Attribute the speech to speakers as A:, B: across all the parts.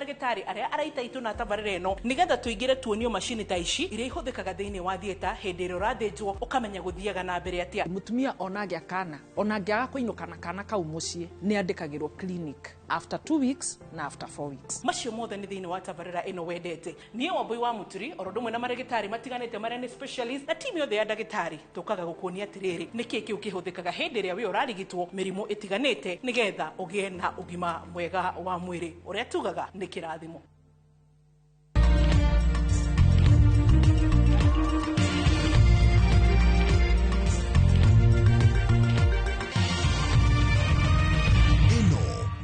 A: marigitari aria araita itu na tabarire no nigetha tuigire tuonio machine ta ici iria ihuthikaga thiini wa thieta hindi ira urathinjwo ukamenya guthiaga na mbere atia.
B: Mutumia onage akana onangiaga kuinuka na kana kau mucii ni andikagirwo clinic after 2 weeks na after 4 weeks.
A: Macio mothe ni thiini wa tabarira ino wendete. Nie Wambui wa Muturi orondumwe na marigitari matiganite maria ni specialist na timu yothe ya ndagitari tukaga gukuonia atiriri niki kiu kihuthikaga hindi iria we urarigitwo mirimu itiganite nigetha ugie na ugima mwega wa mwiri uria tugaga ni kirathimo.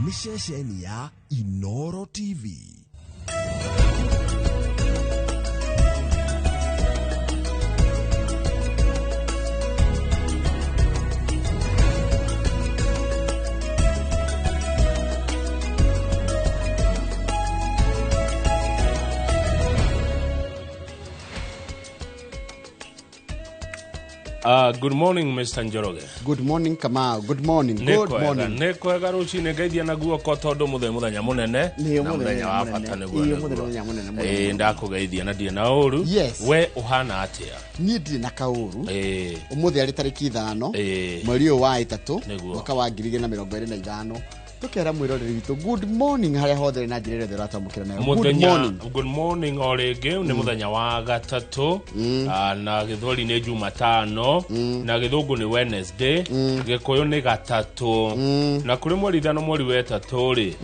C: Mishesheni ya Inoro TV.
D: Good morning, Mr. Njoroge.
E: Good morning, Kamau. Good morning. Good morning.
D: Neko ega rucine ngeithia na guoko tondu muthenya munene na muthenya wa bata niguo. Ndakugeithia na ndie na uru. We uhana atia?
E: Nie ndire na kauru. Umuthi ari tariki 5 mweri wa 3 mwaka wa 2025. Tukera mwiroreri witu good morning haria hothe na njirire thera tamukira nayo.
D: Good morning orege ni muthenya wa gatatu na githori ni Jumatano na githungu ni Wednesday gikuyu ni gatatu na kuri mweri 5 mweri wa 3 ri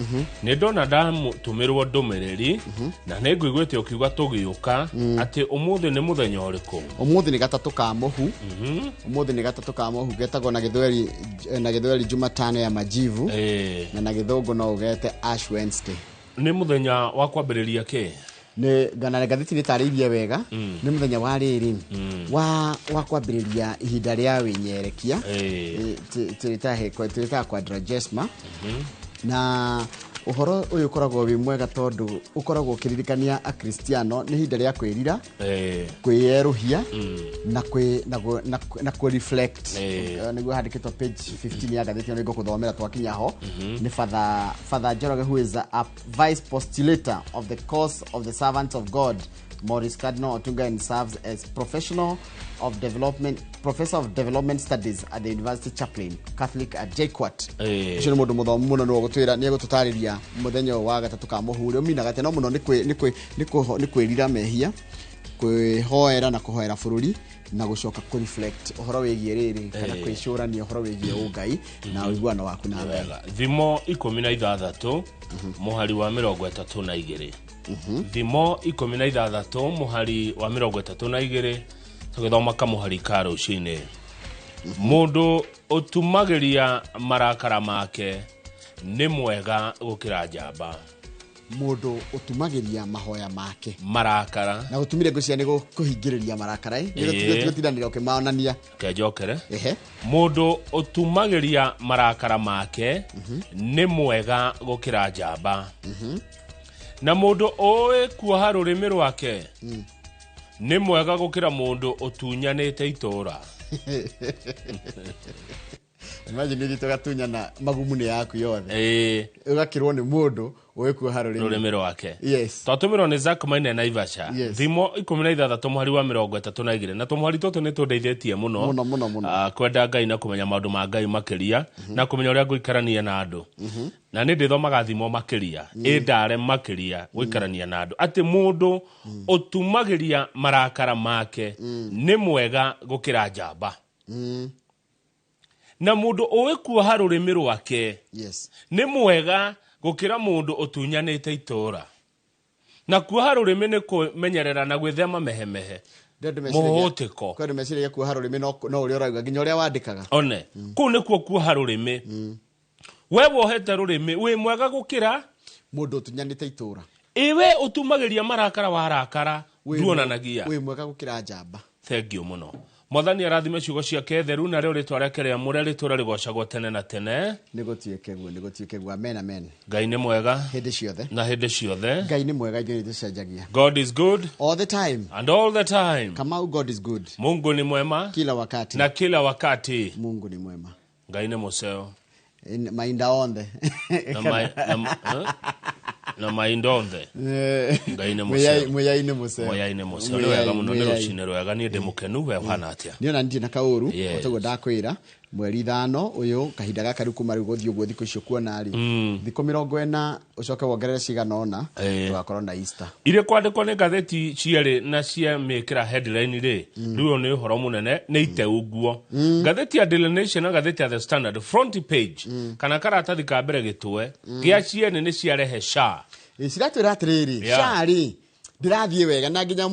D: ni ndona ndamutumirwo ndumiriri na ni nguigwete ukiuga tugiuka ati umuthi ni muthenya uriku.
E: Umuthi ni gatatu ka muhu. Umuthi ni gatatu ka muhu getagwo na githweri Jumatano ya majivu. Na githungu no ugete Ash Wednesday.
D: Ni muthenya wa kwambiriria ke?
E: Ni gana gathiti ni tarithia wega. Ni muthenya wa riri wa kwambiriria ihinda ria winyerekia. Tirita quadragesima. Na uhoro uyu ukoragwo wi mwega tondu ukoragwo kiririkania akristiano ni hinda ria kwirira kwiyeruhia na ku reflect niguo handikitwo page 15 ya gatheti niguo kuthomera twakinya ho ni Father Njoroge, who is a vice postulator of the cause of the servants of God Maurice Cardinal Otunga, and serves as professor of development studies at the University Chaplain Catholic at JKUAT. Shino mundu muthomu muno no gutwira ni gututariria muthenya wa gatatu ka muhuri uminaga teno muno ni kwirira mehia kwihoera na kuhoera bururi na gucoka ku reflect uhoro wigie riri kana kwicurania uhoro wigie ungai na uiguano waku na wega.
D: Thimo 16 muhari wa 32 thimo 16 muhari wa 32 tugithoma kamuhari ka rucine. Mundu utumagiria marakara make ni mwega gukira njamba.
E: Mundu utumagiria mahoya make
D: marakara
E: na gutumire gucia ni kuhingiriria marakara ni gutidanira ukimaonania
D: kejokere mundu utumagiria marakara make ni mwega gukira njamba. Na mundu oe kuoha rurimi rwake ni mwega gukira mundu utunyanite itura.
E: Imagine ni tugatunya na magumune yaku yothe ugakirwo ni mundu oe kuoha
D: rurimi rwake.
E: Yes.
D: Twatumiro ni Zack Maina na Ivasha. Thimo 16 muhari wa 32 na tumuhari tutu ni tundeithietie muno kwenda Ngai na kumenya maundu ma Ngai makiria na kumenya uria guikarania na andu. Na ni ndithomaga thimo makiria ndare makiria guikarania na andu ati mundu utumagiria marakara make ni mwega gukira njamba. Na mundu oe kuoha rurimi rwake ni mwega gukira mundu utunyanite itura. Na kuoha rurimi ni kumenyerera na gwithema mehemehe muhutiko.
E: Kwa meciria kuoha rurimi no uri urauga nginya uria wandikaga
D: one ku ni kuoha rurimi. We wohete rurimi wi mwega gukira
E: mundu utunyanite itura.
D: Iwe utumagiria marakara warakara duonanagia
E: wi mwega gukira njamba.
D: Thank you muno. Mwathani arathime ciugo ciake theru na rio ritwa riake ria muria ritura rigocagwo tene na tene.
E: Nigutuike amen amen.
D: Ngai ni mwega
E: hindi ciothe
D: na hindi ciothe.
E: Ngai ni mwega ngai tucenjagia.
D: God is good
E: all the time
D: and all the time.
E: Kamau, God is good.
D: Mungu ni mwema
E: kila wakati
D: na kila wakati.
E: Mungu ni mwema.
D: Ngai ni museo
E: mainda onde
D: na maindonthe ngaine muceo
E: muyaine muceo
D: muyaine muceo ni wega muno ni rucine rwega ni ndimukenu we hana atia
E: ni ona ndi na kauru otago ndakwira mweri 5 uyu kahinda gaka riku mari guthio guo thiko icio kuona ari thiko 40 ucoke wongerere cigana ona tugakorwo na Easter
D: ire kwandikwo ni gatheti ciere na cia mekira headline ri riu ni horo munene ni ite uguo gatheti ya Daily Nation na gatheti ya The Standard front page kana karatathi ka mbere gitwe gia ciene ni ciarehe SHA
E: ciratwira atiriri SHA ri ndirathie wega na nginya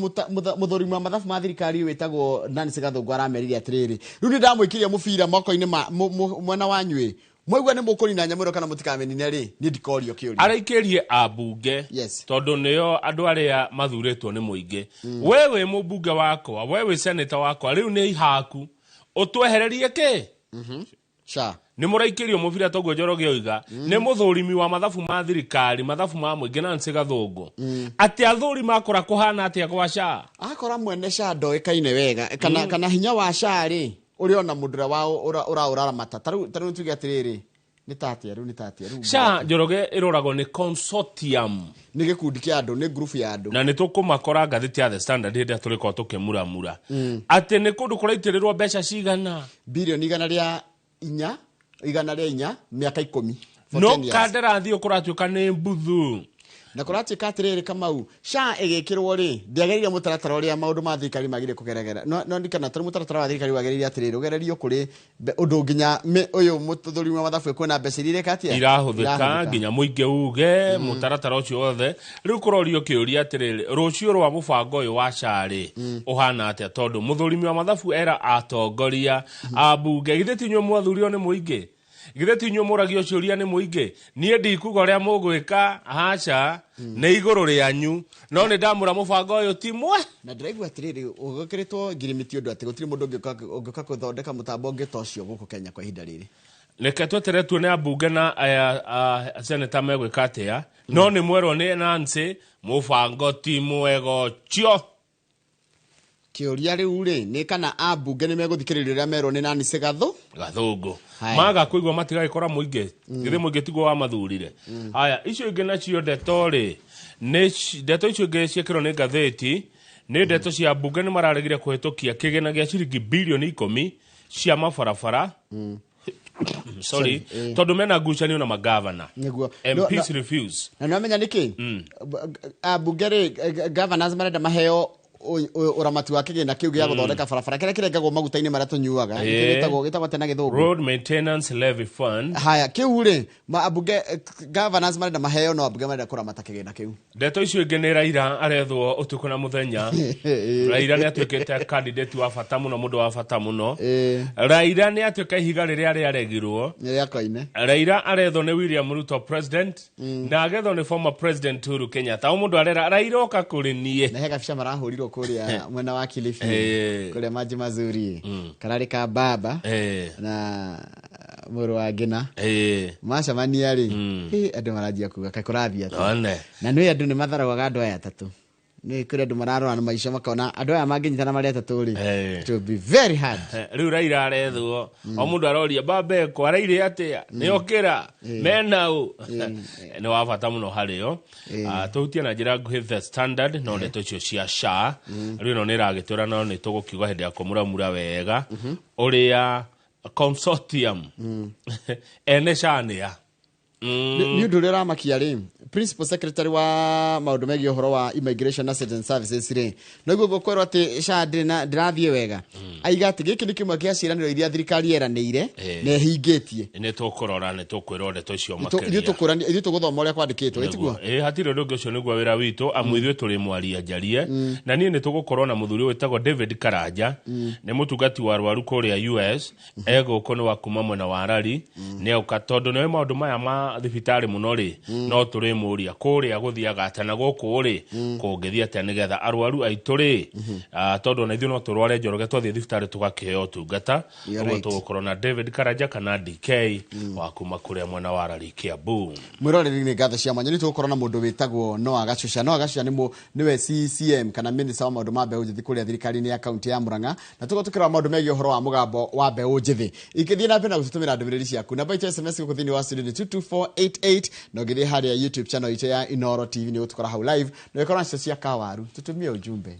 E: muthuri wa mathafu ma thirikari wetagwo Nancy Gathungu arameririe atiriri riu ndamwikiria mubira moko-ini mwena wanywe mwaigua ni mukurina nyamwiro kana mutikamenine ri ni ndikorio kiuri
D: araikirie abunge tondu niyo andu aria mathuritwo ni muingi wewe mubunge wakwa wewe senator wakwa riu ni ihaku utwehererie ki
E: SHA
D: ni muraikirio mubira togo Njoroge oiga ni muthurimi wa mathafu ma thirikari mathafu ma muingi Nancy Gathungu ati athuri makora kuhana ati kwa SHA
E: akora mwene SHA ndoikaine wega kana hinya wa SHA ri uri ona mudura wao ura mata taru tuge atiriri ni tatia riu
D: SHA Njoroge iroragwo ni consortium
E: ni gikundi kia andu ni group ya andu
D: na nitukumakora ngatheti ya The Standard hinde turiko tukimuramura ati ni kundu kuraitirirwo mbeca cigana
E: bilioni igana ria 4 miaka 10
D: no kandarathi ukuratuka ni mbuthu
E: na kuratuka atiriri Kamau SHA igikirwo ri ndiageririe mutaratara uria maundu ma thirikari magire kugeregera no ndikana tari mutaratara wa thirikari wagereria atiriri ugererio kuri undu nginya uyu muthuri wa mathafu kwena mbeca irire katia
D: irahuthika nginya muingi uge mutaratara ucio wothe riu kurorio kiuria atiriri rucio rwa mubango uyu wa SHA ri uhana atia tondu muthuri wa mathafu era atongoria abunge githeti nywe mwathurio ni muingi githeti nywe muragio ciuria ni muingi nie ndikuga uria mugwika haca ne iguru rianyu no ni ndamura mubango uyu timwe
E: na ndiraigua atiriri ugikiritwo ngirimiti undu ati gutiri mundu ungiuka kuthondeka mutambo ungi tocio guku Kenya kwa ihinda riri
D: leke twetere tuone abunge na senator megwika atia no ni mwerwo ni Nancy mubango timwego cio
E: kiuria riu ri ni kana abunge ni meguthikiriria ria merwo ni Nancy
D: Gathungu maga kuigwa matiga ikora muingi githe muingi tigwo wa mathurire haya icio ingi na cio ndeto ri ni ndeto icio ingi ciekirwo ni gatheti ni ndeto cia abunge ni mararegire kuhitukia kigena gia ciringi bilioni 10 cia mabarabara sorry tondu mena ngucanio na magavana MPs refuse
E: na no menya niki abunge ri governors marenda maheo uramati wa kigina kiu gia guthondeka barabara kire kirengagwo maguta-ini maria tunyuaga gitagwo tena githugu
D: road maintenance levy fund
E: haya kiu ri abunge governors marenda maheo no abunge marenda kuramata kigina kiu
D: ndeto icio ingi ni Raila arethwo utuku na muthenya Raila ni atuikite candidate wa bata muno mundu wa bata muno Raila ni atuika ihiga riria riaregirwo
E: riakoine
D: Raila arethwo ni William Ruto president na agethwo ni former president Uhuru Kenyatta mundu arera Raila oka kuri nie
E: na hega bica marahurirwo kuria mwena wa Kilifi kuria maji mazuri karari ka baba na muru wa Ngina macamania ri andu marajia kuga kakurathia na nĩ andu ni matharagwa andu aya atatu ni kure andu mararora na maisha makona andu aya manginyitana mari atatu ri to be very hard
D: riu Raila arethwo o mundu aroria babe ko araire atia ni okira menau ni wa bata muno hario tuhutia na njira nguhi The Standard no ndeto icio cia SHA riu no ni ragitura no ni tugukiuga hindi ya kumuramura wega uria consortium ene SHA nia
E: ni undu uria ramakia ri principal secretary wa maundu megie uhoro wa immigration and citizen services ri no iguo kwerwo ati SHA ndirathie wega aiga ati giki ni kimwe kia ciraniro iria thirikari eranĩire na hingitie
D: ni tukurora ni tukwirwo ndeto icio makeria
E: ithu tuguthoma uria kwandikitwo itiguo
D: hatire ndu ucio niguo wira witu amwithwe turi mwaria njarie na nie ni tugukorwo na muthuri wetagwo David Karanja ni mutungati wa arwaru kuria US eguko ni wa kuma mwena wa Rari ni ukatondu ni maundu maya ma thibitari muno ri no turi muria kuria guthiaga atana guku ri kungithia ati nigetha arwaru aitu ri tondu na ithu no turware Njoroge twathie thibitari tugakiheo tungata uguo tugukorwo na David Karanja kana DK wa kuma kuria mwena wa Rari Kiambu
E: mwiroreri ni ngatho cia mwanya ni tugukorwo na mundu witagwo Noah Gachucha niwe CCM kana minister wa maundu ma mbeũ njithi kuria thirikari-ini ya kaunti ya Murang'a na tugutukira maundu megie uhoro wa mugambo wa mbeũ njithi ikithie na mbere na gututumira ndũmĩrĩri ciaku namba ya SMS guku thini wa studio 224 488 no githie haria YouTube channel ite ya Inoro TV ni utukora hau live no ikora cia kawaru tutumie ujumbe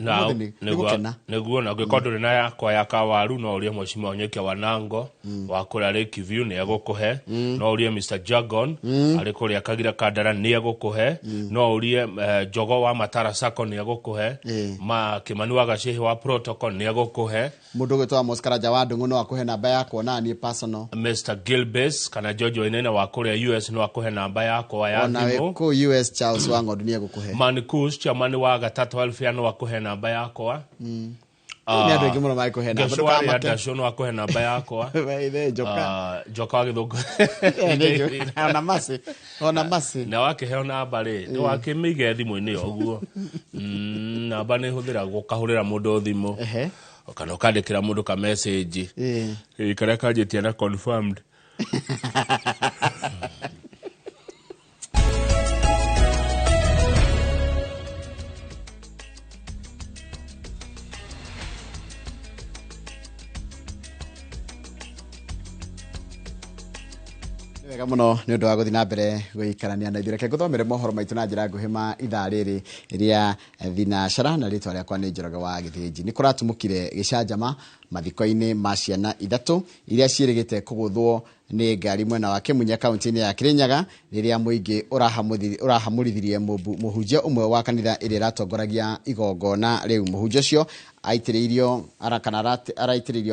D: neguo na gikondo na yakwa ya kawaru no urie Mheshimiwa Onyekia Wanango wa kura Lake View ni agukuhe no urie Mr Jagon ari kuria Kagira Kandara ni agukuhe no urie Jogo wa Matara Sako ni agukuhe ma Kimani wa Gacihi wa Protocol ni agukuhe
E: mundu gwitwa Moskara Jawadu no akuhe namba yakwa na ni personal
D: Mr Gilbes kana Jojo Inene wa kuria US no akuhe namba yakwa ya
E: thimu ku US Charles Wango dunia gukuhe
D: Manikus chamani wa gatatu Alfiano wa kuhe namba yakwa
E: ni andu ingi muno mai kuhe namba
D: nduka ma dasho no akuhe namba yakwa
E: wewe
D: joka githungu
E: ona masi
D: na wake he namba ri ni wake mige thimu-ini oguo namba ni huthira gukahurira mundu thimu kana ukandikira mundu ka message kare kanjitie na confirmed
E: wega muno ni undu wa guthi na mbere guikarania na ithire ke guthomere mohoro maitu na njira nguhima ithaa riri iria thinacara na ritwa riakwa ni Njoroge wa Githiji ni kuratumukire gicanjama mathiko-ini ma ciana ithatu iria ciirigite kuguthwo ni ngari mwena wa Kimunya kaunti-ini ya Kirinyaga riria muingi urahamurithirie muhunjia umwe wa kanitha iria ratongoragia igongona riu muhunjia cio araitiririo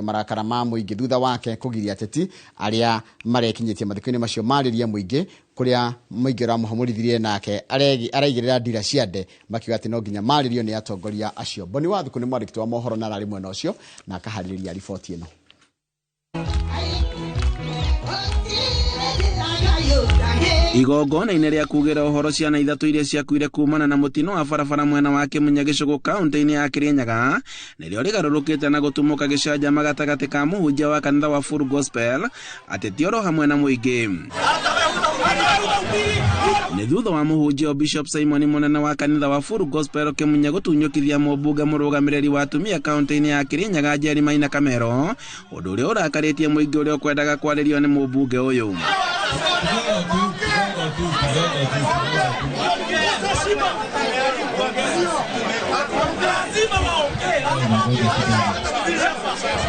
E: marakara ma muingi thutha wake kugiria ateti aria marekinyitie mathiko-ini macio mariria muingi kuria muingi uramuhamurithirie nake araigirira ndira ciande makiuga ati no nginya maririo ni atongoria acio. Boni Wathuku ni mwandiki wa mohoro na rari mwena ucio na akahariria riboti ino.
F: Igongona ria kugira uhoro ciana ithatu iria ciakuire kumana na mutino wa barabara mwena wa Kimunya Gicugu kaunti-ini ya Kirinyaga nirio rigarurukite na gutumuka gicanjama gatagati ka muhunjia wa kanitha wa Full Gospel ateti oro hamwe na muingi ni thutha wa muhunjia Bishop Simon munene wa kanitha wa Full Gospel Kimunya gutunyukithia mubunge murugamiriri wa atumia kaunti-ini ya Kirinyaga Jerry Maina Kamero undu uria urakaritie muingi uria ukwendaga kwaririo ni mubunge uyu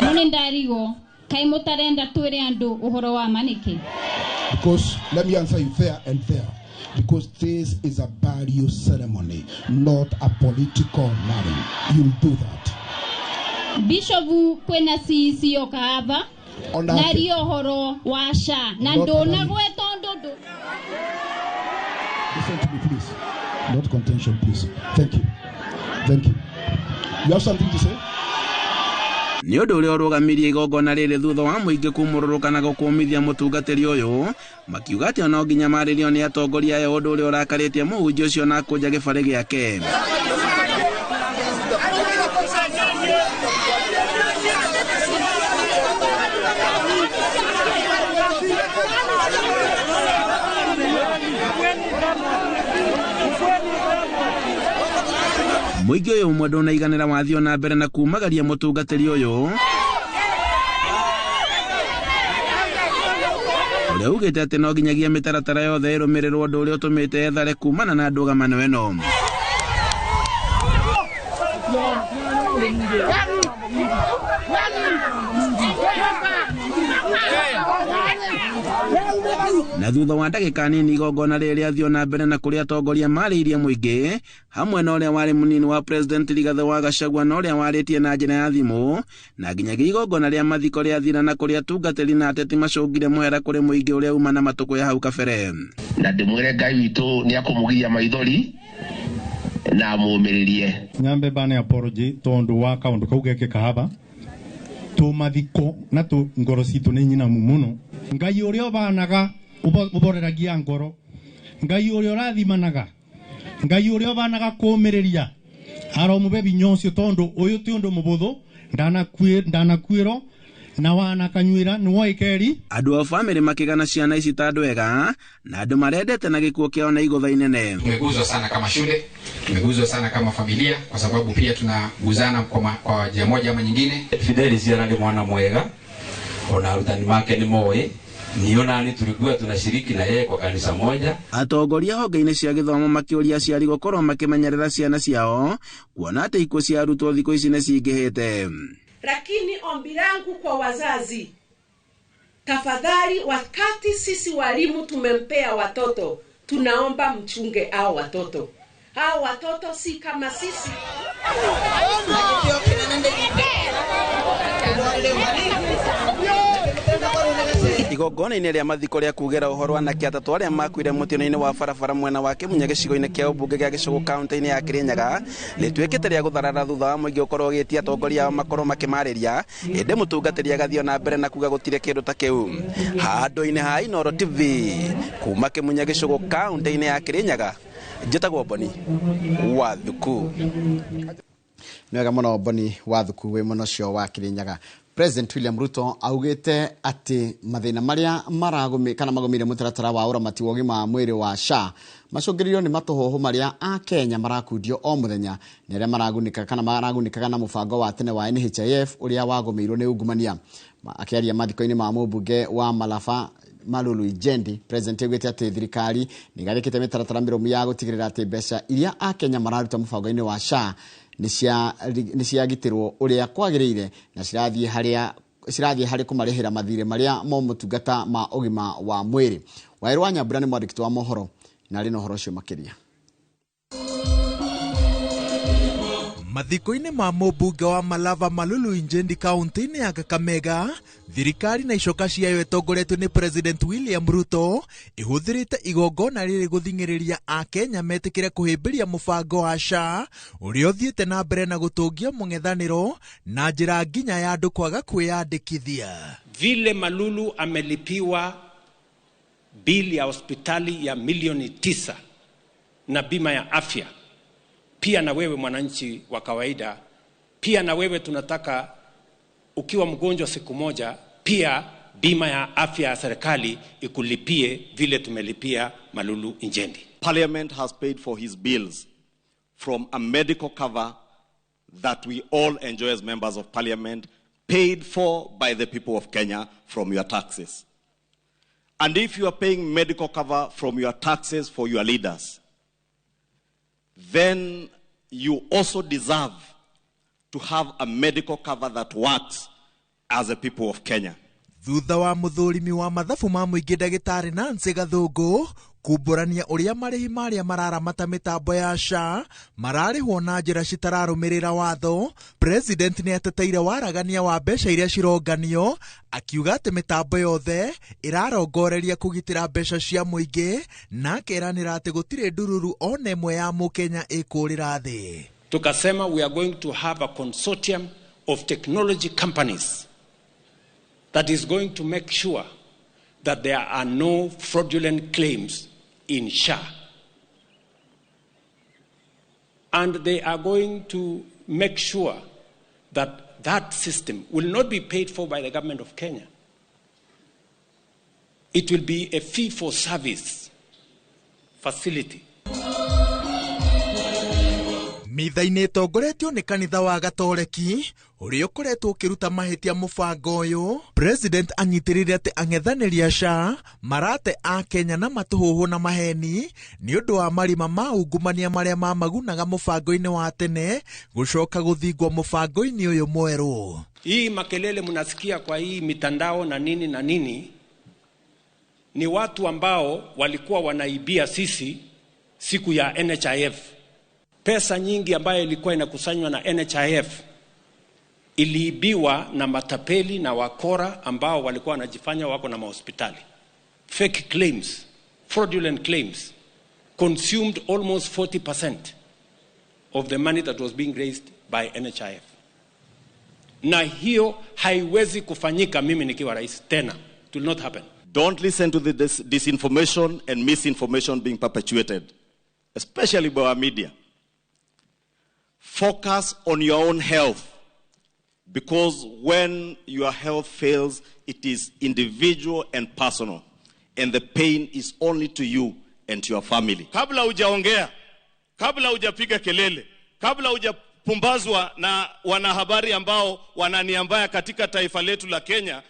G: Munindarigo kai mutarenda twire andu uhoro wa maniki
H: because let me answer you fair and fair because this is a burial ceremony not a political marriage. You'll do that.
G: Bishop kwena sisi okava na rio horo washa na ndona gwetondo.
H: Listen to me please. Not contention please. Thank you. Thank you. You have something to say?
F: Ni undu uria urugamirie igongona riri thutha wa muingi kumururuka na gukumithia mutungatiri uyu makiuga ati no nginya maririo ni atongoria aya undu uria urakaritie muhunjia ucio na kunja gibari giake. Muingi uyu umwe ndunaiganira wathio na mbere na kumagaria mutungatiri uyu uria ugite ati no nginyagia mitaratara yothe irumirirwo undu uria utumite ethare kumana na ndugamano ino. Na thutha wa ndagika nini igongona riria thio na mbere na kuria atongoria mariirie muingi hamwe na uria wari munini wa president Rigathi wa Gachagua na uria waritie na njira ya thimu na nginyagia igongona ria mathiko ria thira na kuria tungatiri na ateti macungire muhera kuri muingi uria uma na matuko ya hau kabere
I: na ndimwire Ngai witu ni akumugia maithori na mumiririe
J: nyambe bane apology tondu wa kaundu kau geke kahaba tu mathiko na tu ngoro citu ni nyina mumuno Ngai uria obanaga uboreragia ngoro Ngai uria urathimanaga Ngai uria obanaga kumiriria aromube binyoncio tondu uyu ti undu mubuthu ndanakwiro na wana kanywira ni woikeri
F: andu a family makigana ciana ici ta andu ega na andu marendete na gikuo kiao na igotha inene.
K: Tumeguzwa sana kama shule, tumeguzwa sana kama familia kwa sababu pia tunaguzana kwa njia moja ama nyingine. Fidelis yana ni mwana mwega ona arutani make ni moe
L: Nionani tulikuwa tunashiriki na yeye kwa kanisa moja.
F: Atongoria honge-inĩ cia gĩthomo makĩũria aciari gũkorwo makĩmenyerera ciana ciao kuona atĩ ikuũ cia arutwo thikũ ici nĩ cingĩhĩte.
M: Lakini ombi langu kwa wazazi, tafadhali, wakati sisi walimu tumempea watoto, tunaomba mchunge hao watoto. Hao watoto si kama sisi.
F: Igongona-inĩ rĩa mathiko rĩa kugera ũhoro anake atatũ arĩa makuire mũtino-inĩ wa barabara mwena wa Kĩmunya gĩcigo-inĩ kĩa ũmbunge gĩa Gĩcũgũ kaunti-inĩ ya Kĩrĩnyaga rĩtuĩkĩte rĩa gũtharara thutha wa mũingĩ ũkorwo ũgĩtia atongoria ao makorwo makĩmarĩria, ĩndĩ mũtungatĩri agathio na mbere na kuga gũtirĩ kĩndũ ta kĩu. Handũ-inĩ ha Inooro TV kuma Kĩmunya Gĩcũgũ kaunti-inĩ ya Kĩrĩnyaga, njĩtagwo Boni Wathuku.
E: Nĩ wega mũno Boni Wathuku wĩ mũno cio wa Kĩrĩnyaga. President William Ruto augĩte atĩ mathĩna marĩa kana magomire mũtaratara wa ũramati wa ũgima wa mwĩrĩ wa SHA macũngĩrĩirio nĩ matũhũhũ marĩa a Kenya marakundio o mũthenya na arĩa maragunĩkaga na mũbango wa tene wa NHIF ũrĩa wagomeirwo nĩ ungumania. Akĩaria mathiko-inĩ ma mũmbunge wa Malava Malulu Injendi, President augĩte atĩ thirikari nĩ ĩgarĩkĩte mĩtaratara mĩrũmu ya gũtigĩrĩra atĩ mbeca iria a Kenya mararuta mũbango-inĩ wa SHA nĩ ciagitirwo ũrĩa kwagĩrĩire na cirathiĩ harĩ kũmarĩhĩra mathirĩ marĩa momũtungata ma ũgima wa mwĩrĩ. Waĩrũ wa Nyambura nĩ mwandĩki wa mohoro na arĩ na ũhoro ũcio makĩria.
N: Mathiko-inĩ ma mũmbunge wa Malava Malulu Injendi kaunti-inĩ ya Kakamega, thirikari na icoka ciayo ĩtongoretio nĩ President William Ruto ĩhũthĩrĩte igongona rĩrĩ gũthing'ĩrĩria a Kenya metĩkĩre kũhĩmbĩria mũbango wa SHA ũrĩa ũthiĩte na mbere na gũtũngia mũng'ethanĩro na njĩra nginya ya andũ kwaga kwĩyandĩkithia.
O: Vile Malulu amelipiwa bili ya hospitali ya milioni 9 na bima ya afya, pia na wewe mwananchi wa kawaida, pia na wewe tunataka ukiwa mgonjwa siku moja, pia bima ya afya ya serikali ikulipie vile tumelipia Malulu Injendi.
P: Parliament has paid for his bills from a medical cover that we all enjoy as members of parliament, paid for by the people of Kenya from your taxes. And if you are paying medical cover from your taxes for your leaders, then you also deserve to have a medical cover that works as a people of Kenya.
N: Thutha wa mũthũrimi wa mathabu ma mũingĩ ndagĩtarĩ Nancy Gathũngũ kumbũrania ũrĩa marĩhi marĩa mararamata mĩtambo ya SHA mararĩhwo na njĩra citararũmĩrĩra watho, President nĩ ateteire waragania wa mbeca iria cironganio, akiuga atĩ mĩtambo yothe ĩrarongoreria kũgitĩra mbeca cia mũingĩ na akeranĩra atĩ gũtirĩ ndururu ona ĩmwe ya mũkenya ĩkũrĩra thĩ.
O: Tukasema we are going to have a consortium of technology companies that is going to make sure that there are no fraudulent claims in SHA. And they are going to make sure that that system will not be paid for by the government of Kenya. It will be a fee-for-service facility.
N: Mitha-inĩ ĩtongoretio nĩ kanitha wa Gatoreki ũrĩa ũkoretwo ũkĩruta mahĩtia mũbango ũyũ, President anyitĩrĩire atĩ ang'ethanĩri a SHA marate a Kenya na matũhũhũ na maheni nĩ ũndũ wa marima ma ungumania marĩa mamagunaga mũbango-inĩ wa tene gũcoka gũthingwo mũbango-inĩ ũyũ mwerũ.
O: Hii makelele mnasikia kwa hii mitandao na nini ni watu ambao walikuwa wanaibia sisi siku ya NHIF. Pesa nyingi ambayo ilikuwa inakusanywa na NHIF iliibiwa na matapeli na wakora ambao walikuwa wanajifanya wako na mahospitali. Fake claims, fraudulent claims consumed almost 40% of the money that was being raised by NHIF. Na hiyo haiwezi kufanyika mimi nikiwa rais tena. It will not happen.
P: Don't listen to the disinformation and misinformation being perpetuated, especially by our media. Focus on your own health, because when your health fails, it is individual and personal, and the pain is only to you and to your family.
Q: Kabla hujaongea, kabla hujapiga kelele, kabla hujapumbazwa na wanahabari ambao wananiambia katika taifa letu la Kenya,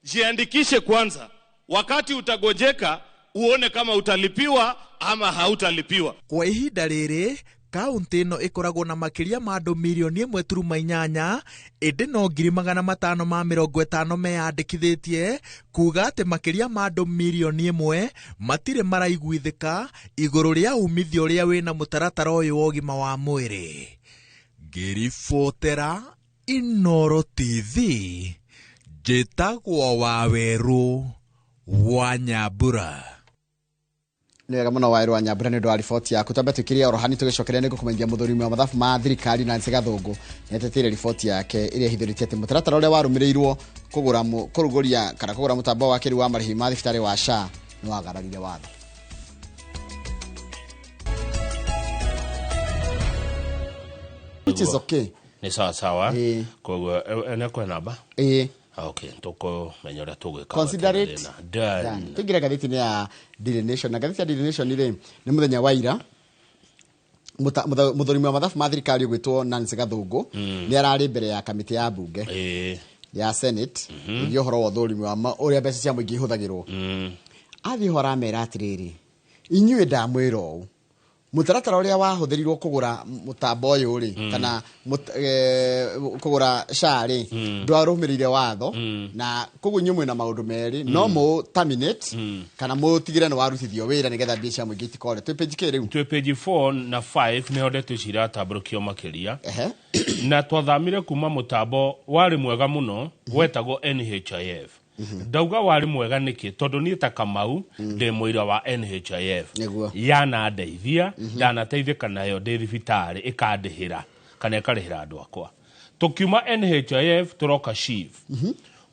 Q: jiandikishe kwanza wakati utagojeka uone kama utalipiwa ama hautalipiwa.
N: Kwa ihinda rĩrĩ kaunti ĩno ĩkoragwo na makĩria ma andũ milioni 1.8 ĩndĩ no 550 meyandĩkithĩtie kuga atĩ makĩria ma andũ milioni 1 matirĩ maraiguithĩka igũrũ rĩa umithio ũrĩa wĩna mũtaratara ũyũ wa ũgima wa mwĩrĩ. Ngĩribotera Inooro TV, njĩtagwo Waweru wa Nyambura.
E: Nĩwega mũno Waweru wa Nyambura nĩ ũndũ wa riboti yaku. Twambe tũkĩria orohani tũgĩcokeria nĩ gũkũmenyithia mũthũrimi wa mathabu ma thirikari Nancy Gathũngũ nĩeteteire riboti yake ĩrĩa hithũrĩtie atĩ mũtaratara ũrĩa warũmĩrĩirwo kũrũgũria kana kũgũra mũtambo wa kĩrĩu wa marĩhi ma thibitarĩ wa SHA nĩ wagararire watho. Which is okay.
D: Ni sawa. Kwa ene kwa namba? Okay, toko menyora tugwika.
E: Consider it done. Tugira gatheti ya Daily Nation. Na gatheti ya Daily Nation ile ni muthenya wa ira. Muthurimi wa mathabu ma thirikari gwitwo Nancy Gathũngũ ni arari mbere ya kamiti ya bunge ya Senate ĩgĩe ũhoro wa ũthũrimi wa ũrĩa mbeca cia mũingĩ ihũthagĩrwo. Athi hora mera atiriri. Inyuĩ ndamwĩra ũũ. Mũtaratara ũrĩa wahũthĩrirwo kũgũra mũtambo ũyũ rĩ kana kũgũra SHA rĩ ndwarũmĩrĩire watho na koguo nyumwe na maũndũ merĩ no mo terminate kana mũtigire nĩ warutithio wĩra nĩgetha mbeca cia mũingĩ itikore. Twĩ page kĩrĩu
D: twĩ page 4 na 5 nĩ hode twĩcira atambũrũkio makĩria na twathamire kuma mũtambo warĩ mwega mũno wetagwo NHIF. Ndauga wari mwega niki tondu ni ta Kamau de muira wa NHIF yana ndeithia ndanateithika nayo de thibitari ikandihira kana ikarihira andu akwa tukiuma NHIF turoka SHIF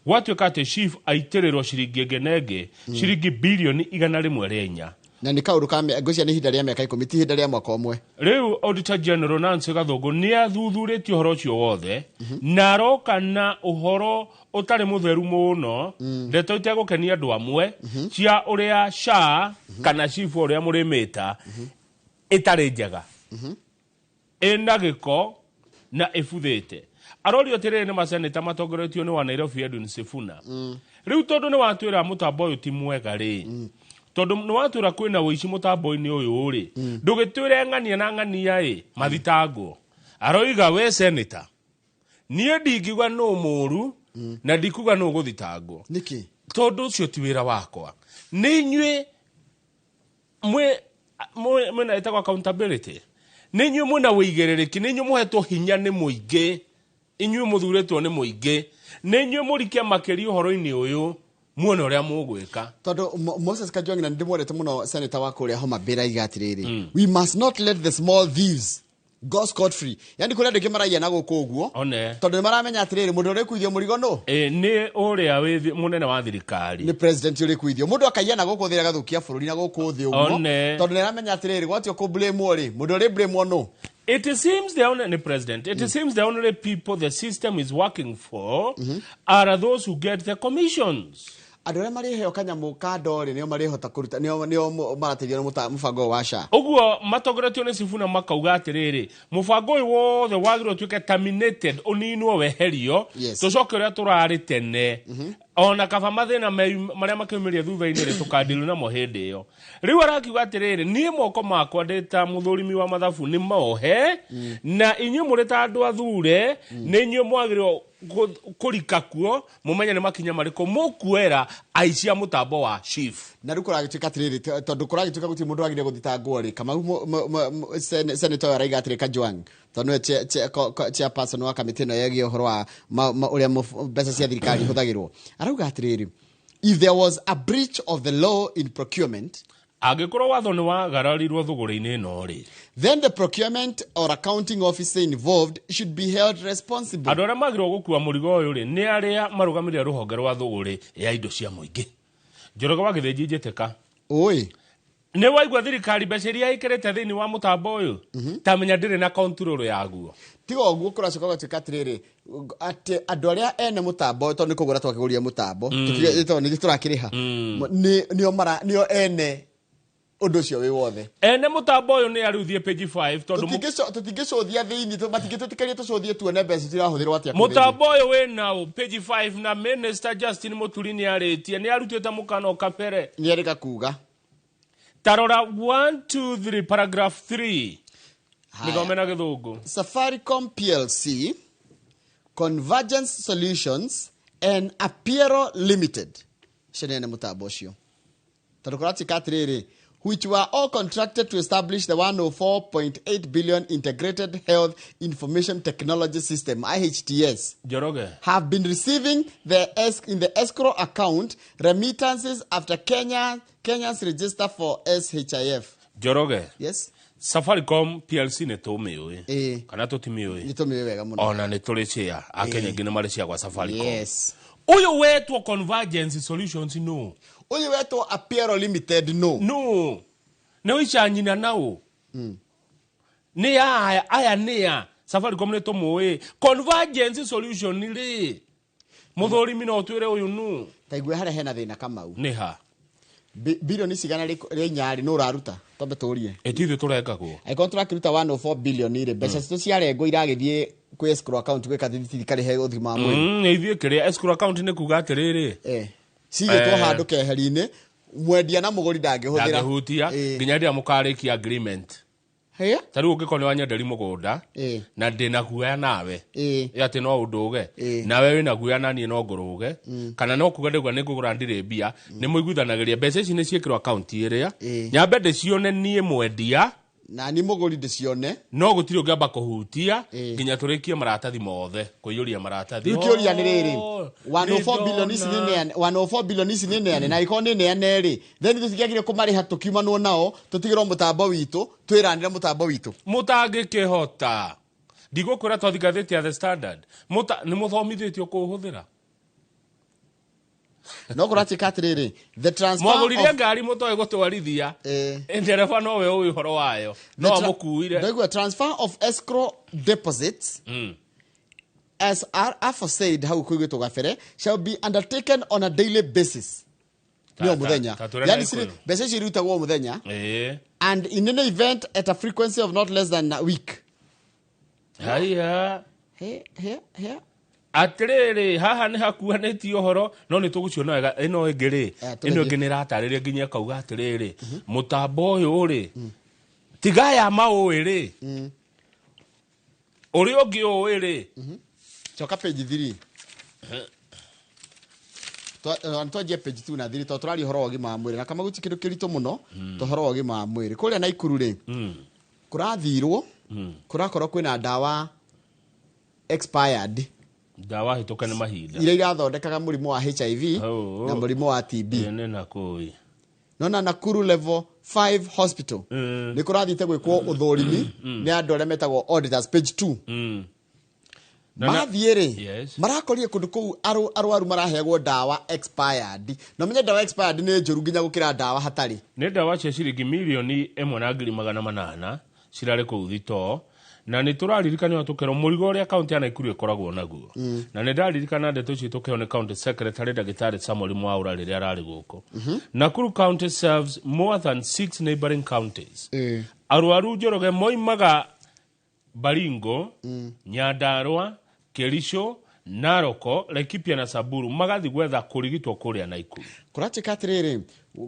D: gwatuika ati SHIF aitirirwo ciringi ngenenge ciringi bilioni 104
E: na ni kaundu ka ngocia ni hinda ria miaka 10 ti hinda ria mwaka umwe.
D: Riu Auditor General Nancy Gathũngũ ni athuthurĩtie uhoro ucio wothe na aroka na uhoro utari mutheru muno ndeto itegukenia andu amwe cia uria SHA kana SHIF uria murimita itari njega enda giko na ifuthite arorio tirire ni maseneta matongoretio ni wa Nairobi Edwin Sifuna. Riu tondu ni watwira mutambo uyu ti mwega ri tondu ni watwira kwina wici mutambo-ini uyu ri ndugitwire ng'ania na ng'ania mathitango aroiga we senator nie ndingigwa no muru na ndikuga no guthitangwo
E: niki
D: tondu ucio ti wira wakwa ni inyue mwe na etagwo accountability ni inyue mwe na wigerereki ni inyue muhetwo hinya ni muingi inyue muthuretwo ni muingi ni inyue murikia makiri uhoro-ini uyu muone uria mugwika
E: tondu Moses Kajwang na ndimwendete muno senator wa kuria Homa Bay raiga atiriri we must not let the small thieves go scot free. Yani kuria ndike maraia na guku uguo tondu maramenya atiriri mundu uri kuithio murigo no
D: ni uria wi munene wa thirikari
E: ni president uri kuithio mundu akaia na guku thira gathukia bururi na guku thi uguo tondu niramenya atiriri gwatio ku blame ori mundu uri blame no.
D: It seems the only president. It seems the only people the system is working for are those who get the commissions.
E: Adore mari heo kanyamu ka dore nio mari hota kuruta nio marateithio na mubango wa SHA.
D: Uguo matongoretio ni Sifuna makauga atiriri mubango uyu wothe wagirwo tuike terminated uninwo weherio tucoke uria turari tene ona kaba mathina maria makiumiria thutha-ini ri tukandilu na mohindi iyo riu arakiuga atiriri nie moko makwa ndita muthurimi wa mathabu ni mohe na inyu muri ta andu athure ni inyu mwagirwo kurika kuo mumenye ni makinya mariko mukuera aicia mutambo wa SHIF
E: na riu kuragituika atiriri tondu kuragituika guti mundu agire guthitangwo ri kama senator araiga atiriri Kajwang tondu chairperson wa kamiti no yegie uhoro wa uria mbeca cia thirikari huthagirwo arauga atiriri if there was a breach of the law in procurement
D: agikorwo watho ni wagararirwo thuguri-ini no ri
E: then the procurement or accounting officer involved should be held responsible.
D: Andu aria magirwo gukua murigo uyu ri ni aria marugamirira ruhonge rwa thuguri ya indo cia muingi Njoroge wa Githinji njiteka
E: oi
D: ni waigua thirikari mbeca iria ikirite thiini wa mutambo uyu tamenya ndiri na control yaguo
E: tigo uguo kuracoka gatuika atiriri ati andu aria ene mutambo tondu ni kugura twakiguria mutambo tondu ni turakiriha nio ene undu cio wi wothe
D: ene mutambo uyu ni aruthie page 5 tondu
E: tutingicuthia thiini matingitutikarie tucuthie tuone mbeca cirahuthirwo atia
D: mutambo uyu wi nau page 5 na Minister Justin Muturi ni aritie ni arutite mukano kapere
E: ni erika kuga
D: tarora 1 2 3 paragraph 3 nigomena githungu
E: Safaricom PLC Convergence Solutions and Apero Limited shenene mutambo ucio tarukorati katriri which were all contracted to establish the 104.8 billion Integrated Health Information Technology System, IHTS,
D: Joroge,
E: have been receiving in the escrow account remittances after Kenya's register for SHIF.
D: Joroge.
E: Yes.
D: Safaricom PLC ne tumiui. Kana tutimiui.
E: Ni tumiui wega muno.
D: Ona ni tulishia. Akenya ngine marishia kwa Safaricom.
E: Yes.
D: Uyu wetu Convergence Solutions no.
E: Uyu wetu Apero Limited no.
D: No. Ne wisha nyina nao. Ni aya nia. Safaricom ne tumuui. Convergence Solution ni ri. Muthori mino twire uyu no.
E: Taigwe hare hena thina kamau.
D: Ni ha.
E: Bilioni cigana ri nyari no raruta tombe turie
D: etithe tureka ko
E: ai contract ruta 104 billion ire mbeca citu ciarengwo iragithie kwi escrow account gwika thirikari he uthima mwiri
D: ni ithie kiria escrow account ni kuga atiriri
E: cigitwo handu keheri-ini mwendia na muguri ndangihũthĩra
D: hutia nginya ndia mukarikia agreement
E: Haya
D: tari ukikone wanyenderi mugunda na ndina guoya nawe ati no unduge nawe wina guoya nani no nguruge kana no kuga ndegwa ningugura ndire mbia ni muiguthanagiria mbeca ici ni ciekirwo account iria nyambe ndicione nie mwendia
E: na ni muguri ndicione
D: no gutiri ungiamba kuhutia nginya turikie maratathi mothe kuiyuria maratathi
E: ukiuria ni riri 104 billion ici ni neane na iko ni neane ri then tutigiagire kumariha tukiumanwo nao tutigirwo mutambo witu twiranire mutambo witu
D: mutangikihota ndigukura twathigathite The Standard ni muthomithitio kuhuthira
E: no kurati katriri the transfer
D: mwaguririe ngari mutoe gutwarithia ndereba no we uyu horo wayo no amukuire
E: the transfer of escrow deposits as aforesaid how kuigitwo gabere shall be undertaken on a daily basis ni muthenya yani siri mbeca cirutagwo muthenya and in any event at a frequency of not less than a week
D: haya atiriri haha ni hakuhanitio horo no ni tuguciona wega ino ingiri ino ingi ni ratariria nginya kauga atiriri mutambo uyu ri tigaya maui ri uri ungi uyu ri
E: choka page 3 Antoje page 2 na 3 turari horo wagi ma mwiri na kama guti kindu kirito muno to horo wagi ma mwiri kuria na ikuru ri kurathirwo kurakorwo kwina ndawa expired
D: dawa hitoka ni mahinda
E: ira irathondekaga murimu wa HIV na murimu wa TB
D: ne nakoi
E: nona Nakuru level 5 hospital ni kurathite gwikwo uthorimi ni andu aria metagwo auditors page 2 mathiere marakorire kundu kuu arwaru marahegwo dawa expired no menye dawa expired ni njuru nginya gukira dawa hatari
D: ni dawa cia ciringi milioni 1.800 cirare kuu thito na ni turaririkana tukero murigo ria county ya Nakuru ikoragwo naguo na ni ndaririkana ndeto ci tukeo ni county secretary Dagitari Samuel Mwaura riria arari guko Nakuru county serves more than 6 neighboring counties arwaru Njoroge moimaga Baringo Nyandarua Kericho Naroko Laikipia na Samburu magathi gwetha kurigitwo kuria Nakuru
E: kuratika atiriri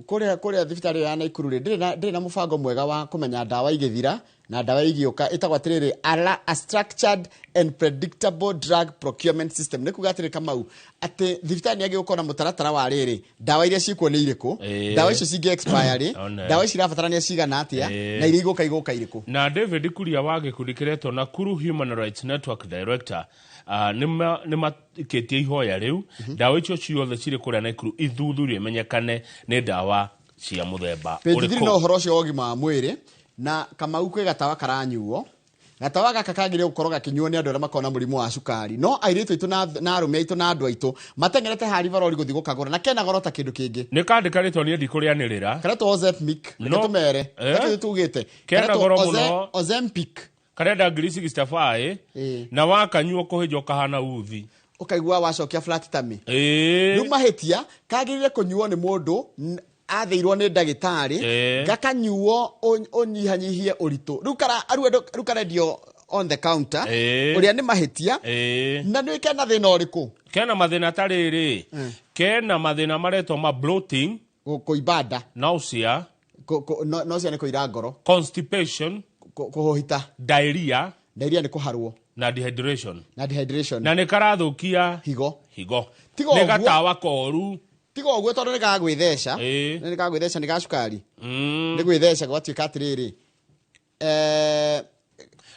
E: kuria thibitari ya Nakuru ri ndiri na mubango mwega wa kumenya dawa igithira na dawa igioka itagwa atiriri a structured and predictable drug procurement system ni kuga atiriri kamau ati thibitari yagi gukona mutaratara wa riri dawa iria cikwo ni iriku dawa icio cingi expire dawa icio irabatarania cigana atia na iria igoka iriku
D: na David Kuria wa gikundi kiretwo Nakuru Human Rights Network Director nima ketie ihoya riu dawa icio ciothe ciri kuria Nakuru ithuthurio imenyekane ni dawa cia muthemba
E: uriku no horo cio ogima mwiri na kama ukwe gatawa karanyuo gatawa gaka kagire gukorwo gakinyuo ni andu aria makona murimu wa cukari no airitu itu na arume itu na andu aitu matengerete hari barori guthi gukagura na kena gorota kindu kingi
D: ni kandikaritwo ni ndi kurianirira
E: kareto Ozempic tumere kati tugite
D: kena goro muno
E: Ozempic
D: karenda ngiri 65 na wakanyuo kuhijo kahana uthi
E: ukaigua wacokia flat tummy riu mahitia kagirire kunyuo ni mundu atheirwo nĩ ndagĩtarĩ gakanyuo ũnyihanyihie ũritũ rĩu karendio on the counter ũrĩa nĩ mahĩtia na nĩ kena thĩna ũrĩkũ
D: kena mathĩna ta rĩrĩ kena mathĩna maretwo ma bloating
E: kũimba
D: nausea
E: nĩ kũira ngoro
D: constipation
E: kũhũhita
D: diarrhea
E: nĩ kũharwo
D: na dehydration na nĩ karathũkia higo
E: nĩ
D: gatawa koru
E: tiga ũguo tondũ nĩ gagwĩtheca nĩ gacukari nĩ gwĩtheca gwatuĩka atĩrĩrĩ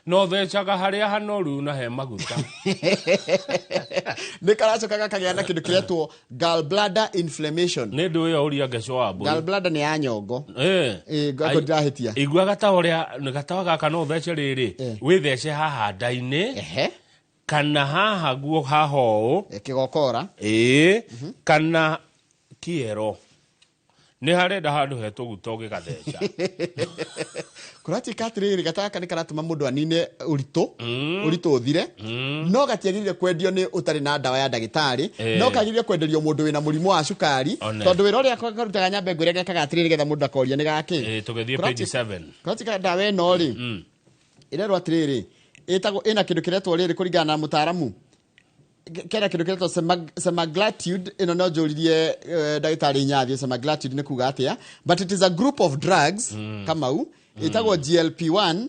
D: no thecaga harĩa hanoru na he maguta
E: nĩ karacoka gakagĩa na kĩndũ kĩretwo gallbladder inflammation
D: nĩ ndũ ĩyo ũria ngecwa mbũri
E: gallbladder nĩ ya nyongo ngako ndirahĩtia
D: igua gatawa ũrĩa gatawa gaka no thece rĩrĩ wĩthece haha nda-inĩ kana haha guo haha ũũ
E: kĩgokora
D: kana kĩero nĩ harenda handũ he tũguta ũgĩgatheca
E: kũratuĩka atĩrĩrĩ gataka nĩ karatũma mũndũ anine ũritũ ũthire no gatiagĩrĩire kwendio nĩ ũtarĩ na ndawa ya ndagĩtarĩ no kagĩrĩire kwenderio mũndũ wĩna mũrimũ wa cukari tondũ wĩra ũrĩa karutaga nyamba ngwĩre gekaga atĩrĩrĩ getha mũndũ akoria nĩ gakĩ
D: tũgĩthiĩ page 7
E: kũratuĩka ndawa ĩno rĩ ĩrerwo atĩrĩrĩ ĩna kĩndũ kĩretwo rĩrĩ kũringana na mũtaaramu kera kĩndũ kĩretwo semaglutide ĩno no njũririe ndagĩtarĩ Nyathi semaglutide nĩ kuga atĩa but it is a group of drugs Kamau itagwo GLP-1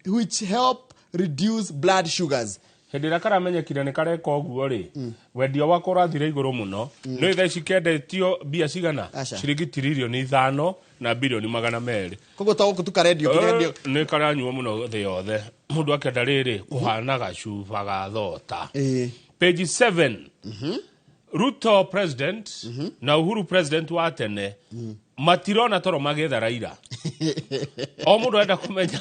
E: which help reduce blood sugars
D: hĩndĩ ĩrĩa karamenyekire nĩ kareka ũguo rĩ wendia wako ũrathire igũrũ mũno nĩ thaa ici kendetio mbia cigana ciringi tiririoni 5 na bilioni 200
E: koguo to gũkũ tu karendio
D: nĩ karanyuo mũno thĩ yothe mũndũ akĩenda rĩrĩ kũhana gacuba ga thota page 7 Ruto president na Uhuru president wa tene matirona toro magetha Raila o mũndũ enda kũmenya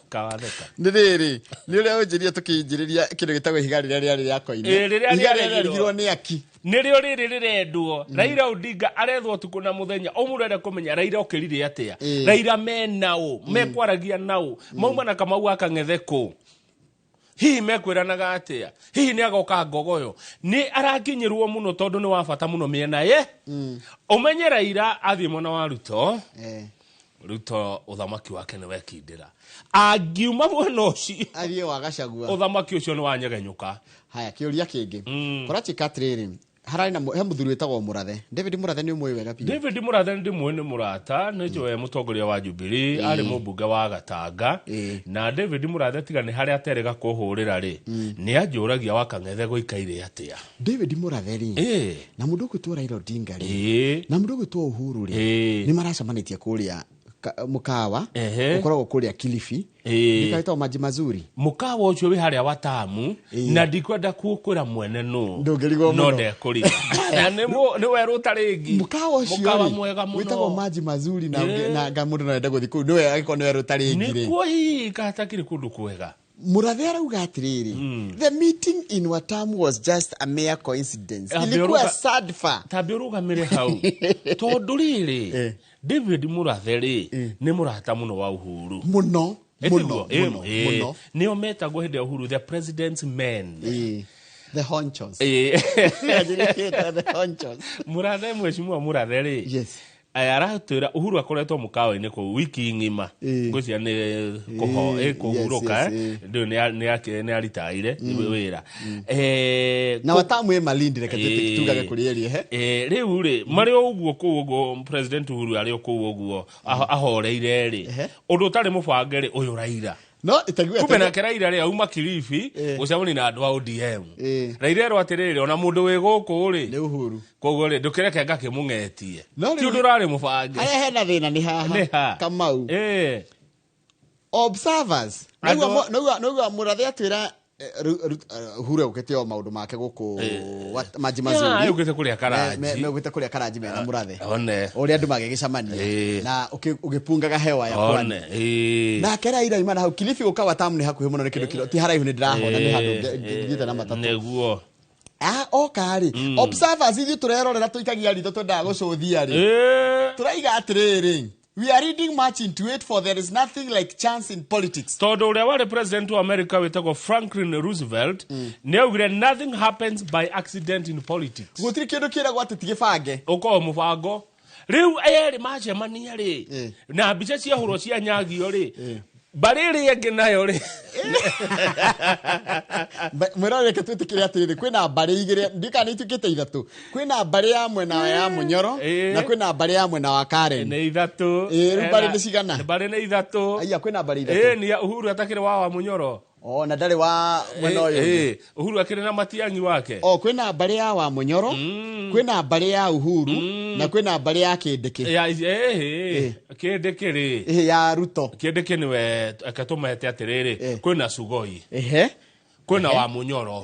D: kawatheka
E: nĩ rĩrĩ nĩ ũrĩa ũnjĩria tũkĩnjĩrĩria kĩndũ gĩtagwo ihiga rĩrĩa rĩarĩ rĩa koine
D: ihiga rĩrĩa
E: rĩarigirwo nĩ aki
D: nĩrĩo rĩrĩ rĩrendwo Raila Odinga arethwo tukũ na mũthenya o mũndũ enda kũmenya Raila okĩrire atĩa Raila menao mekwaragia nao mauma na Kamau akang'etheko hihi mekwĩranaga atĩa hihi nĩ agoka ngogoyo nĩ arakinyĩrwo mũno tondũ nĩ wa bata mũno mĩena ũmenye Raila athiĩ mwena wa Ruto ũthamaki wake nĩ wekindĩra angiuma mwena ũcio
E: athiĩ wa Gachagua
D: ũthamaki ũcio nĩ wanyegenyũka
E: haya kĩũria kĩngĩ kũratuĩka atĩrĩrĩ hararĩ na he mũthuri wĩtagwo Mũrathe David Mũrathe nĩ ũmũĩ wega
D: David Mũrathe ndĩmũĩ nĩ mũrata nĩ njũĩ mũtongoria wa Jubilee arĩ mũmbunge wa Gatanga na David Mũrathe tiga nĩ harĩa aterega kũhũrĩra rĩ nĩ anjũragia wakang'ethe gũikaire atĩa
E: David Mũrathe rĩ na mũndũ ũgwĩtwo Raila Odinga rĩ na mũndũ ũgwĩtwo Uhuru rĩ nĩ maracemanĩtie kũrĩa mukawa ukoragwo kũrĩa Kilifi nĩkaitwo maji mazuri
D: mukawa ũcio wĩ harĩa Watamu na ndikwenda kwĩra mwene no
E: ndũngĩrigwo mũno
D: no ndekũriga nĩ werũ tarĩngi
E: mukawa ũcio mwega mũno wĩtagwo maji mazuri na mũndũ no enda gũthiĩ kũu nĩwe agĩkorwo nĩ werũ tarĩngi rĩ
D: nĩkuo hihi katakĩrĩ kũndũ kwega
E: Mũrathe arauga atĩrĩrĩ the meeting in Watamu was just a mere coincidence ilikuwa sadfa
D: tabia ũrũgamĩre hau tondũ rĩrĩ David Mũrathe rĩ nĩ mũrata mũno wa Uhuru
E: mũno
D: nĩo metagwo hĩndĩ ya Uhuru the president's men
E: the honchos
D: Mũrathe mheshimiwa Mũrathe rĩ aratwĩra Uhuru akoretwo mũkawa-inĩ kũu wiki ng'ima ngwĩcia nĩ kũhurũka nĩ aritaire wĩra
E: na Watamu ĩ Malindi reke tugage kũrĩ ĩrĩa
D: rĩu rĩ marĩ ũguo kũu ũguo president Uhuru arĩ kũu ũguo ahoreire rĩ ũndũ ũtarĩ mũbange rĩ ũyũ Raila
E: no itaguä
D: kumbe na Raila rĩ auma Kilifi gũcemania na andũ a ODM Raila rĩ atĩrĩrĩ ona mũndũ wĩ gũkũ rĩ
E: nĩ Uhuru
D: koguo rĩ ndũkĩreke ngakĩmũng'etie ti ũndũ ũrarĩ mũbange
E: harĩa hena thĩna nĩ haha Kamau observers nĩguo Mũrathe atwĩra Uhuru ũkĩte o maũndũ make gũkũ maji mazuri
D: ũkĩte kũrĩa Karaji
E: ũkĩte kũrĩa Karaji mena Mũrathe ũrĩa andũ magĩgĩcemania na ũgĩpungaga hewa ya kwani na kera ira imana hau Kilifi ũka Watamu nĩ hakuhĩ mũno nĩ kĩndũ ti haraihu nĩ ndĩrahona nĩ handũ ngĩte na matatũ
D: nĩguo
E: okari observers ithuĩ tũrerorera tũikagia ritho twendaga gũcũthia rĩ tũraiga atĩrĩrĩ We are reading much into it, for there is nothing like chance in politics.
D: Todo uria wale president wa America wetagwo Franklin Roosevelt neugire nothing happens by accident in politics.
E: Gutiri kindu kiragwo ati tigibange.
D: Uko mubango. Riu eri macemania ri na mbica cia hurwo cia nyagio ri bariri yengi nayo ri
E: mwirore ke twitikire atiri kwina bari igire ndika ni tukite ithatu kwina bari ya mwena ya Munyoro na kwina bari ya mwena wa Karen
D: ni ithatu
E: bari ni cigana
D: bari ni ithatu
E: aya kwina bari ithatu
D: ni Uhuru atakire wa Munyoro
E: na ndari wa mwena uyu
D: Uhuru akire na Matiang'i wake
E: kwina bari ya wa Munyoro kwina bari ya Uhuru na kwina bari ya Kindiki
D: Kindiki ri
E: ya Ruto
D: Kindiki niwe akatumete atiriri kwina Sugoi kwina wa Munyoro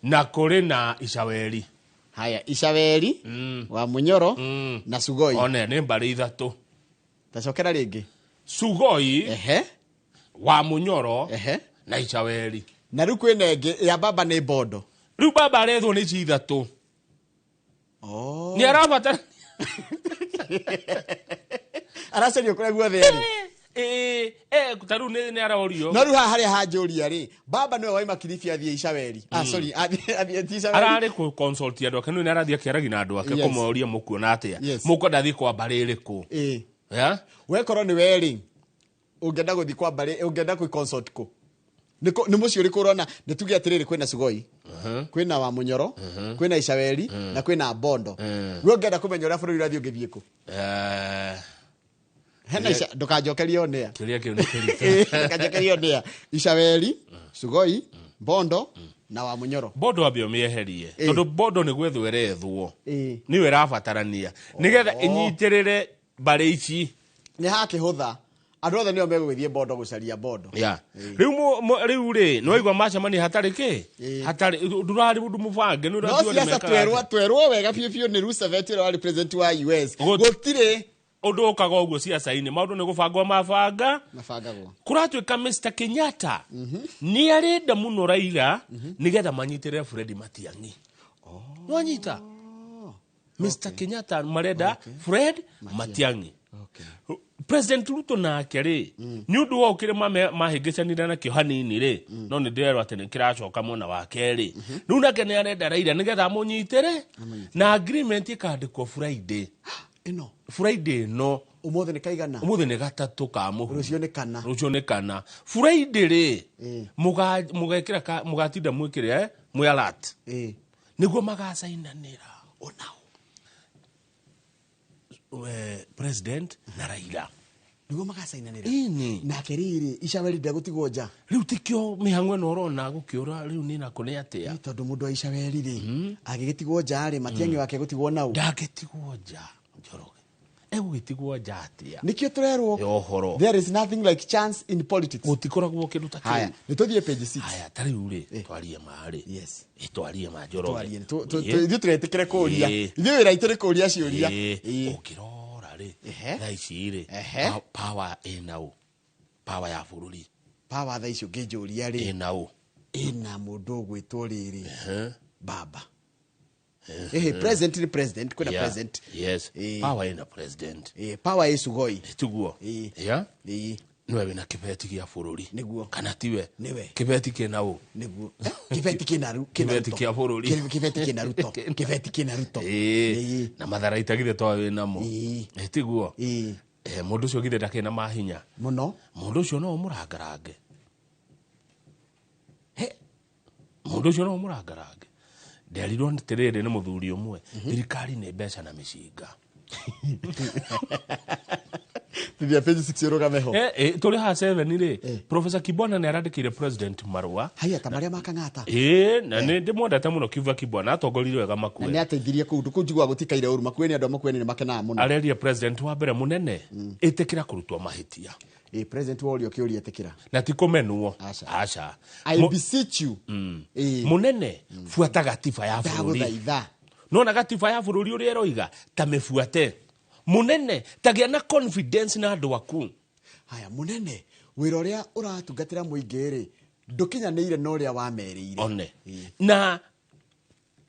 D: na kuri na Icaweri.
E: Haya Icaweri wa Munyoro na Sugoi
D: one ni bari ithatu
E: tacokera ringi
D: Sugoi wa Munyoro na Icaweri
E: na riu kwina ingi ya baba ni Bondo
D: riu baba arethwo ni ithatu ni arabatara
E: aracario kure guothe ri
D: kutaru ni araorio
E: no riu haria hanjuria ri baba niwe waima Kilifi athie Icaweri sorry athie Icaweri
D: arari ku consult ya ndoka ni arathia kiaragi na andu ake kumoria mukuona atia mukwenda thi kwa bari iriku ya
E: wekoro ni weri ungenda guthi kwa bari ungenda ku consult ku ni mucio ri kurona nituge atiriri kwina Sugoi kwina wa Munyoro kwina Icaweri na kwina Bondo ruo ngenda kumenya ura bururi rathio ngithie ku hena ndukajokerio nea
D: kiria kiu ni kirita
E: ndukajokerio nea Icaweri Sugoi Bondo na wa Munyoro
D: Bondo abio mieherie tondu Bondo ni gwethwo erethwo niwe rabatarania nigetha inyitirire bari ici
E: ni hakihutha andu othe nio megwithie Bondo gucaria Bondo
D: riu ri no igwa macemani hatari ki hatari ndurari mundu mubange no
E: ratio ni meka twerwo wega fiu ni Roosevelt wali president wa US gutire
D: undu ukaga uguo ciaca-ini maundu ni gubangwa
E: mabangagwo
D: kuratwika Mr Kenyatta ni arenda muno Raila nigetha manyitire Fred Matiang'i nwanyita Mr Kenyatta marenda Fred Matiang'i President Ruto na akere ni undu wa ukire mahingicanira na kio hanini ri no ni ndirero ati ni kiracoka mona wa keri riu nake ni arenda Raila nigetha munyitire na agreement ikandikwo Friday no
E: umothe ni kaigana
D: umothe ni gatatu ka muhu
E: rucio ni kana
D: Friday ri mugekira mugatinda mwikire mwe alert niguo magacainanira onao president na Raila
E: niguo magacainanira
D: na
E: keriri Icaweri ndagutigwo nja
D: riu tikio mihango no rona gukiura riu ni nako ni atia
E: tondu mundu wa Icaweri ri agigitigwo nja ri Matiang'i wake gutigwo nau
D: ndagitigwo nja Njoroge egugitigwo nja atia
E: nikio turerwo there is nothing like chance in politics
D: utikoragwo kindu ta
E: haya nituthie page 6
D: haya tariu ri twarie mari twarie ma Njoroge
E: ithu turetikire kuria ithu wira ituri kuria ciuria
D: ukirora ri tha ici ri power inau power ya bururi
E: power tha icio ngijuria ri
D: inau
E: ina mundu gwitwo riri baba president kuna president
D: power ina president
E: power is Sugoi
D: tuguo niwe wina kibeti gia bururi niguo kana tiwe kibeti kina u
E: niguo kibeti kina
D: kia bururi
E: kibeti kina Ruto
D: na mathara itagithe twa wina mo tiguo mundu cio githe ndakena mahinya
E: muno
D: mundu cio no murangarange mundu cio no murangarange nderirwo ntiriri ni muthuri umwe thirikari ni mbeca na micinga
E: Tibia page 6 yoga meho
D: tuli ha 7 ri Professor Kibwana ni arandikire president marua
E: haya tamaria makangata
D: na ni ndimwendete muno Kiva Kibwana atongorire wega makue
E: ni ateithirie kundu kunjigwa gutikaire uru makue ni andu makue ni makenaga muno
D: areria president wa mbere munene itikira kurutwa mahitia
E: president wa urio kiuria itikira
D: na tikumenuo aca
E: I beseech you
D: munene fuata gatiba ya bururi nona gatiba ya bururi uri eroiga ta mifuate munene tagia na confidence na andu aku
E: haya munene wira uria uratungatira muingiri ndukinyanire no uria wamerire
D: one na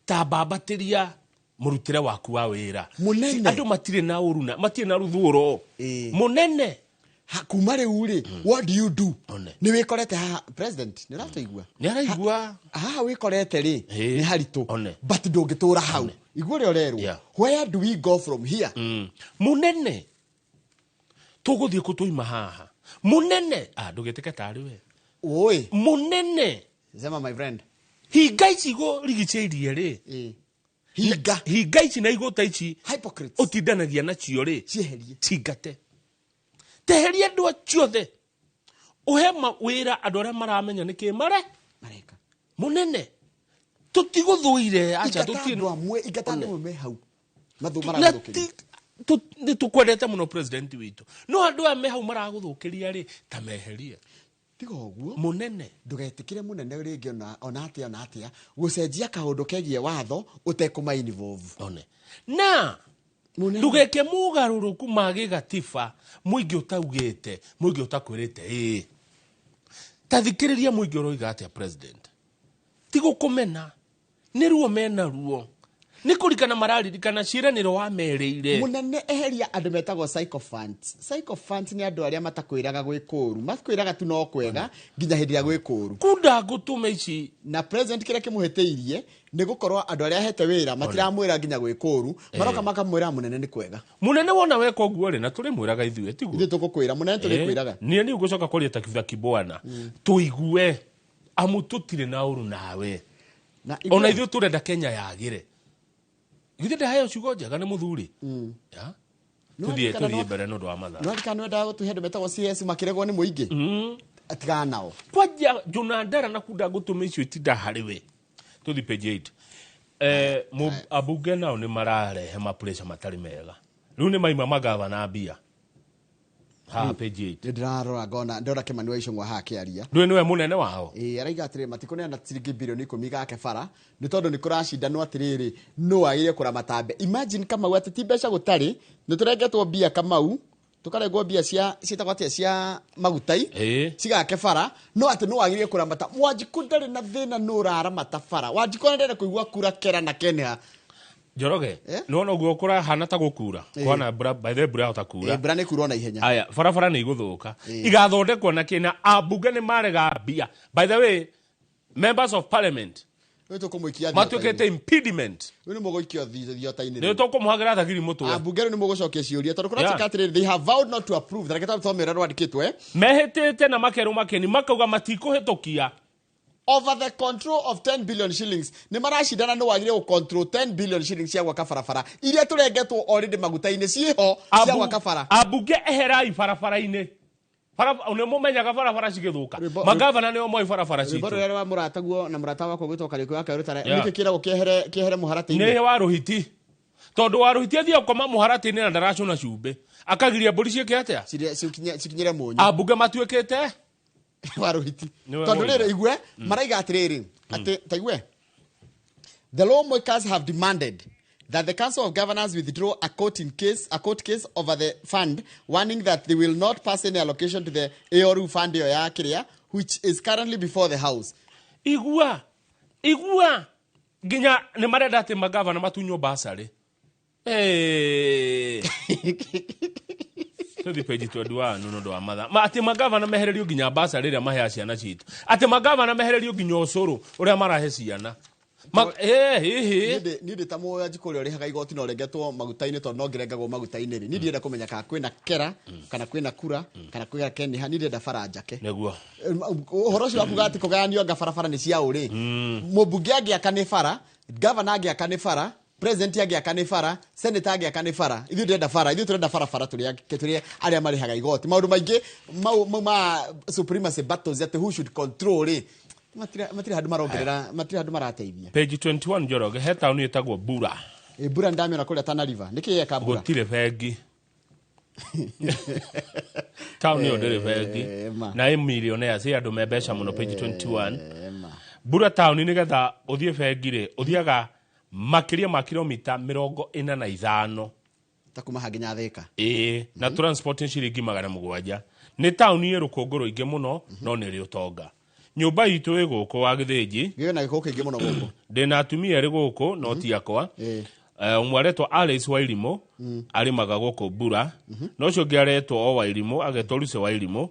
D: tababatiria murutire waku wa wira
E: munene
D: andu matire na uruna matire na ruthuro munene
E: kuma riu ri what do you do ni wikorete ha president ni rataigua
D: ni araigua
E: ha wikorete ri ni haritu but ndungitura hau igua ri orerwo where do we go from here
D: munene tuguthie kutuima haha munene ndugitike tari we
E: oi
D: munene
E: sema my friend
D: hinga icio rigiceirie ri hinga ici na igũta ici
E: hypocrites
D: utindanagia nacio ri
E: cieherie
D: cingate teheria andu aciothe uhe wira andu aria maramenya niki mareka munene tutiguthuire acha
E: tutindu amwe igatandu me hau mathu
D: maraguthukiria ni tukwendete muno president witu no andu ame hau maraguthukiria ri ta meherie
E: tiga uguo
D: munene
E: ndugetikire munene ringi ona atia gucenjia kaundu kegie watho utekuma involve
D: na ndugeke mugaruruku magi gatiba muingi utaugite muingi utakwirite tathikiriria muingi uroiga atia president tigo kumena ni ruo mena ruo ni kurikana mararirikana ciraniro wa mereire
E: munene eheria andu metagwo psychophants ni andu aria matakwiraga gwikuru makwiraga tu no kwega nginya hindi ya gwikuru
D: kunda gutume ici
E: na president kire kimuheteirie ni gukorwo andu aria hete wira matiramwira nginya gwikuru maroka makamwira munene ni kwega
D: munene wona weka uguo ri na turi mwiraga ithuĩ tiguo
E: ithuĩ tugukwira munene turi kwiraga
D: ni ngucoka kuria takiva kibwana tuigue amu tutire na uru nawe ona ithuĩ turenda Kenya yagire githinde hayo ciugo njega ni muthuri ya tuthie mbere no ndo wa matha
E: no kana wenda gutuhe andu metagwo CS makiregwo ni muingi atigana nao
D: kwaja Jonadara na kuda gutume icio itinda hariwe tuthi page 8 abunge nao ni mararehe pressure matari mega riu ni maima magava na bia ha page 8
E: ndirarora ngona ndora Kimani wa Icũng'wa ha kiaria
D: ndwe niwe munene wao
E: araiga atiri matikuneana ciringi bilioni 10 gake bara ni tondu ni kuracindanwo atiriri no agire kuramata mbe imagine kama wati ti mbeca gutari ni turengetwo bia Kamau tukarengwo bia ciitagwatia cia magutai cigake bara no ati no agire kuramata Wanjiku ndari na thina no raramata bara Wanjiku ndere kuigua kura kera na Kenya
D: Njoroge nona uguo kura hana ta gukura kwana by the bra utakura
E: bra ni kurona ihenya
D: aya farafara ni iguthuka igathondekwo na kina abunge ni marega bia by the way members of parliament matuikete impediment
E: ni mugoikio thiotaini
D: ni tukumuhagira thagiri mutwe
E: abunge ni mugucokia ciuria tondu kurati katire they have vowed not to approve that geta thomera rwandikitwe
D: mehitite na makeru makeni makauga matikuhitukia
E: over the control of 10 billion shillings ni marashidana no wagire ku control 10 billion shillings cia gwaka barabara iria turengetwo already magutaini ciho cia gwaka bara
D: abunge eherai barabara-ini une mumenyaga barabara cigithuka magavana nio moi barabara citu
E: bado wa murataguo na murata wako gwitwo kariko yake rutara niki kiragwo kiehere muharati-ini
D: ni wa ruhiti tondu wa ruhiti athia ukoma muharati-ini na ndaracuna cumbe akagiria mburi cieke atia
E: cikinyire munyu
D: abunge matuikite
E: waruhiti tondu riri igwe maraiga atiriri ati taigwe the lawmakers have demanded that the Council of Governors withdraw a court case over the fund, warning that they will not pass any allocation to the AORU fund ya Kiria, which is currently before the House.
D: Igua ginya ni marenda ati magavana matunyo basari tuthi page 21 no ndo amatha ati magavana mehererio ginya basari ria mahea ciana citu ati magavana mehererio ginya ucuru uria marahe ciana
E: ni nditamu Wanjiku uri rihaga igoti no rengetwo magutaini to no ngirengagwo magutaini ri ni ndienda kumenya ka kwina kera kana kwina kura kana kwina keni ha ni ndienda faranja ke
D: neguo
E: uhoro cio wakuga ati kugayanio gabarabara ni cia uri mubunge agiaka ni bara governor agiaka ni bara president agiaka ni bara senator agiaka ni bara ithu ndienda bara ithu turenda bara turi aria marihaga igoti maundu maingi ma supremacy battles that who should control it matiri handu marongerera matiri handu marateithia
D: page 21 Njoroge he town yetagwo Bura
E: Bura ndamira kuria Tana River niki yeka Bura
D: gutire bengi town yo ndire bengi na millionaires cia andu mebesha muno page 21 Bura town ni getha uthie bengi ri uthiaga makiria ma kilomita 45
E: takuma haginya Thika
D: na transporting ciringi 700 ni town ye rukunguru ingi muno no ni ri utonga nyumba itu iguku wa Githinji
E: giona gikuku kingi muno guku
D: ndina atumia ri guku no ti akwa umwe aretwo Alice Wairimu arimaga guku Bura no cio ngiaretwo o Wairimu agetwo Lucy Wairimu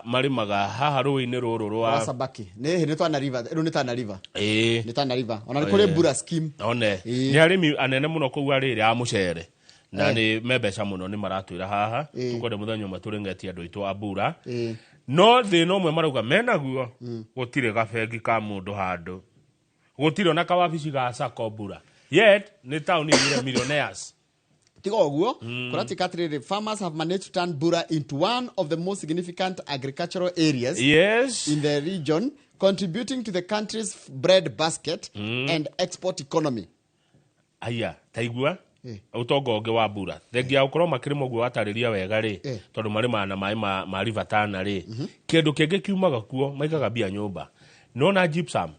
D: marimaga haha ruini ruru rwa
E: Sabaki ni Tana River ru ni Tana River ni Tana River ona kuri Bura scheme
D: one ni arimi anene muno ku ariri a mucere na ni mebeca muno ni maratwira haha tukwende muthenya maturengetie andu itu a Bura no thina umwe marauga menaguo gutire gabengi ka mundu handu gutire ona kawabici ga Sako Bura yet ni town ni millionaires
E: tigo guo practically farmers have managed to turn Bura into one of the most significant agricultural areas
D: in
E: the region, contributing to the country's bread basket and export economy.
D: Aya taigua utongo onge wa Bura thengia ukorwo makirimo guo atariria wega ri tondu marima na mai ma River Tana ri kindu kingi kiumaga kuo maigaga bia nyumba no na gypsum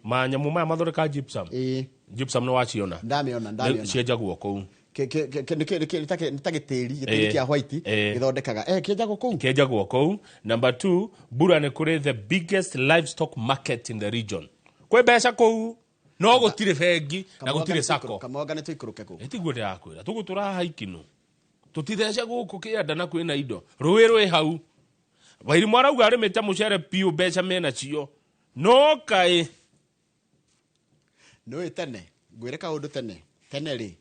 D: manyamu maya mathoreka gypsum no waciona
E: ndamiona
D: cienjagwo kou
E: nitagitiri gitiri kia white githondekaga
D: kienjagwo kou. Number 2 Bura ni kuri the biggest livestock market in the region kwe beca kou no gutire bengi na gutire Sako
E: kamoga ne tuikuruke ku
D: etiguo de akwira tugutura haikinu tutithece guku kianda na kwina indo ruwi hau Wairimu arauga arimite mucere piu beca mena cio no kai
E: no tene gwire ka undu tene ri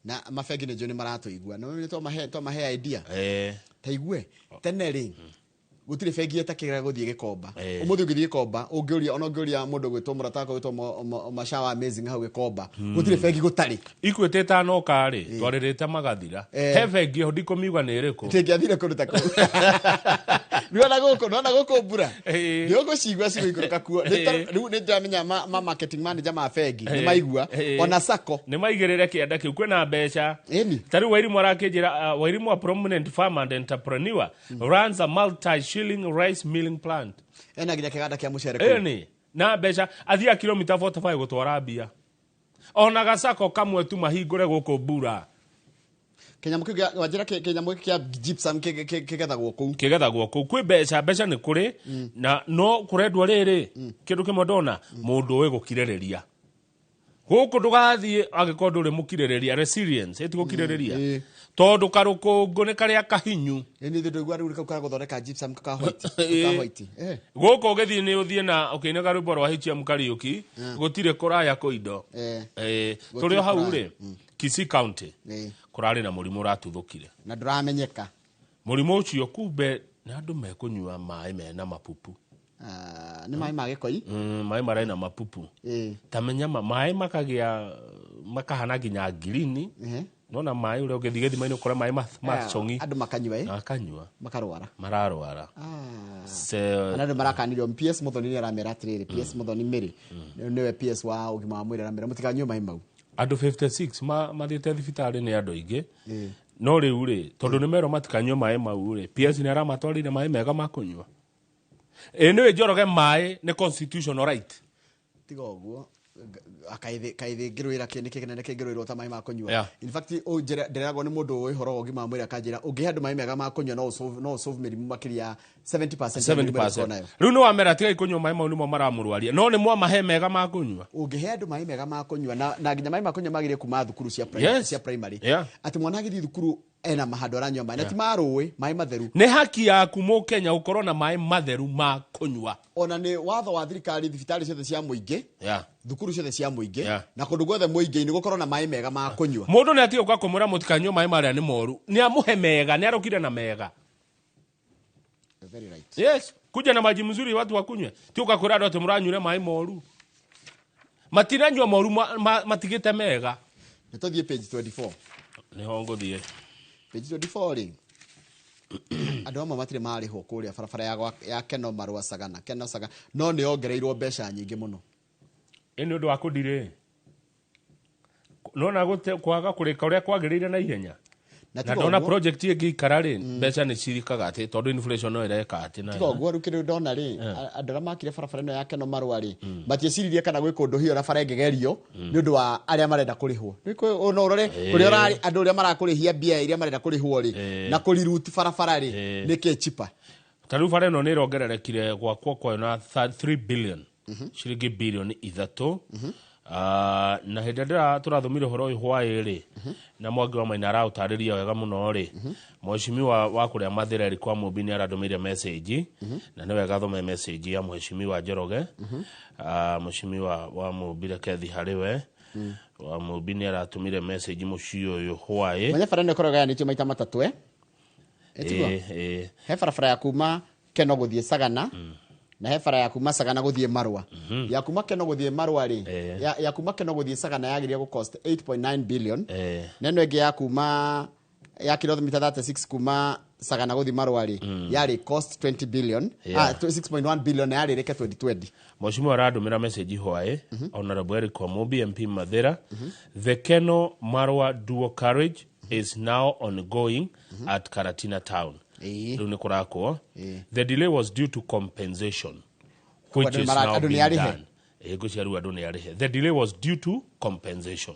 E: na mabengi ne joni maratuigua no ni to mahe idea taigue tene ri gutire bengi etakira guthie Gikomba umuthi uthie Gikomba ungiuria ona ungiuria mundu gwitwo murataka gwitwo Mashawa Amazing hau Gikomba gutire bengi gutari
D: ikwete tano kari twaririte magathira he bengi ho ndikomiuga ni iriku
E: tingiathire kuruta ku niona guku Bura ndiogo cigwa ciguikuruka kuo riu ni ndamenya marketing manager ma bengi ni maigua ona Sako
D: ni maigirire kianda kiu kwina beca tari Wairimu arakinjira Wairimu a prominent farmer and entrepreneur runs a multi-shilling rice milling plant
E: ena ginya kiganda kia mucere
D: na beca athia kilomita 45 gutwara bia ona gacako kamwe tu mahingure guku Bura
E: Kenya mukiga wajira Kenya mukiga gypsum kigethagwo
D: kou kwi beca ni kuri na no kurendwa riri kindu kimwe ndona mundu we gukirereria guku ndugathie agikondo ri mukirereria resilience eti gukirereria tondu karukungu ni karia kahinyu
E: ni ndu gwa ru ka guthondeka gypsum ka white
D: guku githie ni uthie na ukinaga rwimbo rwa HM Kariuki gutire kuraya ku indo turi hau ri Kisii County kurari na murimu ratuthukire
E: na nduramenyeka
D: murimu ucio kumbe na andu mekunyua mai mena mapupu
E: ni mai magikoi
D: mai marai na mapupu tamenya mai makagia makahana ginya green nona mai ule ugethi githima-ini ukora mai machongi
E: andu makanyua
D: akanyua
E: mararwara andu marakanirwo PS Muthoni ni aramera atiriri PS Muthoni Miri niwe PS wa ugima wa mwiri aramera mutikanyua mai mau
D: andu 56 mathite thibitari ni andu ingi no riu ri tondu ni mero matikanyua mai mau ri PS ni aramatwarire mai mega makunyua niwe njoroge mai ni constitutional right
E: tigo guo akaithe ngirwira kinene kingirwirwo ta mai ma kunyua in fact o ndirago ni mundu uhoro ugima mwiri akanjira ungi handu mai mega ma kunyua no solve mirimu makiria 70%
D: riu no amera tiga ikunyua mai mau nimo maramurwaria no ni mwa mahe mega ma kunyua
E: ungi handu mai mega ma kunyua na ginya mai ma kunyua magire kuma thukuru cia primary ati mwana agithi thukuru ena mahando aranyua mai nati maruwi mai matheru
D: ni haki yaku mu Kenya ukorwo na mai matheru ma kunyua
E: ona ni watho wa thirikari thibitari ciothe cia muingi thukuru ciothe cia muingi na kundu gwothe muingi ni gukorwo na mai mega ma kunyua
D: mundu ni atige kwa kumura mutikanyua mai maria ni moru ni amuhe mega ni arukire na mega
E: very right
D: yes kuja na maji mzuri watu wakunywe ti ukakura ndo tumuranyure mai moru matiranywa moru matigite mega
E: nitothie page 24
D: ni hongo thie
E: page 24 ri andu amwe matire mariho kuria barabara ya Keno Marua Sagana no ni ongereirwo mbeca nyingi muno
D: eni undu wa kudire no na gute kwaga kurika uria kwagirire na ihenya na ndona project ye gikarari mbeca ni cirikaga ati tondu inflation no ireka ati na
E: tigo gwa rukire ndona ri andu ara makire barabara no ya Keno Marua ri matieciririe kana gwika undu hiyo barabara ngegerio ni undu wa aria marenda kurihwo niko no urore kuri urari andu aria marakurihia bia iria marenda kurihwo ri na kuriruti barabara ri nike chipa
D: taru bara no ni rongererekire gwakwo kwa na 3 billion shilingi billion ithatu na hĩndĩ tũrathomire ũhoro ũyũ hwaĩ-rĩ na Mwangi wa Maina araũtarĩria wega mũno-rĩ mheshimiwa wa kũrĩa Mathĩra kwa Mũmbi nĩ aratũmĩire message na nĩ wega thome message ya mheshimiwa Njoroge mheshimiwa wa Mũmbi rekethi harĩ we wa Mũmbi nĩ aratũmĩire message mũciĩ ũyũ hwaĩ
E: mwenye barabara nĩ ĩkoragwo maita matatũ he barabara ya kuma Keno gũthiĩ Sagana na he bara ya kuma Sagana gũthiĩ Marua ya kuma Keno gũthiĩ Marua ri ya kuma Keno gũthiĩ Sagana yagiria gũ cost 8.9 billion na ĩno ĩngĩ ya kuma ya kilomita 36 kuma Sagana gũthiĩ Marua ri yari cost 20 billion 6.1 billion na yari reke 2020
D: mheshimiwa aradũmĩra message hwaĩ honorable Eric Omobi MP Mathĩra the Keno Marua dual carriage is now ongoing at Karatina town. The delay was due to compensation, which is now being done. The delay was due to compensation,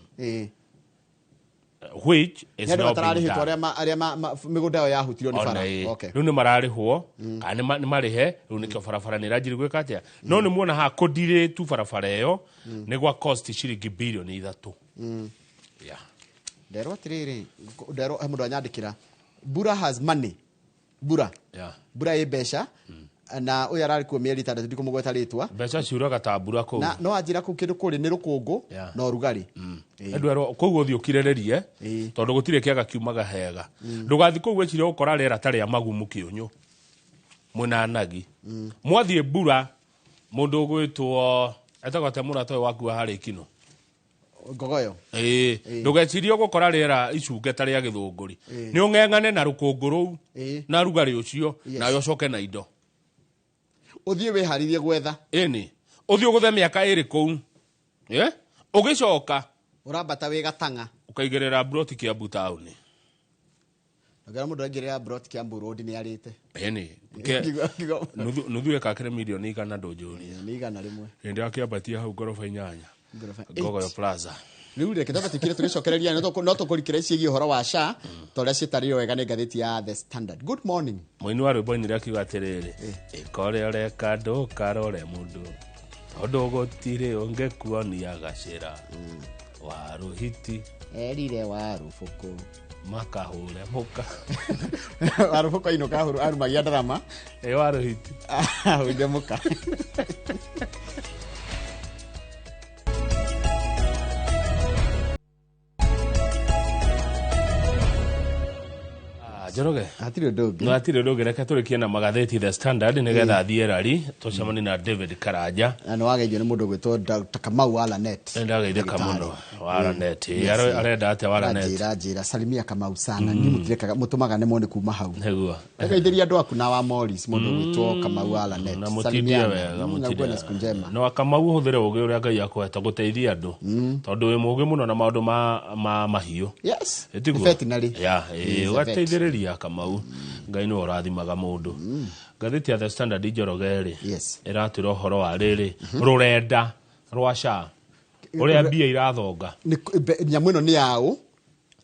D: which is now being done. Nune mararihwo kana ni marihe runike farafara ni rajiri gweka atia no ni muona ha kodire tu farafara yo ni gwa cost shilingi bilioni 3 yeah
E: Dero tiriri dero mundu anyandikira Bura has money Bura Bura ebesha na uyu arari ku mieri 3 ndikumugweta ritwa
D: besha ciuraga ta Bura ko
E: na no ajira ku kindu kuri ni rukungu no rugari
D: edwaro koguo thio kirererie tondu gutire kiaga kiumaga hega ndugathi koguo ecire ukora rera tari ya magumu kiunyu munanagi mwathie Bura mundu gwitwo etagate murato waku hari kino
E: Gogoyo
D: ndugecirie gukora rera icungeta ria githunguri ni ung'eng'ane na rukunguru na rugari ucio na yocoke na indo
E: uthie wiharirie gwetha
D: ni uthie guthe miaka iri kou ugicoka
E: urambata wi Gatanga
D: ukaigerera broti kia Butauni
E: agara mundu agerera broti kia Road ni arite
D: ni nuthu ekakire milioni igana ndunjuri
E: ni igana rimwe
D: ndi akiambatia hau gorofa 8 Gogoyo Plaza
E: riu reke tabatikire tugicokereria no tukurikira icigie horo wa SHA toria citario wega ni ngatheti ya The Standard. Good morning
D: Moini wa rwimbo ni rakiuga atiriri ikore reka ndukarore mundu tondu gutire ungekuonia gacira waru hiti
E: erire waru fuku
D: makahure muka
E: waru fuku ino kahuru arumagia drama
D: waru hiti
E: uje muka
D: Njoroge
E: atire
D: ndoge reka turikie na magatheti The Standard nigetha thierari tucemani na David Karanja
E: no wageithio ni mundu gwitwo Dr. Kamau Alanet
D: ndageithia muno Alanet arenda ate Alanet
E: njira salimia Kamau sana ni mutireka mutumaga ne mone kuma hau
D: neguo
E: ndageithia andu aku na wa Morris mundu gwitwo Kamau Alanet
D: salimia wega mutiria no Kamau huthire ugi uria Ngai akweta guteithia andu tondu wi mugi muno na maundu ma mahiu
E: yes
D: veterinary wateithiriria Kamau Ngai no rathimaga mundu ngatheti ya The Standard Njoroge iratwira uhoro wa riri rurenda rwa SHA uria mbia irathonga
E: nyamu ino ni yao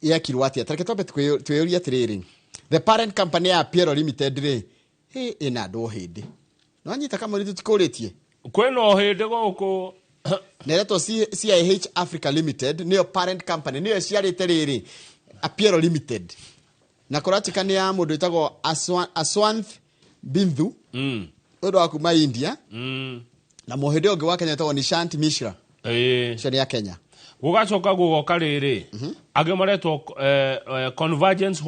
E: yekirwo atia tareke twambe tweyuria atiriri the parent company ya Piero Limited ri ina andu hindi no anyita kama ritu tikuritie
D: kweno hindi guku
E: nereto CIH Africa Limited niyo parent company niyo ciarite riri a Piero Limited na koratika ni ya mundu itagwo Aswanth Bindhu odo akuma India na mohede oge wa Kenya itagwo Nishant Mishra shani ya Kenya
D: gugacoka gugoka riri age maretwo Convergence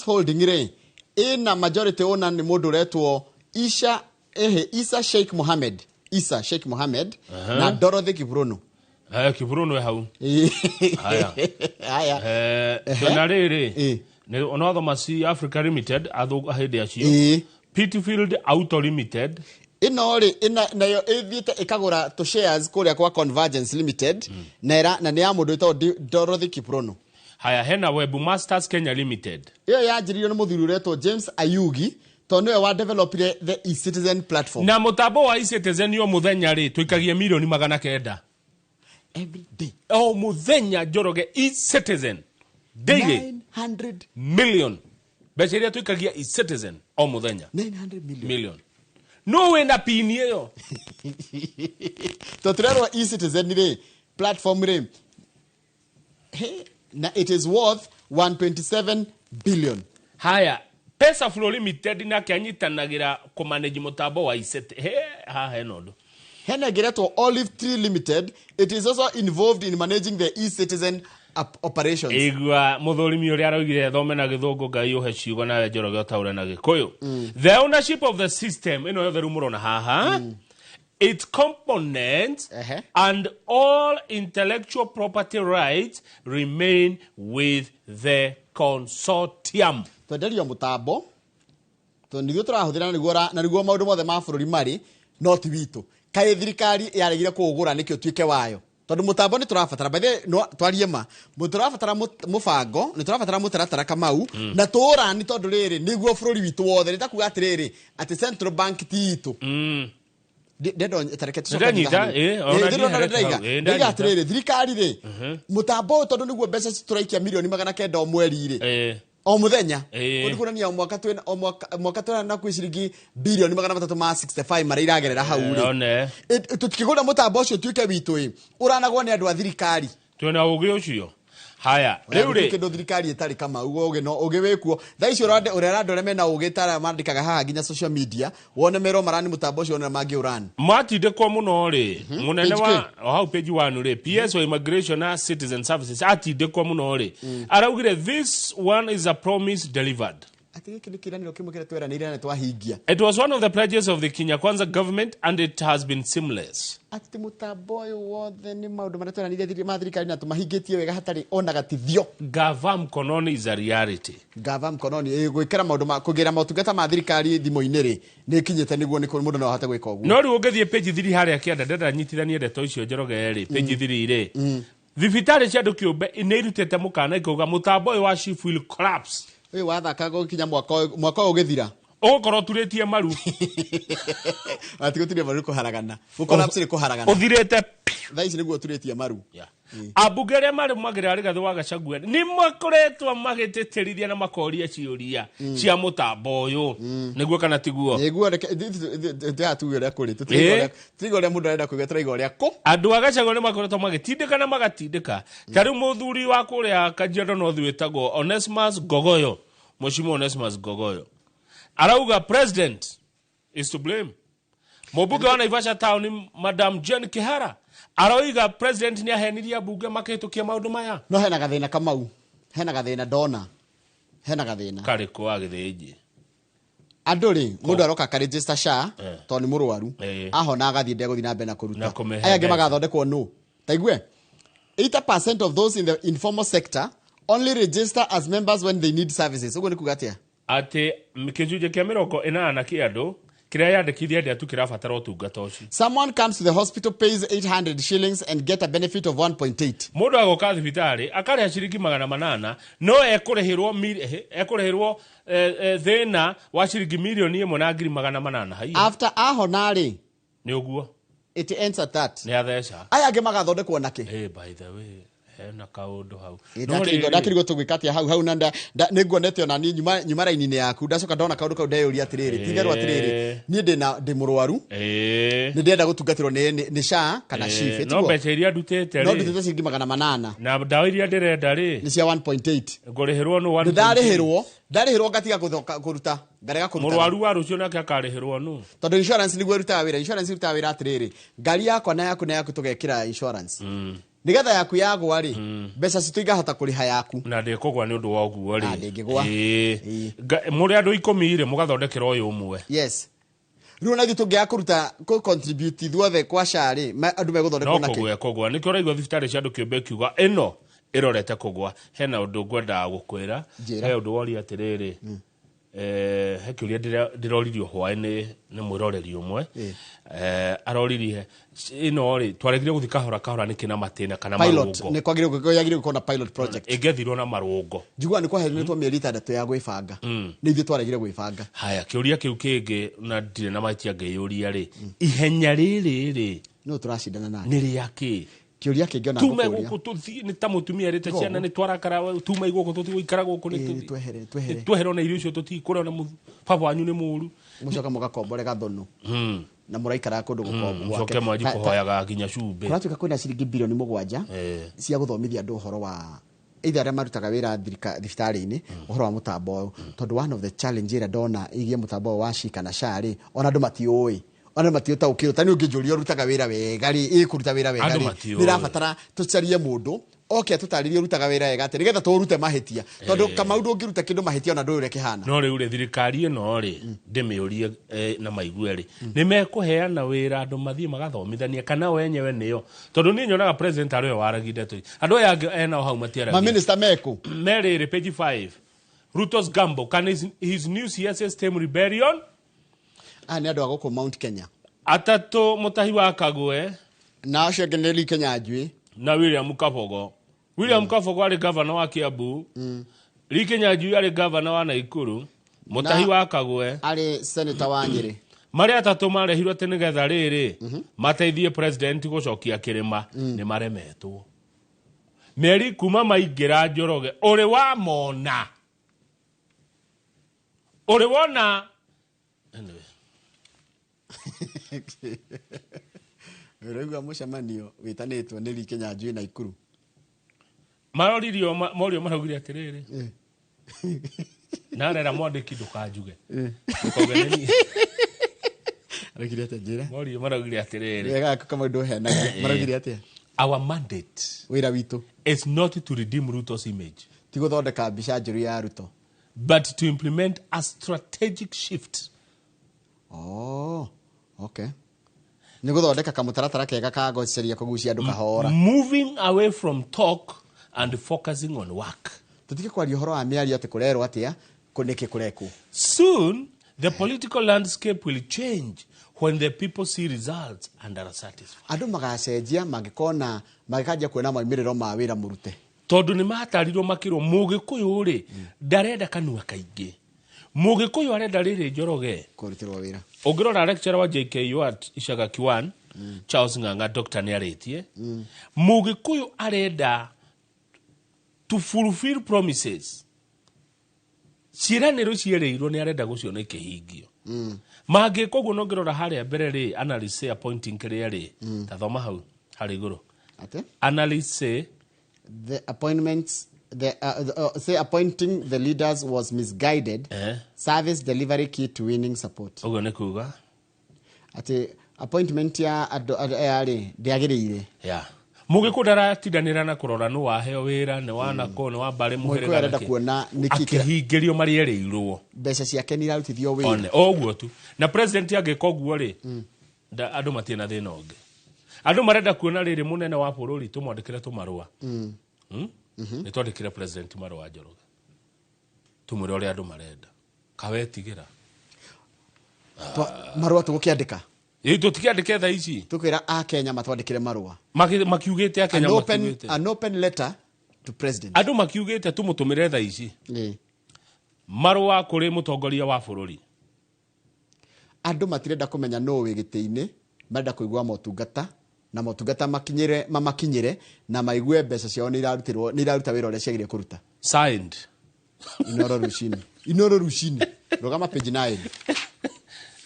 D: Holding
E: ri ina majority owner ni mundu retwo Isa Sheikh Mohammed na Dorothy Kibrono
D: Kibrono hau haya na riri ne onotho masi Africa Limited athuga hindi acio Pitfield Auto Limited
E: ina nayo ithiite ikagura to shares kuria kwa Convergence Limited na ni ya mundu ito Dorothy Kiprono
D: haya hena Webmasters Kenya Limited
E: iyo yanjiririo ni muthuri uretwo James Ayugi tondu wa developire the eCitizen platform
D: na mutambo wa eCitizen yo muthenya ri tuikagie milioni 900
E: every day
D: muthenya Njoroge eCitizen daily
E: 900
D: million becheria tuikagia eCitizen muthenya
E: 900
D: million no we na pin yo
E: to turerwo eCitizen ri platform ri na it is worth 127 billion.
D: Haya Pesa Flow Limited na kianyitanagira ku manage mutambo wa eCitizen ha henodo
E: Henegereto Olive Tree Limited, it is also involved in managing the eCitizen operations.
D: Igwa muthurimi uri araugire thome na githungu ngai uhe ciugo na njoroge utaure na gikuyu. The ownership of the system ino yothe rumurona haha its components and all intellectual property rights remain with the consortium.
E: Twenderio mutambo to nigio turahuthira na niguo maundu mothe ma bururi mari no ti witu kai thirikari yaregire kuugura nikio tuike wayo tondu mutambo ni turafatara bethe no twarie ma turafatara mubango ni turafatara mutaratara kamau na tura ni tondu riri niguo bururi witu wothe nitakuga atiriri ati central bank titu dedo tareketi soka ndiga atiriri thirikari ri mutambo tondu niguo mbeca cituraikia milioni 900 o mweri ri o muthenya kundikunania o mwaka twena na kwiciringi bilioni 365 mara iragerera hau ri tutikigura mutambo ucio tuike witu uranagwo ni andu a thirikari
D: twena ugi ucio haya riu ri
E: kindu thirikari itari kama uge no uge wekuo thaici urera andu mena uge tara mandikaga haha ginya social media wone mero marani mutambo ucio na mangi urani
D: matinde kwa muno ri munene wa hau page 1 ri PSO Immigration and Citizen Services atinde kwa muno ri araugire this one is a promise delivered.
E: It
D: was one of the pledges of the Kenya Kwanza government and it has been seamless. Gava mkononi is a reality.
E: Gava mkononi gwikira maundu ma kugira motungata ma thirikari thimo-ini ri ni kinyete niguo ni mundu no ahote gwika uguo.
D: No ri ungethie page 3 haria kianda ndenda nyitithanie ndeto icio njoroge ri page 3 ri. Thibitari cia andu kiumbe ni irutete mukana ikuga mutambo uyu wa chief will collapse.
E: Uyu wathaka gokinya mwaka ugithira
D: ugukorwo turitie maru
E: ati gutire maru kuharagana ukolapse kuharagana
D: uthirete
E: thaici niguo turitie maru
D: abugere mari magire ari gathu wa Gachagua ni makoretwo magitetirithia na makoria ciuria cia mutambo uyu niguo kana tiguo
E: niguo atuire kuri tutigore mundu arenda kuiga turaigore ko
D: andu a Gachagua ni makoretwo magitindika na magatindika tari muthuri wa kuria Kajiado no thuitagwo Onesimus Gogoyo Mheshimiwa Onesimus Gogoyo arauga president is to blame. Mubuge wa Naivasha town Madam Jane Kihara arauga president ni aheniria bunge makehitukia maundu maya
E: no hena gathina kamau hena gathina dona hena gathina
D: kari ko agithiji
E: andu ri mundu aroka ka register SHA to ni murwaru ahona agathie ndego thina mbena kuruta aya nge magathondekwo no taigwe 80% of those in the informal sector only register as members when they need services ugo ni kugatia
D: ati mikijuje kia miroko ina na kiandu kiria yandikithia ndia tu kirabatara utungata ucio.
E: Someone comes to the hospital, pays 800 shillings and get a benefit of 1.8.
D: Mundu agoka thibitari akariha ciringi 800 no ekurihirwo thina wa ciringi milioni 1.8 hai
E: after ahonari
D: ni uguo
E: it ends at that
D: ni atheca
E: aya ange magathondekwo nake
D: by the way na kaundu hau
E: ndakirigo tugwikatia hau nanda niguonete ona ni nyuma raini-ini yaku ndacoka ndona kaundu kau ndeyuria atiriri tigerwa atiriri ni ndi murwaru ni ndenda gutungatirwo ni SHA kana chief
D: no mbeca iria ndutete
E: no ndutete ciringi 800
D: na ndawa iria ndirenda ri
E: ni cia 1.8
D: ngurihirwo no
E: 1 ndarihirwo ngatiga kuruta ngarega kuruta
D: murwaru wa rucio nake akarihirwo no
E: tondu insurance niguo rutaga wira insurance rutaga wira atiriri ngari yakwa na yaku tugekira insurance nigetha yaku yagwa ri mbeca cituiga hota kuriha yaku
D: na ndikugwa ni undu wa uguo ri
E: ndingigwa
D: muri andu 10 ire mugathondekera uyu umwe
E: yes riu na gitu gya kuruta ko contribute thuothe kwa SHA ri andu meguthondekwo nake
D: no kugwa nikio raigwa thibitari cia andu kiumbe kiuga ino irorete kugwa hena undu ngwenda gukwira he undu wori atiriri he kiuria ndiroririo hwaini ni mwiroreri umwe aroririe ino ri twaregire guthika kahora nikina matena kana
E: marungo ni kwagire gukona pilot project
D: igethirwo na marungo
E: njigwa ni kwaheretwo mieri 6 ya gwibanga ni ithu twaregire gwibanga
D: haya kiuria kiu kingi na ndire na maitia ngeyuria ri ihenya riri
E: no turashindana na
D: ni riaki
E: kiuria kingi ona
D: tume guku tuthi ni ta mutumia rite ciana ni twarakara tume guku tuthi guikara guku ni
E: twehere
D: ona irio cio tuti kura na baba wanyu ni muru
E: mucoka mugakombore gathonu na muraikara kundu gukombo
D: mucoke mwaji kuhoyaga ginya cumbe
E: kuratuka kwina ciringi bilioni 7 cia guthomithia andu uhoro wa either aria marutaga wira thibitari-ini uhoro wa mutambo tondu one of the challenge ira ndona igie mutambo wa shika na shari ona andu matioi ona matiota ukiro tani ungijuria rutaga wira wega ri ikuruta wira wega ri nirabatara tucarie mundu oke tutaririe rutaga wira wega ati nigetha turute mahitia tondu kama undu ungiruta kindu mahitia ona ndure kihana
D: no riu ri thirikari ino ri ndimiurie na maigwe ri nimekuheana wira andu mathie magathomithania kana wenyewe niyo tondu ni nyonaga president ariwe waragide tu andu aya ena hau matiara
E: ma minister meku
D: Mary page 5 Ruto's gamble can his new CSS stem rebellion
E: ni andu aguko Mount Kenya
D: atatu mutahi wa Kagwe
E: na acio generi Kenya ajui
D: na William Kabogo ari governor wa Kiambu Likenya ajui ari governor wa Naikuru mutahi wa Kagwe
E: ari senator wa Nyeri
D: mari atatu marehirwo tene getha riri mateithie president gucokia kirima ni maremetwo Meri kuma maingira Njoroge uri wa mona uri wona
E: Rĩu mucemanio witanĩtwo nĩ Likenya njui na Ikuru
D: maroririo maraugire atiriri narera mwandiki ndukanjuge ukogeneni
E: aragire ate njira
D: morio maraugire atiriri
E: wega kama ndu hena maraugire ate
D: our mandate
E: wira witu
D: is not to redeem Ruto's image
E: ti guthondeka mbica njeru ya Ruto
D: but to implement a strategic shift.
E: Okay. Niguthondeka kamutaratara kega ka goceria kugucia andu kahora.
D: Moving away from talk and focusing on work.
E: Tutike kwaria horo wa miario ati kurero atia kunike kureku.
D: Soon the political landscape will change when the people see results and are satisfied.
E: Andu magacenjia magikona magikaja kuona maimiriro ma wira murute.
D: Tondu ni matarirwo makirwo Mugikuyu ri ndarenda kanua kaingi. Mugikuyu arenda riri Njoroge
E: kurutirwo wira.
D: Ungirora lecturer wa JKU at Ishaga Kiwan Charles Nganga Dr. Niaretie Mugikuyu arenda to fulfill promises. Ciraniro ciereirwo ni arenda guciona ikihingio. Mage koguo no ngirora haria mbere ri analyst say appointing career ri tathoma hau hari iguru.
E: Ate?
D: Analyst say
E: the appointments say appointing the leaders was misguided. Service delivery key to winning support.
D: Ogo ne kuga
E: ati appointment ya ari ndiagirire
D: Mugiku daratidanira na kurora no waheo wira ne wana ko ne wabare muherega
E: arenda kuona nikikira
D: akihingirio mariereirwo
E: mbeca ciake ni irarutithio wira
D: one oguo tu na president agikoguo ri andu matina thina onge andu marenda kuona riri munene wa bururi tumwandikire tumarua ni twandikire president marua Njoroge tumwire uri andu marenda kawetigira
E: marua tugukiandika
D: tutikiandike tha ici
E: tukwira a Kenya matwandikire marua
D: makiugite a Kenya makiugite
E: an open letter to president
D: andu makiugite tumutumire tha ici marua kuri mutongoria wa bururi
E: andu matirenda kumenya no wigite-ini marenda kuigwa motungata na motungata makinyire na maigue mbeca ciao ni iraruta wira uria ciagire kuruta
D: signed
E: Inoro Rushini rogama page 9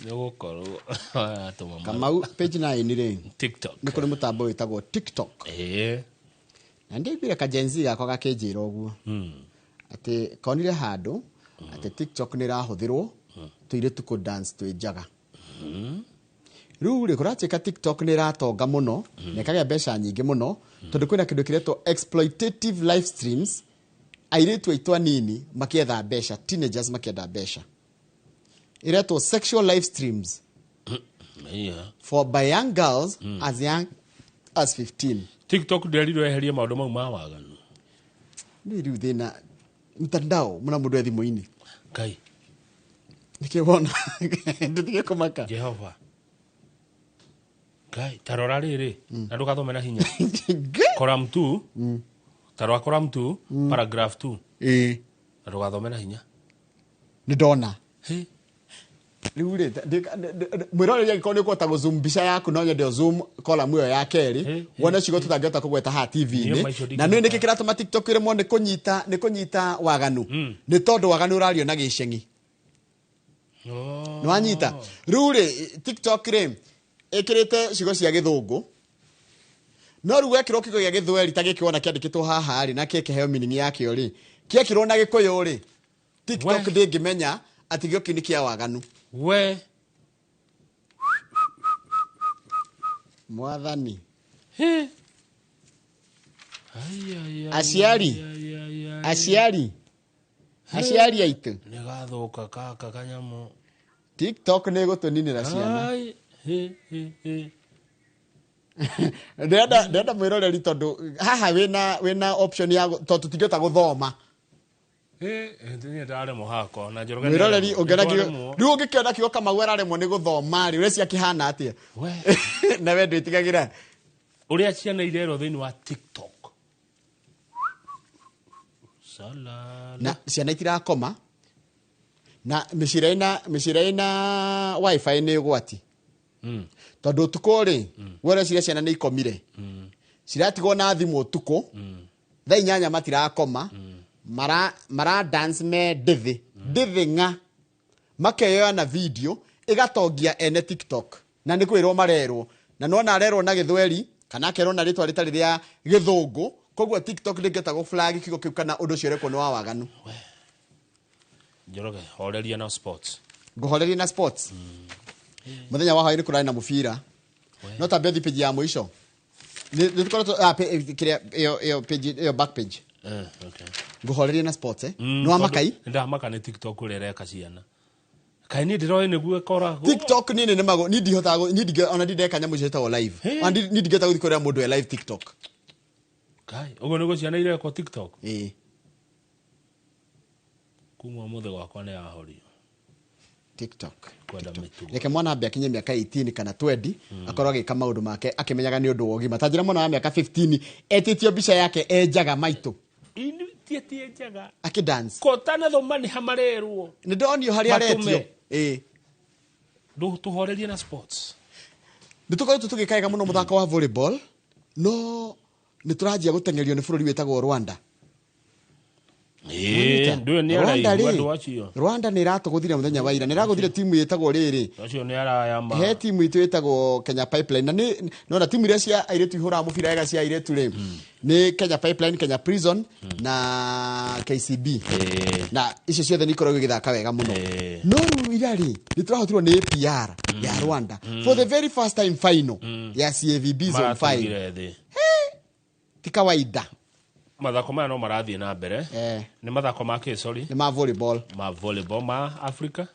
D: Nyokorwo atoma
E: kama page 9 ri
D: TikTok
E: ni kuri mutambo witagwo TikTok na ndibire ka jenzi yako gakejira oguo ati konire handu ati TikTok ni rahuthirwo tuire tuko dance twijaga ruri kuracheka TikTok ni ratonga muno nekaga mbeca nyingi muno tondu kwina kindu kiretwo exploitative live streams airetu aitwa nini makietha mbeca teenagers makienda mbeca iretwo sexual live streams for by young girls as young as 15
D: TikTok nderirwo eherie maundu mau ma waganu
E: ni riu thina mtandao muna mundu ethimu-ini
D: kai
E: nikibona nditige kumaka
D: Jehova kai tarora riri na ndugathome na hinya column 2 tarora column 2 paragraph 2 na ndugathome na hinya
E: ni ndona riure mwirore ya gikoni ko tago zoom bisha yaku no nyende zoom column iyo ya keri wona cigo tutangeta kugweta ha TV ni na niki kiratuma TikTok ire mo ni kunyita waganu ni tondu waganu urario na gicengi Nĩ wanyita rĩu rĩ TikTok rĩ ĩkĩrĩte ciugo cia gĩthũngũ no rĩu wekĩrwo kiugo gĩa gĩthweri ta gĩkĩ wona kĩandĩkĩtwo haha rĩ na kĩkĩheo meaning yakĩo rĩ kĩekĩrwo na gĩkũyũ rĩ TikTok ndĩngĩmenya atĩ gĩkĩ nĩ kĩa waganu
D: we
E: mwathani aciari aitũ
D: nĩ gathũka kaka kanyamũ
E: TikTok nĩ gũtũninĩra ciana ndenda mwĩroreri tondũ haha wĩna option ya tondũ tũtingĩhota gũthoma mwĩroreri ũngĩona rĩu ũngĩkĩona kiugo Kamau araremwo nĩ gũthoma rĩ ũrĩa kĩhana atĩa na we ndwĩtigagĩra
D: ũrĩa ciana irerwo thĩinĩ wa TikTok
E: na ciana itirakoma na mĩcĩra ĩna wifi nĩ ũgwati tondũ ũtukũ rĩ wĩra ciana nĩ ikomire ciratigwo na thimũ ũtukũ thaa 8 matirakoma mara dance me ndithi nga makeyoya na video igatongia ene TikTok na nĩ kwĩrwo marerwo na nona arerwo na gĩthweri kana akerwo na rĩtwa rĩtarĩ rĩa gĩthũngũ koguo TikTok ndĩngĩhota flag kiugo kĩu kana ũndũ ũcio ũrekwo nĩ wa waganu
D: Njoroge horeria na sports
E: nguhoreria na sports muthenya wa hairi kũrarĩ na mũbira no ta bethi page ya mũico nĩ tũkoretwo yo page yo back page
D: okay
E: nguhoreria na sports no amakai
D: ndamaka nĩ TikTok ũrĩa reka ciana kai ni ndĩroĩ nĩguo kora
E: TikTok nĩ mago ni ndihota ni ona ndeka nyamũ cietagwo live and ni ndingĩta gũthikĩrĩria mũndũ e live TikTok
D: kai ũguo nĩguo ciana irekwo TikTok kuma mũthĩ wakwa nĩ yahorio
E: TikTok reke mwana ambe akinye mĩaka 18 kana 20 akorwo agĩka maũndũ make akĩmenyaga nĩ ũndũ wa ũgima ta njĩra mwana wa mĩaka 15 etĩtio mbica yake enjaga maitũ
D: tie njaga
E: akidance
D: kotana thomani hamarerwo
E: nĩ ndonio harĩa aretio
D: ndũ tuhorerie na sports
E: nĩ tũkoretwo tũgĩkaega mũno mũthako wa volleyball no nĩ tũranjia gũtengerio nĩ bũrũri wĩtagwo Rwanda Rwanda nĩ iratũgũthire mũthenya wa ira nĩ iragũthire timu yĩtagwo rĩrĩ he timu itũ yĩtagwo Kenya Pipeline na nona timu iria cia airĩtu ihũraga mũbira wega cia airĩtu rĩ nĩ Kenya Pipeline, Kenya Prison na KCB na icio ciothe nĩ ikoragwo igĩthaka wega mũno no rĩu ira rĩ nĩ tũrahotirwo nĩ APR ya Rwanda for the very first time final ya CAVB Zone 5 ti kawaida
D: mathako maya no marathiĩ na mbere nĩ mathako ma sorry
E: nĩ ma
D: volleyball ma Africa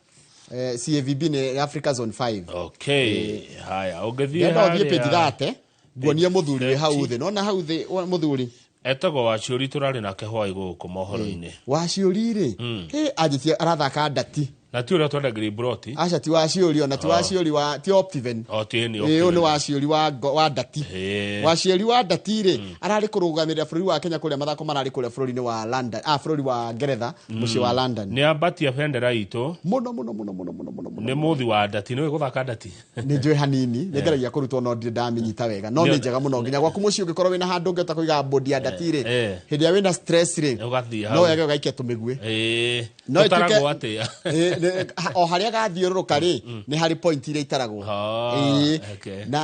E: CAVB nĩ Africa Zone 5
D: okay haya ũngĩthiĩ
E: harĩa ndio page thate nguonie mũthuri we hau thĩ nona hau thĩ mũthuri
D: etagwo Waciũri tũrarĩ nake hwaĩ gũkũ mohoro-inĩ
E: Waciũri rĩ anjĩtie arathaka ndati
D: na ti ũrĩa twendagĩria Broti
E: aca ti Waciũri ona ti Waciũri wa ti Optiven
D: ũyũ
E: nĩ Waciũri wa ndati Waciũri wa ndati rĩ ararĩ kũrũgamĩrĩra bũrũri wa Kenya kũrĩa mathako mararĩ kũrĩa bũrũri-inĩ wa London bũrũri wa Ngeretha mũciĩ wa London
D: nĩ ambatia bendera itũ
E: mũno
D: nĩ mũthi wa ndati nĩ gũthaka ndati
E: nĩ njũĩ hanini nĩ ngeragia kũrutwo no ndĩ ndamenyita wega no nĩ njega mũno nginya gwaku mũciĩ ũngĩkorwo wĩna handũ ũngĩhota kũiga bodi ya ndati rĩ hĩndĩ ya wĩna stress rĩ no wega ũgaikia tũmĩgue
D: no tũtaragwo atĩa
E: o harĩa gathiũrũrũka rĩ nĩ harĩ point iria itaragwo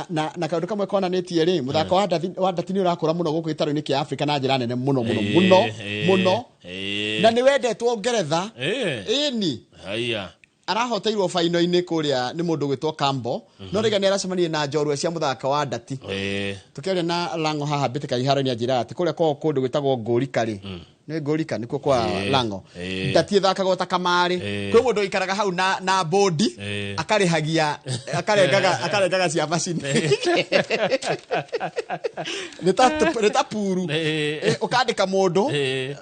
E: na kaũndũ kamwe konanĩtie rĩ mũthako wa ndati nĩ ũrakũra mũno gũkũ gĩtarũ-inĩ kĩa Africa na njĩra nene mũno na nĩ wendetwo Ngeretha ĩni arahoteirwo final-inĩ kũrĩa nĩ mũndũ gwĩtwo Kambo no rĩga nĩ aracemanirie na njorua cia mũthako wa ndati tũkĩaria na Lango haha mbĩtĩka iharo-inĩ njĩra atĩ kũrĩa kwa kũndũ gwĩtagwo Ngũrika rĩ nĩ Ngũrika nĩkuo kwa Lango ndati ĩthakagwo ta kamarĩ kwĩ mũndũ ikaraga hau na bodi akarengaga cia macini nĩ ta puru ũkandĩka mũndũ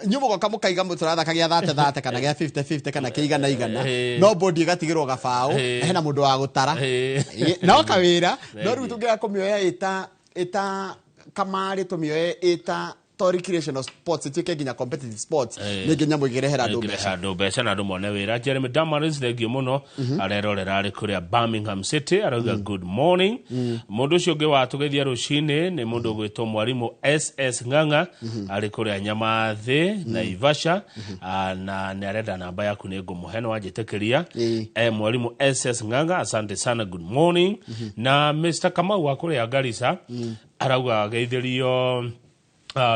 E: nyumugo kamũkaiga tũrathakagia thate kana gĩa 50-50 kana kĩigana no bodi ĩgatigĩrwo gabaũ hena mũndũ wa gũtara no kawĩra no rĩu tũngĩra kũmĩoya ĩta kamarĩ tũmĩoye ĩta to recreational sports ituike nginya competitive sports ni nginya mwigirehera
D: andu mbeca na andu mone wira. Jeremy Damaris thengio muno arerorera ari kuria Birmingham City arauga good morning. Mundu ucio ungi watugeithia rucini ni mundu gwitwo mwarimu SS Ng'ang'a ari kuria Nyamathi Naivasha na ni arenda namba yaku ni ngumuhe no wanjitekeria mwarimu SS Ng'ang'a asante sana good morning. Na Mr. Kamau wa kuria Garissa arauga geithirio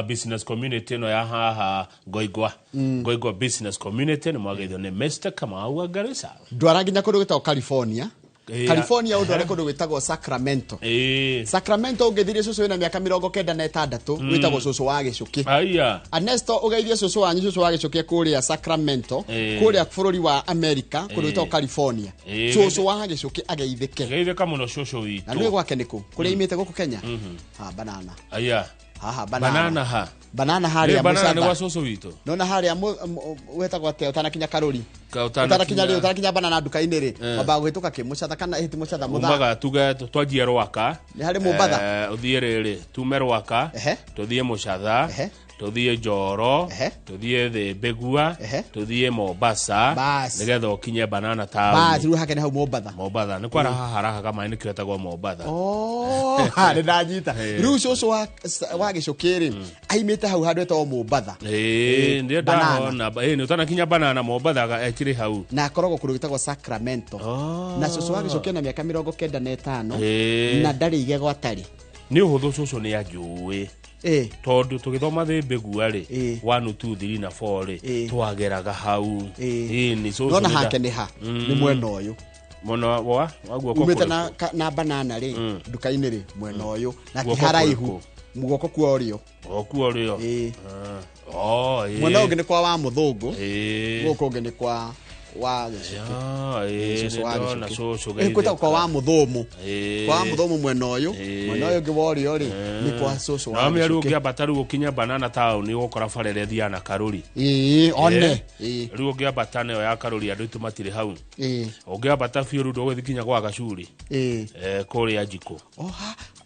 D: business community no ya haha Ngoigwa Ngoigwa business community ni mwageithio ni Mr. Kamau wa Garissa
E: ndwara nginya kundu gwitagwo California California undu ariko gwitagwo Sacramento Sacramento ungithirie cucu wina miaka 96 gwitagwo cucu wa gicuki Ernesto ugeithie cucu wanyu cucu wa gicuki kuria Sacramento kuria bururi wa America kundu gwitagwo California cucu wa gicuki ageithika
D: muno cucu witu
E: na niwe gwake niku kuria imite guku Kenya banana banana haria
D: banana wa cucu witu
E: nona haria wetagwo te utanakinya karuri utanakinya banana duka-ini ri wamba gwituka kimucatha kana hiti mucatha mutha
D: umaga tuge twanjie Rwaka
E: ni hari Mombatha
D: uthie riri tume Rwaka tuthie mucatha tuthie Njoro tuthie Thibegua tuthie Mombasa nigetha ukinye banana town
E: riu hake ni hau Mombatha
D: ni kwara haraha kama ni kiretagwo Mombatha
E: ni ndanyita riu cucu wa gicukiri aimite hau handu etagwo Mombatha
D: ndi ndahona ni utanakinya banana Mombatha ekiri hau
E: na akoragwo kundu gwitagwo Sacramento na cucu wa gicukiri na miaka 95 na ndari igego atari
D: ni uhuthu cucu ni ajui tondu tugithoma Thibegua ri 1 2 3 na 4 ri twageraga hau ni cucu
E: nona hake ni ha ni mwena uyu
D: mwena wa waguo
E: umite na banana ri duka-ini ri mwena uyu na kiharaihu mugoko kwa orio mwena ungi ni kwa wa muthungu guko ungi ni kwa wa kwita kwa wa muthumu mwena uyu ungi worio ri ni kwa cucu wa
D: na riu ngiambata riu ukinya banana town ni gukora barere thia na Karuri
E: one
D: riu ngiambata nayo ya Karuri andu itu matire hau ungiambata fiuru ndo guthikinya gwa Gacuri kuria Njiko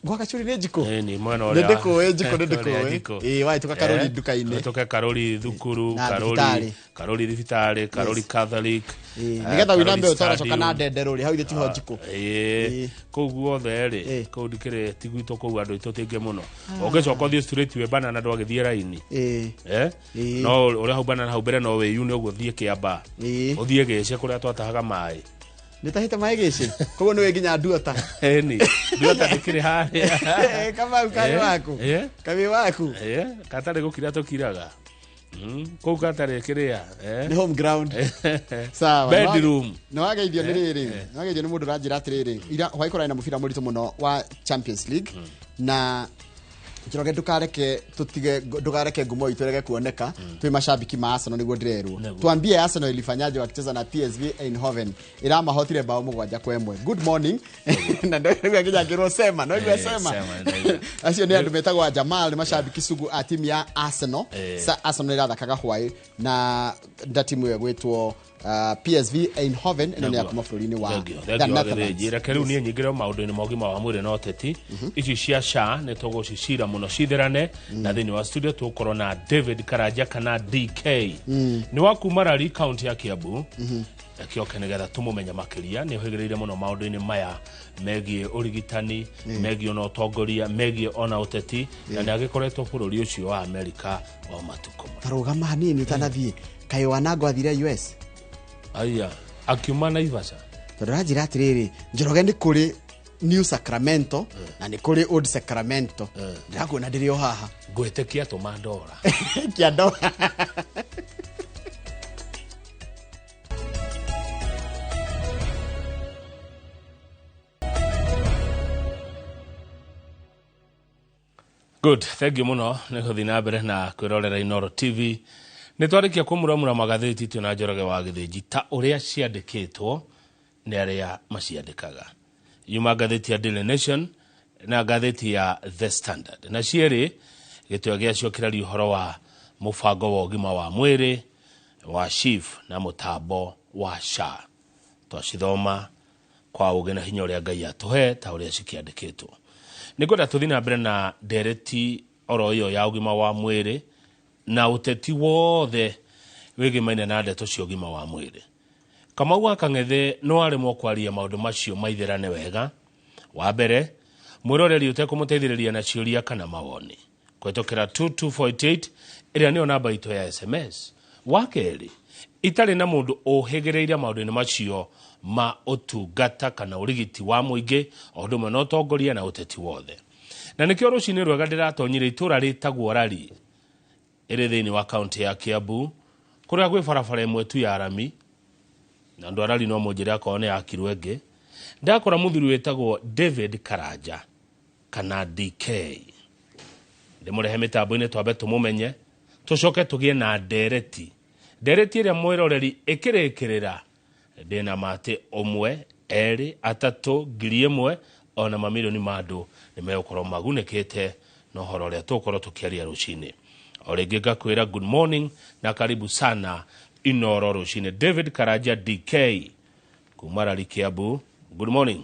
E: gwa Gacuri ni Njiko
D: ni mwena uria
E: ndiko wai tuka Karuri duka-ini
D: tuka Karuri thukuru Karuri thibitari Karuri Catholic
E: nigetha winambe utaracoka na ndenderu ri hau ithiti ho Njiko
D: koguo theri ko dikire tigwito ko andu itotinge muno ungicoka thie straight we banana ndo agithie raini no uri hau banana hau bere no we yu ni uguo thie Kiamba uthie Gece kuria twatahaga mai
E: nitahita mai Gece koguo ni we nginya Nduota
D: Nduota dikire hari
E: kama ukari waku kabi waku
D: katari gukira tukiraga ko katare kiria
E: ni home ground sawa
D: bedroom
E: no ageithio ni riri no ageithio ni mundu ranjira atiriri ira hwaikora ina mubira muritu muno wa Champions League na kiroge dukareke ngumo itwerege kuoneka twi mashabiki ma Arsenal niguo ndirerwo tuambie Arsenal ilifanyaje wakicheza na PSV Eindhoven ila mahotire bao 7-1 good morning na ndio nginya ngiro sema no nginya sema acio ni andu metagwa Jamal ni mashabiki sugu a timu ya Arsenal Arsenal irathakaga hwai na nda timu ye gwitwo PSV Eindhoven ino ni akuma bururi-ini wa
D: njira keru ni nyingire maundu-ini mogima wa mwiri no teti ici cia SHA ni tugucicira muno citherane na thini wa studio tukorwo na David Karanja kana DK ni wa kuma Rari county ya Kiambu akioka nigetha tumumenya makiria ni uhigireire muno maundu-ini maya megie urigitani megie no tongoria megie ona uteti na ni agikoretwo bururi ucio wa America wa matuko
E: tarugama hanini utanathie kai wanango athire US
D: akiuma Naivasha
E: turajira atiriri Njoroge ni kuri New Sacramento na ni kuri Old Sacramento ndakuona ndirio haha
D: ngwetekia tumandora
E: kiando
D: good thank you muno ni kuthina mbere na kwirorera Inoro TV ni twarikia kumuramura magatheti tuna Njoroge wa Githĩnji ta uria ciandikitwo ni aria maciandikaga yuma gatheti ya Daily Nation na gatheti ya The Standard na cieri gitwa gia cio kirari uhoro wa mubango wa ugima wa mwiri wa chief na mutambo wa SHA twacithoma kwa ugena hinya uria Ngai atuhe ta uria cikiandikitwo nikwenda tuthina mbere na ndereti oro iyo ya ugima wa mwiri na uteti wothe wigimaine na ndeto cia ugima wa mwiri. Kamau wa Kang'ethe no aremwo kwaria maundu macio maithirane wega. Wa mbere, mwiroreri utekumuteithiriria na ciuria kana mawoni kwetokera 2248 iria niyo namba ito ya SMS. Wa keri, itari na mundu uhigireire maundu-ini macio ma utungata kana urigiti wa muingi o ndumwe no tongoria na uteti wothe. Na nikio rucini rwega ndiratonyire itura ritagwo Rari iri thiini wa kaunti ya Kiambu kuria gwi barabara imwe tu ya Rami na ndu Rari no munjira akone ya Kirwenge. Ndakora muthuri wetagwo David Karanja kana DK. Ndimurehe mitambo-ini twambe tumumenye tucoke tugie na ndereti iria mwiroreri ikirikirira ndina mate omwe eri atatu ngiri imwe ona mamilioni ma andu nimegukorwo magunikite no horo ria tukorwo tukiaria rucini. O ringi ngakwira good morning na karibu sana Inoro rucini. David Karanja DK kuma Rari Kiambu. Good morning.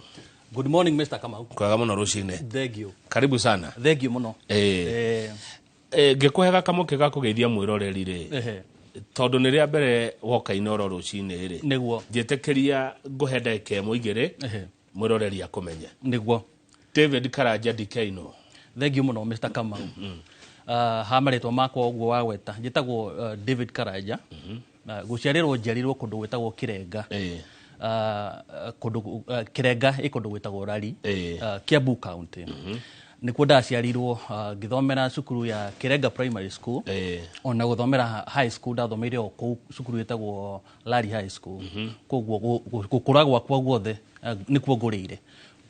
R: Good morning Mr. Kamau.
D: Kwaga muno rucini.
R: Thank you.
D: Karibu sana.
R: Thank you muno.
D: Ngikuhega kamuke ga kugeithia mwiroreri ri. Tondu ni ria mbere woka Inoro rucini ri.
R: Niguo.
D: Njitekeria nguhe ndagika imwe igiri mwiroreri akumenye.
R: Niguo.
D: David Karanja DK no.
R: Thank you muno Mr. Kamau. Hamaritwo makwa uguo wa gweta njitagwo David Karanja. Guciarirwo njiarirwo kundu gwetagwo Kirenga. Kundu Kirenga ikundu gwetagwo Rari. Kiambu County. Nikuo ndaciarirwo ngithomera cukuru ya Kirenga Primary School. Ona guthomera high school ndathomeire o kuu cukuru yetagwo Rari High School. Koguo gukura gwakwa guothe nikuo ngurire.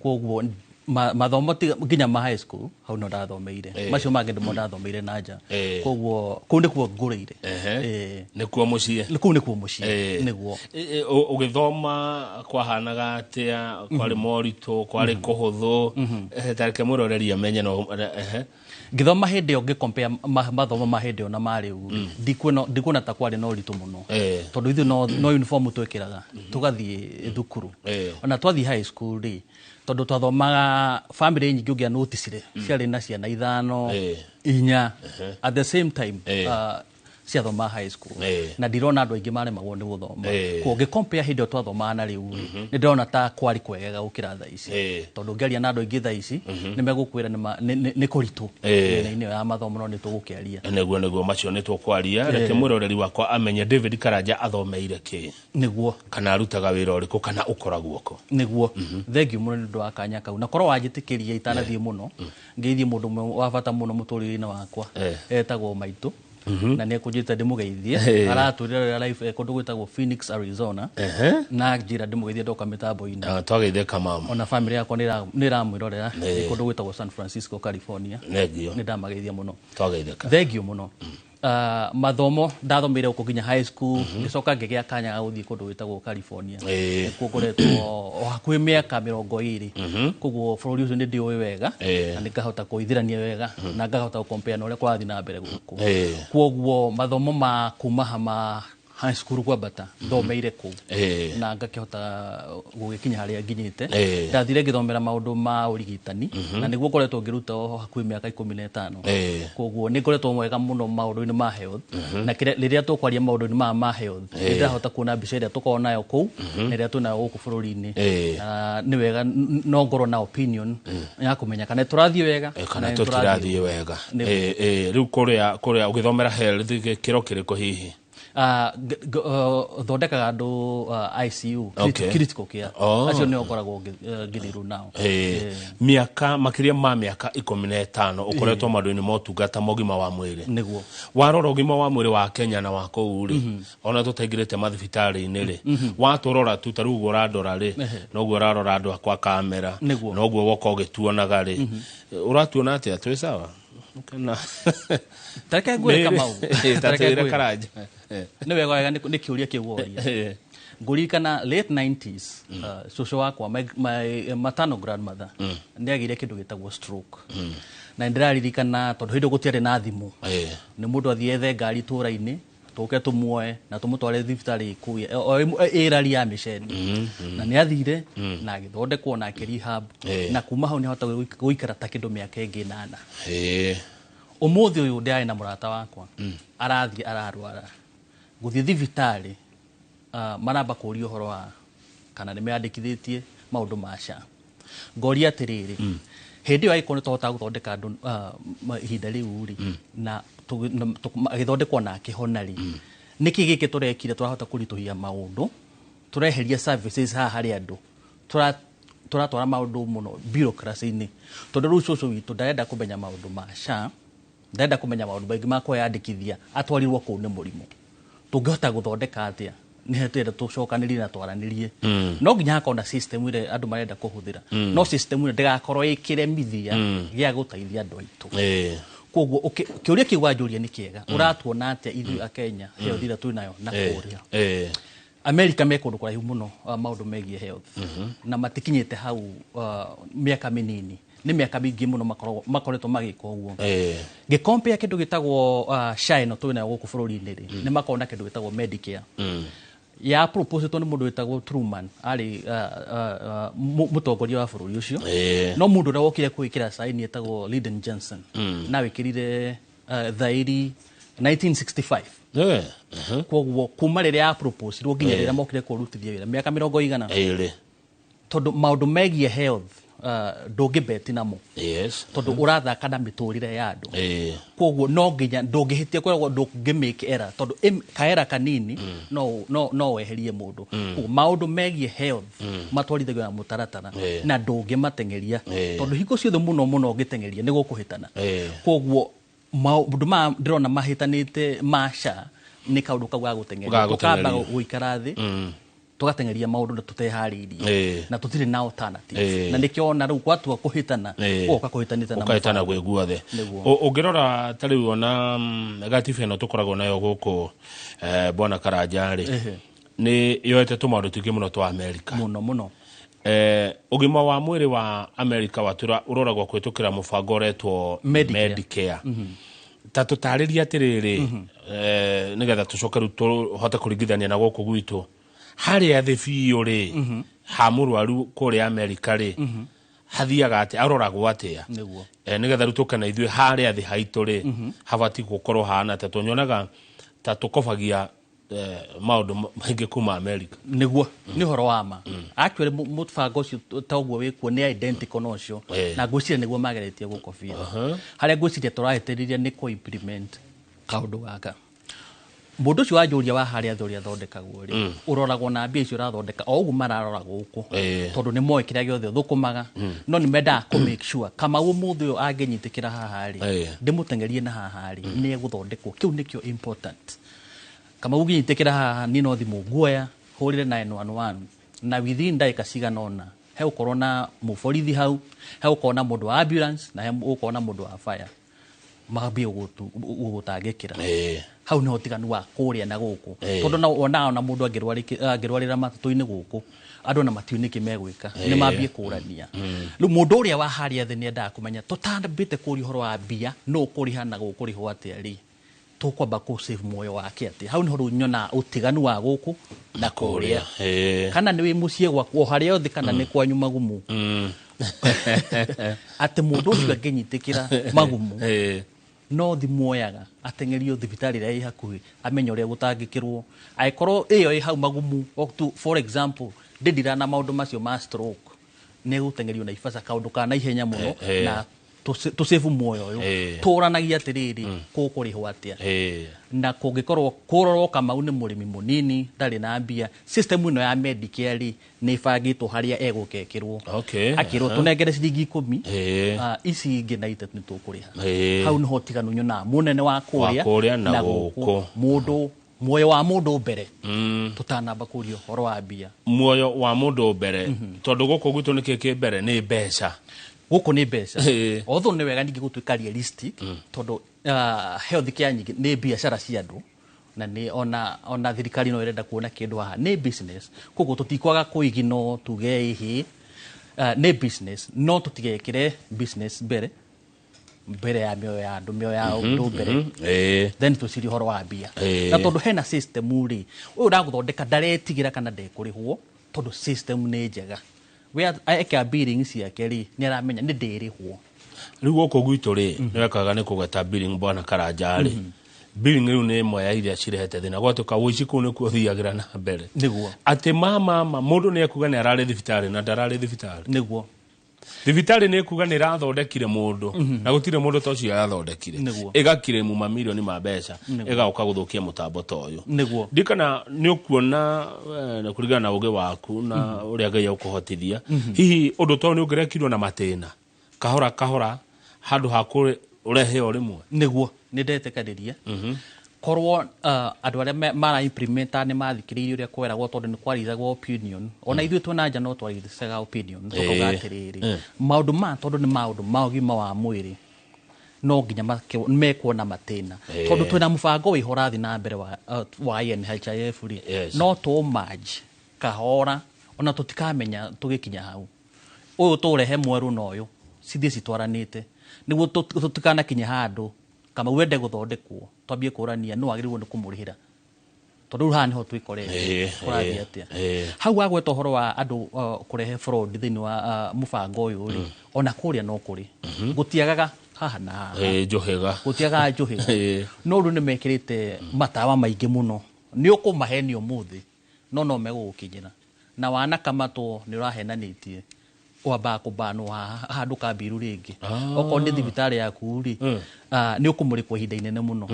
R: Koguo mathomo nginya ma high school hau no ndathomeire. Macio mangĩ ndimo ndathomeire na nja. Koguo kuu nikuo ngurire.
D: Nikuo mucie.
R: Kuu nikuo mucie. Niguo.
D: Ugithoma kwahanaga atia kwari moritu kwari kuhuthu tareke mwiroreri amenye no
R: ngithoma hindi yo ngikompare mathomo ma hindi yo na mari u ndikuona ta kwari no ritu muno tondu ithu no uniform twekiraga tugathie thukuru ona twathi high school ri tondu twathomaga family nyingi ungia notice ciari na ciana 5 4 at the same time ciathoma high school na ndirona andu aingi maremagwo ni guthoma ko ngicompare hindi yo twathomaga na riu ni ndirona ta kwari kwegega gukira tha ici tondu ngeria na andu aingi tha ici ni megukwira ni kuritu ni ya mathomo no ni tugukiaria
D: neguo macio ni tukwaria reke mwiroreri wakwa amenye David Karanja athomeire ki
R: niguo
D: kana arutaga wira uriku kana ukoragwo ko
R: niguo thank you muno ndu akanya kau na korwo wanjitikiria itanathie muno ngeithie mundu wa bata muno muturire-ini wakwa etagwo maitu na ne kujita ndimugeithie araturira live kundu gwitagwo Phoenix Arizona na njira ndimugeithie ndoka mitambo-ini
D: twageithie Kamama
R: ona family yakwa ni ramwirorera kundu gwitagwo San Francisco California
D: negio
R: ni ndamageithia muno
D: twageithie
R: thank you muno mathomo ndathomeire uko nginya high school ngicoka ngigia kanya ga guthie kundu gwitagwo California kuguretwo hakwi miaka 20 kuguo bũrũri ucio ni ndiũĩ wega na nikahota kuithirania wega na ngahota compare na uria kwathi na mbere guku kuguo mathomo ma kuma hama high school kwa bata thomeire ku na ngakihota gugikinya haria nginyite ndathire ngithomera maundu ma urigitani na niguo ngoretwo ngiruta hakui miaka 15 koguo ni ngoretwo mwega muno maundu-ini ma health na riria tukwaria maundu-ini ma health ndahota kuona mbica iria tukorwo nayo ku na riria tunayo guku bũrũri-ini ni wega no ngorwo na opinion ya kumenya kana turathie wega
D: kana tutirathie wega riu kuria ugithomera health kiro kiriko hihi thondekaga andu ICU critical care acio ni okoragwo ngithiru nao miaka makiria ma miaka 15 ukoretwo maundu-ini ma utungata mogima wa mwiri
R: niguo
D: warora ugima wa mwiri wa Kenya na wa kuu ri ona tutaingirite mathibitari-ini ri waturora tu taru urandora ri noguo urarora andu akwa kamera noguo woka ugituonaga ri uratuona atia twi sawa kana
R: tareke ngwire Kamau
D: tareke Karanja
R: ni wega wega ni kiuria kiuoria ngurikana late 90s shosho wakwa my maternal grandmother ni agire kindu gitagwo stroke na ndiraririkana tondu hindu gutiari na thimu ni mundu athiethe ngari tura-ini tuke tumuoe na tumutware thibitari kuye Rari ya miceni na ni athire na agithondekwo na akirehab na kuma hau ni hota guikara ta kindu miaka ingi 8 umuthi uyu ndiari na murata wakwa arathi ararwara guthii thibitari maramba kuria uhoro wa kana ni meandikithitie maundu ma SHA ngoria atiriri hindi yo aikone tota guthondeka andu ihinda riu ri na agithondekwo na akihonari niki giki turekire turahota kurituhia maundu tureheria services ha hari andu turatwara maundu muno bureaucracy-ini tondu riu cucu witu ndarenda kumenya maundu ma SHA ndarenda kumenya maundu maingi ma kwiyandikithia atwarirwo kuu ni murimu tungihota guthondeka atia ni hetwenda tucokanirie na twaranirie no nginya hakona system ire andu marenda kuhuthira no system ire ndigakorwo ikiremithia gia guteithia andu aitu koguo kiuria kiwanjuria ni kiega uratuona atia ithu a Kenya health ira twi nayo na kuria America mekundu kuraihu muno maundu megie health na matikinyite hau miaka minini ni miaka mingi muno makoretwo magika uguo gicompare kindu gitagwo SHA no twi nayo guku bururi-ini ri ni makona kindu gitagwo Medicare ya proposal ni mundu witagwo Truman ari mutongoria wa bururi ucio no mundu ura wokire kwikira saini etagwo Lyndon Johnson na wikirire thairi 1965 koguo kuma riria ya propose ro nginya riria mokire kurutithia wira miaka 100 tondu maundu megie health ndungibeti namo tondu urathaka na miturire ya andu koguo no nginya ndungihitia kwiragwo ndungimake error tondu kaera kanini no weherie mundu maundu megie health matwarithagio na mutaratara na ndungimatengeria tondu hiko ciothe muno ngitengeria ni gukuhitana koguo maundu ma ndirona mahitanite ma SHA ni kaundu kau ga gutengeria tukamba guikara thi tugatengeria maundu na tuteharirie na tutire na alternative na nikiona riu kwatua kuhitana uka kuhitanita na
D: ukaitana gwe guothe ungirora tariu ona gatifu eno tukoragwo nayo guku bwana Karanjari ni yoete tumaundu tuingi muno twa America
R: muno
D: ugima wa mwiri wa America watura uroragwo kwitukira mubango uretwo Medicare tatutariria atiriri nigetha tucoke ru tuhote kuringithania na guku gwitu hari athi biu ri ha murwaru kuri America ri hathiaga ati aroragwo atia nigetha ru tukana ithui hari athi haitu ri habati gukorwo hana tatunyonaga tatukobagia maundu maingi kuma America
R: niguo ni horo wa ma actually mutbango ucio taguo wikuo ni identical nocio na ngwiciria niguo mageretie gukobia haria ngwiciria turaheteriria ni ku implement kaundu gaka mundu ucio wanjuria wa haria thuria thondekagwo ri uroragwo na mbia icio rathondeka o ugu mararora guku tondu ni moe kiria giothe thukumaga no ni menda ku make sure kama umuthi uyu angenyitikira haha ri ndimutengerie na haha ri ni guthondekwo kiu nikio important kama uginyitikira haha ni no thimu nguoya hurire 911 na within ndaika ciganona he ukorwo na muborithi hau he ukorwo na mundu wa ambulance na he ukorwo na mundu wa fire mabie ugutangikira hau ni hotiganu wa kuria na guku tondu na ona mundu angirwarira matatu-ini guku andu na matiuniki megwika ni mabie kurania riu mundu uria wa haria thi ni endaga kumenya tutambite kuri horo wa bia no kuriha na gukuriho atia ri tukwamba ku save moyo wake ati hau ni horo nyona utiganu wa guku na kuria kana ni wi mucie gwakwo haria othi kana ni kwanyu magumu ati mundu ucio angenyitikira magumu no thimuoyaga atengerio thibitari ria hakuhi amenya uria gutangikirwo aikorwo iyo i hau magumu for example ndindira na maundu macio ma stroke ne gutengerio na ifasa kaundu kana ihenya muno na tusevu muoyo uyu turanagia atiriri kukurihwo atia na kungikorwo kurorwo kama une murimi munini ndari na mbia system ino ya Medicare ni ibangitwo haria egukekirwo akirwo tunengere ciringi 10 ici ingi na itet ni tukuriha hau ni hotiganu nyona munene wa kuria na guku mundu muoyo wa mundu mbere tutanamba kurio horo wa mbia
D: muoyo wa mundu mbere tondu guku gwitu nikiki mbere ni mbeca
R: guku ni mbeca otho ni wega ningi gutuika realistic tondu health care nyingi ni biashara cia andu na ni ona thirikari no irenda kuona kindu haha ni business koguo tutikwaga kuigino tuge ihi ni business no tutigekire business mbere ya mioyo ya andu mioyo ya undu mbere then tuciri horo wa mbia na tondu hena system ri uyu uraguthondeka ndaretigira kana ndekurihwo tondu system ni njega we eka billing ciake ri ni aramenya ni ndirihwo
D: riu goko gwitu ri nwekaga ni kugeta billing bwana Karanja ri billing riu ni imwe ya iria cirehete thina gwatuka wici kuu ni kuothiagira na mbere
R: niguo
D: ati mama mundu ni ekuga ni arari thibitari na ndarari thibitari
R: niguo
D: thibitari ni kuga ni rathondekire mundu na gutire mundu to cio yathondekire igakire mu mamilioni ma mbeca igauka guthukia mutambo toyo
R: niguo
D: ndikana ni ukuona na kurigana na uge waku na uria Ngai ukuhotithia hihi undu to ni ungerekirwo na matena kahora kahora handu hakure urehe o rimwe
R: niguo ni ndetekaniria korwo andu aria mara implementa ni mathikiririe uria kweragwo tondu ni kwaritagwo opinion ona ithuĩ twona nja no twarithaga opinion tukoga atiriri maundu ma tondu ni maundu ma ũgima wa mwĩrĩ no nginya mekuona matena tondu twina mubango wi horathi na mbere wa NHIF ri no to merge kahora ona tutikamenya tugikinya hau uyu turehe mweru na uyu cithie citwaranite niguo tutikana kinya handu kama wende guthondekwo twambie kurania no agirwo ni kumurihira tondu hani ho twikorete kurathia atia hau agweta horo wa andu kurehe fraud thini wa mubango uyu ri ona kuria no kuri gutiagaga haha na
D: njohega
R: gutiaga njohega no ru ni mekirite matawa maingi muno ni ukumaheni umuthi no megukinyira na wana kama to ni urahenanitie waba kubanwo handu kambiru ringi oko ni thibitari yaku ri ni ukumurikwo ihinda inene muno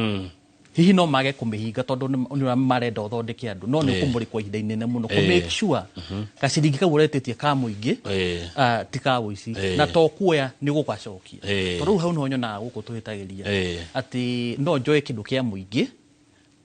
R: hihi no mage kumihinga tondu ni marenda uthondeke andu no ni ukumurikwo ihinda inene muno ku make sure kaciringi kaguretetie ka muingi tika wici na to kuoya ni gugacokia tondu hau no nyona guku tuhitagiria ati no njoe kindu kia muingi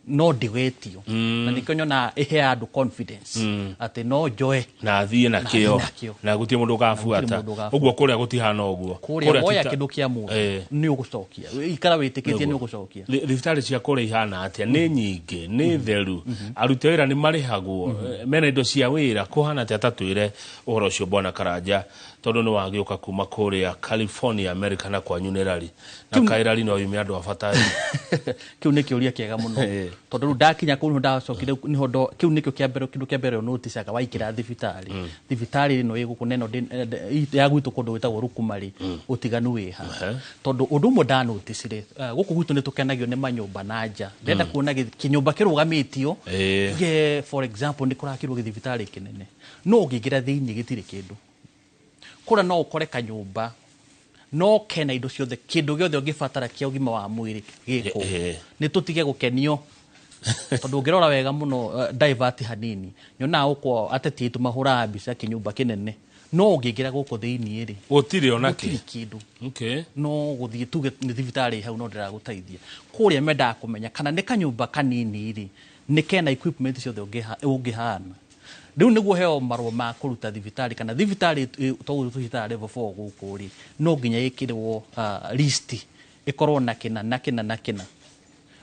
R: no ndigetio na nikyo nyona ihe andu confidence ati no joe
D: na thie na kio na gutie mundu gafuata uguo kuria gutihana uguo
R: kuria moya kindu kia mu ni ugucokia ikara witikitie ni ugucokia
D: thibitari cia kuria ihana atia ni nyingi ni theru aruti wira ni marihagwo mena indo cia wira kuhana atia tatwire uhoro ucio bwana Karanja tondu ni wagiuka kuma kuria California America na kwa nyunerari na kairari no yume andu abatari
R: kiu ni kiuria kiega muno tondu ndakinya ku ndacokire ni hondo kiu nikyo kiambere kindu kiambere notice aka waikira thibitari no iguku neno ya gwitu kundu witagwo Rukumari utiganu wiha tondu undu mo da notice ri guku gwitu ni tukenagio ni manyumba nanja ndenda kuona kinyumba kirugamitio ge for example ni kurakirwo thibitari kinene no ngingira thiini gitire kindu kura no ukore kanyumba no kena indo ciothe kindu giothe ungibatara kia ugima wa mwiri giko ni tutige gukenio tondu ngirora wega muno divert hanini nyona uko ateti itu mahura mbica kinyumba kinene no ngingira guko thiini ri
D: gutire ona
R: kindu no guthie tuge ni thibitari hau no ndira gutaithia kuria menda kumenya kana ni kanyumba kanini ri ni kena equipment ciothe ungihana riu niguo heo marwa ma kuruta thibitari kana thibitari to thibitari level 4 guku ri no nginya ikirwo list ikorwo na kina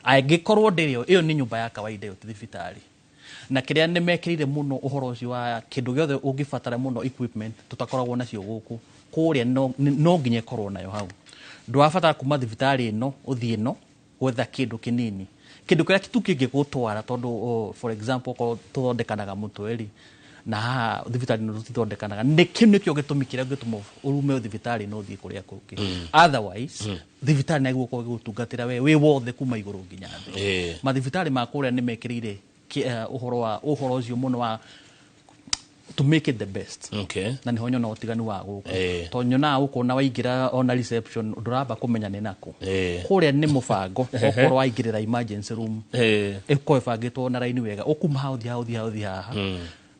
R: aigikorwo ndirio iyo ni nyumba ya kawaida yo thibitari na kiria ni mekirire muno uhoro ucio wa kindu giothe ungibatara muno equipment tutakoragwo nacio guku kuria no nginya ikorwo nayo hau ndwabatara kuma thibitari no uthie no gwetha kindu kinini kindu kiria kitukige gutwara tondu for example ko tuthondekanaga mutweri na thibitari no tuthondekanaga nikyo gitumikira gituma urume thibitari no thie kuria kungi otherwise thibitari na iguo ko gutungatira we wothe kuma iguru nginya thi ma thibitari ma kuria ni mekirire uhoro ucio muno wa to make it the best na ni honyo no utiganu wa guku to nyona uko na waingira ona reception nduramba kumenya ni nako kuria ni mubango okorwo waingirira emergency room eko ebangitwo na line wega ukuma hauthi haha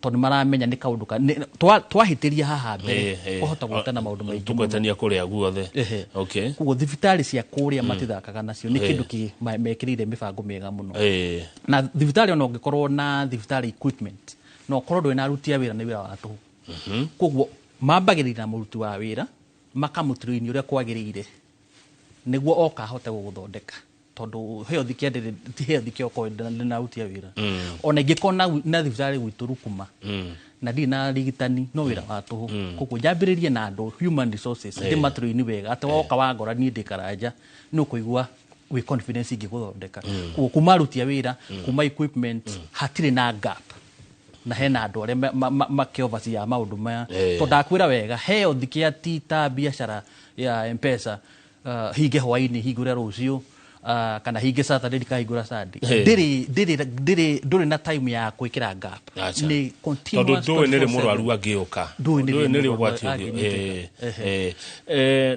R: tondu maramenya ni kaundu twahitiria haha mbere kuhota gutana maundu maingi
D: tukwetania kuria guothe
R: kugo thibitari cia kuria matithakaga nacio ni kindu mekirire mibango miega muno na thibitari ona ungikorwo na thibitari equipment no korwo ndwe na ruti ya wira ni wira wa tu koguo mambagirira na muruti wa wira makamutirini uria kwagirire niguo oka hote guthondeka tondu heo thikiende heo thikio ko na ruti ya wira ona ingikona na thibitari gwitu Rukuma na ndi na rigitani no wira wa tu koguo jambiririe na andu human resources ndi matirini wega ate woka wangora ni ndi Karanja no kuigua we confidence ingi guthondeka kuma ruti ya wira kuma equipment hatire na gap na hena andu aria makiovaci ya maundu maya to ndakwira wega heo thikia tita biashara ya M-Pesa hinge hwaini hingure rucio kana hinge Saturday kahingura Sunday ndiri na time ya kwikira gap ni continuous
D: tondu niri murwaru agiuka niri ugwati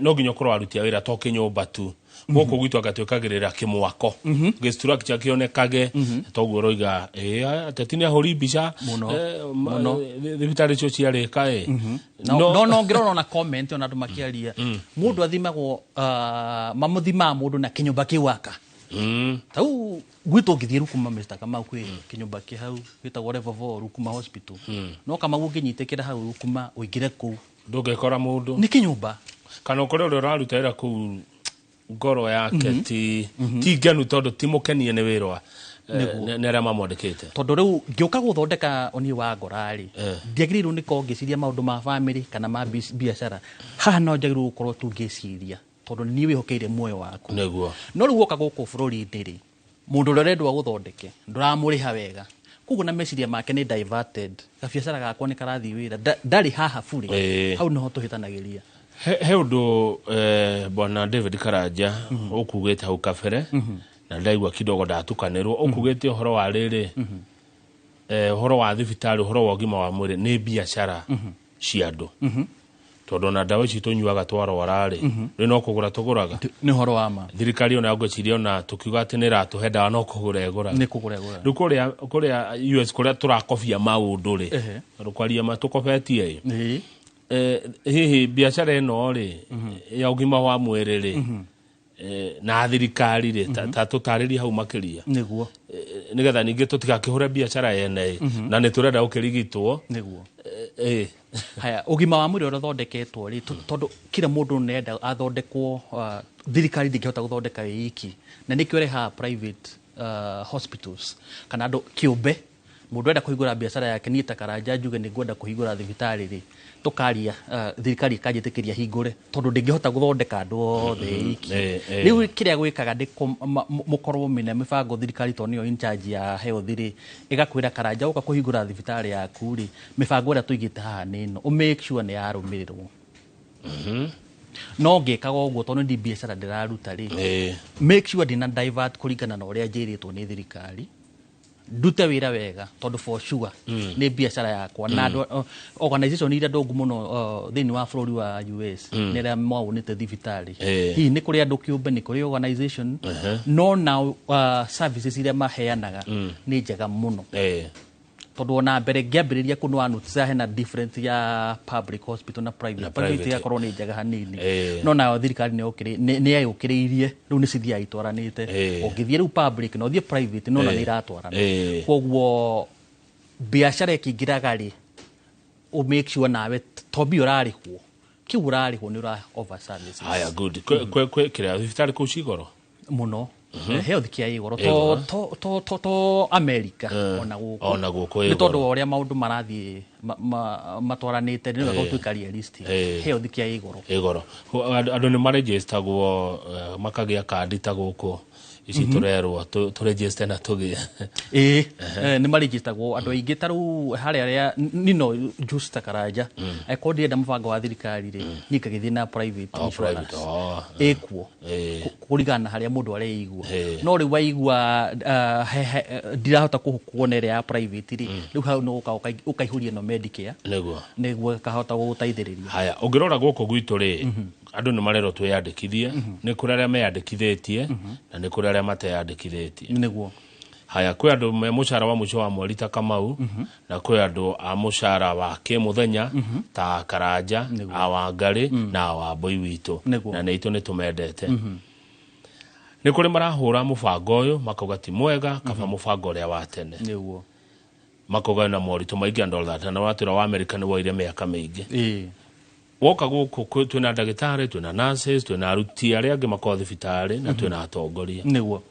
D: no nginya korwo arutia wira toke nyumba tu goko gwitu agatwikagirira kimwako gistructure kionekage toguo roiga ateti ahuri mbica thibitari cio ciarika
R: no ngirona na comment ona andu makiaria mundu athimagwo mamuthima mundu na kinyumba kiwaka tau gwitu ngithie Rukuma Mr. Kamau kwi kinyumba ki hau gitagwo Revovo Rukuma Hospital no kama gunginyitekera hau Rukuma uingire ku
D: ndungekora mundu
R: ni kinyumba
D: kana ukore uraruta ira ku ngoro yake ti ngenu tondu ti mukenie ni wirwa nera mamwandikite
R: tondu riu ngiuka guthondeka oni wa ngorari ndiagiriru niko ngiciria maundu ma family kana ma biashara haha no njagiru gukorwo tu ngiciria tondu ni wihokeire muoyo waku
D: neguo
R: no riu woka guku bururi ndiri mundu uri rendwa guthondeke nduramuriha wega kugu na meciria make ni diverted biashara gakwa ni karathi wira ndari haha buri hau no tuhitanagiria
D: he undu bwana David Karanja ukugite hau kabere na ndaigwa kidogo ndatukanirwo ukugite uhoro wa riri uhoro wa thibitari uhoro wa ugima wa mwiri ni biashara cia andu tondu na ndawa ici tunyuaga twarorari no kugura tuguraga
R: ni uhoro wa ma
D: thirikari ona ngociria ona tukiuga ati ni ratuhe ndawa no kugura egura
R: ni kugura egura
D: kuria US kuria turakobia maundu ri rukwaria matukofetie hihi biashara ino ri ya ugima wa mwiri ri na thirikari ri ta tutariria hau makiria
R: niguo
D: nigetha ninge tutigakihure biashara yene na ni turenda ukirigitwo
R: niguo haya ugima wa mwiri urathondeketwo ri tondu kila mundu nenda athondekwo thirikari ndingihota guthondeka wiki na nikio reha private hospitals kana andu kiumbe mundu enda kuhingura biashara yake ni Karanja njuge ni ngwenda kuhingura thibitari ri tukaria thirikari kanjitikiria hingure tondu ndingihota guthondeka andu othe iki riu kiria gwikaga mukorwo mine mibango thirikari to niyo in charge ya health ri igakwira Karanja uka kuhingura thibitari yaku ri mibango ira tuigite haha nino u make sure ni yarumirirwo no ngikaga uguo tondu ndi biashara ndiraruta ri make sure dina divert kuringana na uria njiritwo ni thirikari ndute wira wega tondu for sure ni biashara yakwa na organization ira ndongu muno thini wa bururi wa US ni ria mwaunite thibitari hi ni kuria andu kiumbe ni kuria organization no now services ira maheanaga ni njega muno tondu ona mbere ngiambiriria kunwa notice hena difference ya public hospital na private ya korwo ni njega hanini no nayo thirikari ni ayukiriirie riu ni cithia itwaranite ungithie riu public no thie private no na ni iratwarana koguo biashara ikingiraga ri u make sure nawe tobi urarihwo kiu urarihwo ni ura over services
D: haya good kwe kira thibitari ku cigoro
R: muno health care igoro to America
D: ona guko
R: ni tondu oria maundu marathie matwaranite ni ga tuikaria list health care igoro
D: andu ni maregisteragwo makagia kandi ta guko ici turerwo turegister na tugia
R: ni maregisteragwo andu aingi taru haria nino Justa Karanja ekondi enda mubango wa thirikari ri nikagithie na private insurance ekuo kurigana haria mundu areigwa no ri waigwa ndirahota kuonerea ya private ri riu hau no ukaihuria no Medicare niguo kahota gugutaithiriria
D: haya ungirora guko gwitu ri andu ni marero twiyandikithie ni kuri aria meyandikithitie na ni kuri aria mateyandikithitie
R: niguo
D: haya kwi andu me mucara wa muco wa mweri ta Kamau na kwi andu a mucara wa kimuthenya ta Karanja a Wangari na wa Mbui witu na ni itu ni tumendete ni kuri marahura mubango uyu makauga ti mwega kaba mubango uria wa tene
R: niguo
D: makauga na moritu maingi and all that na watira wa America ni wa ire miaka mingi woka guku twina ndagitari twina nurses twina aruti aria angi makwa thibitari na twina atongoria
R: niguo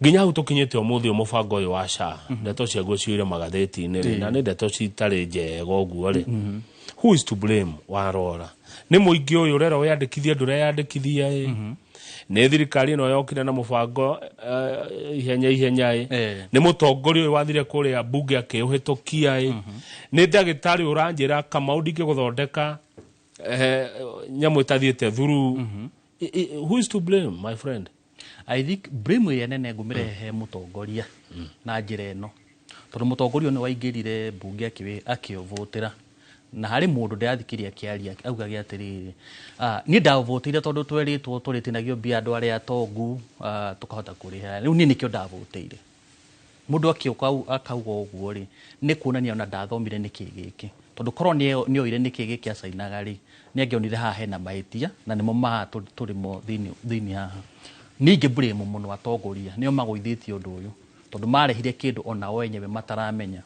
D: nginya hu tukinyete umuthi umubango uyu wa SHA ndeto ciaguo ciire magatheti-ini ri na ni ndeto citari njega uguo ri who is to blame warora ni muingi uyu rero wiyandikithia ndureyandikithia nä thirikari ĩno yokire na mũbango ihenya nĩ mũtongoria ũyũ wathire kũrĩa mbunge akĩũhĩtũkia nĩ ndagĩtarĩ ũranjĩra Kamau ndingĩgũthondeka nyamũ ĩtathiĩte through. Who is to blame, my friend?
R: I think blame ya nene ngũmĩrehe mũtongoria na njĩra ĩno tondũ mũtongoria nĩ waingĩrire mbunge akĩovotera na harĩ mũndũ ndathikĩria kĩaria augaga atĩrĩrĩ niĩ ndavoteire tondũ twerĩtwo tũrĩtinagio mbia andũ arĩa atongu tũkahota kũrĩha rĩu niĩ nĩkĩo ndavoteire. Mũndũ akĩũka akauga ũguo rĩ nĩ kuonania ona ndathomire nĩkĩ gĩkĩ tondũ korwo nĩ oire nĩkĩ gĩkĩ acainaga rĩ nĩ angĩonire haha hena mahĩtia na nĩmo maha tũrĩmo thĩinĩ haha. Ningĩ blame mũno atongoria nĩo magũithĩtie ũndũ ũyũ tondũ marehire kĩndũ ona o enyewe mataramenya.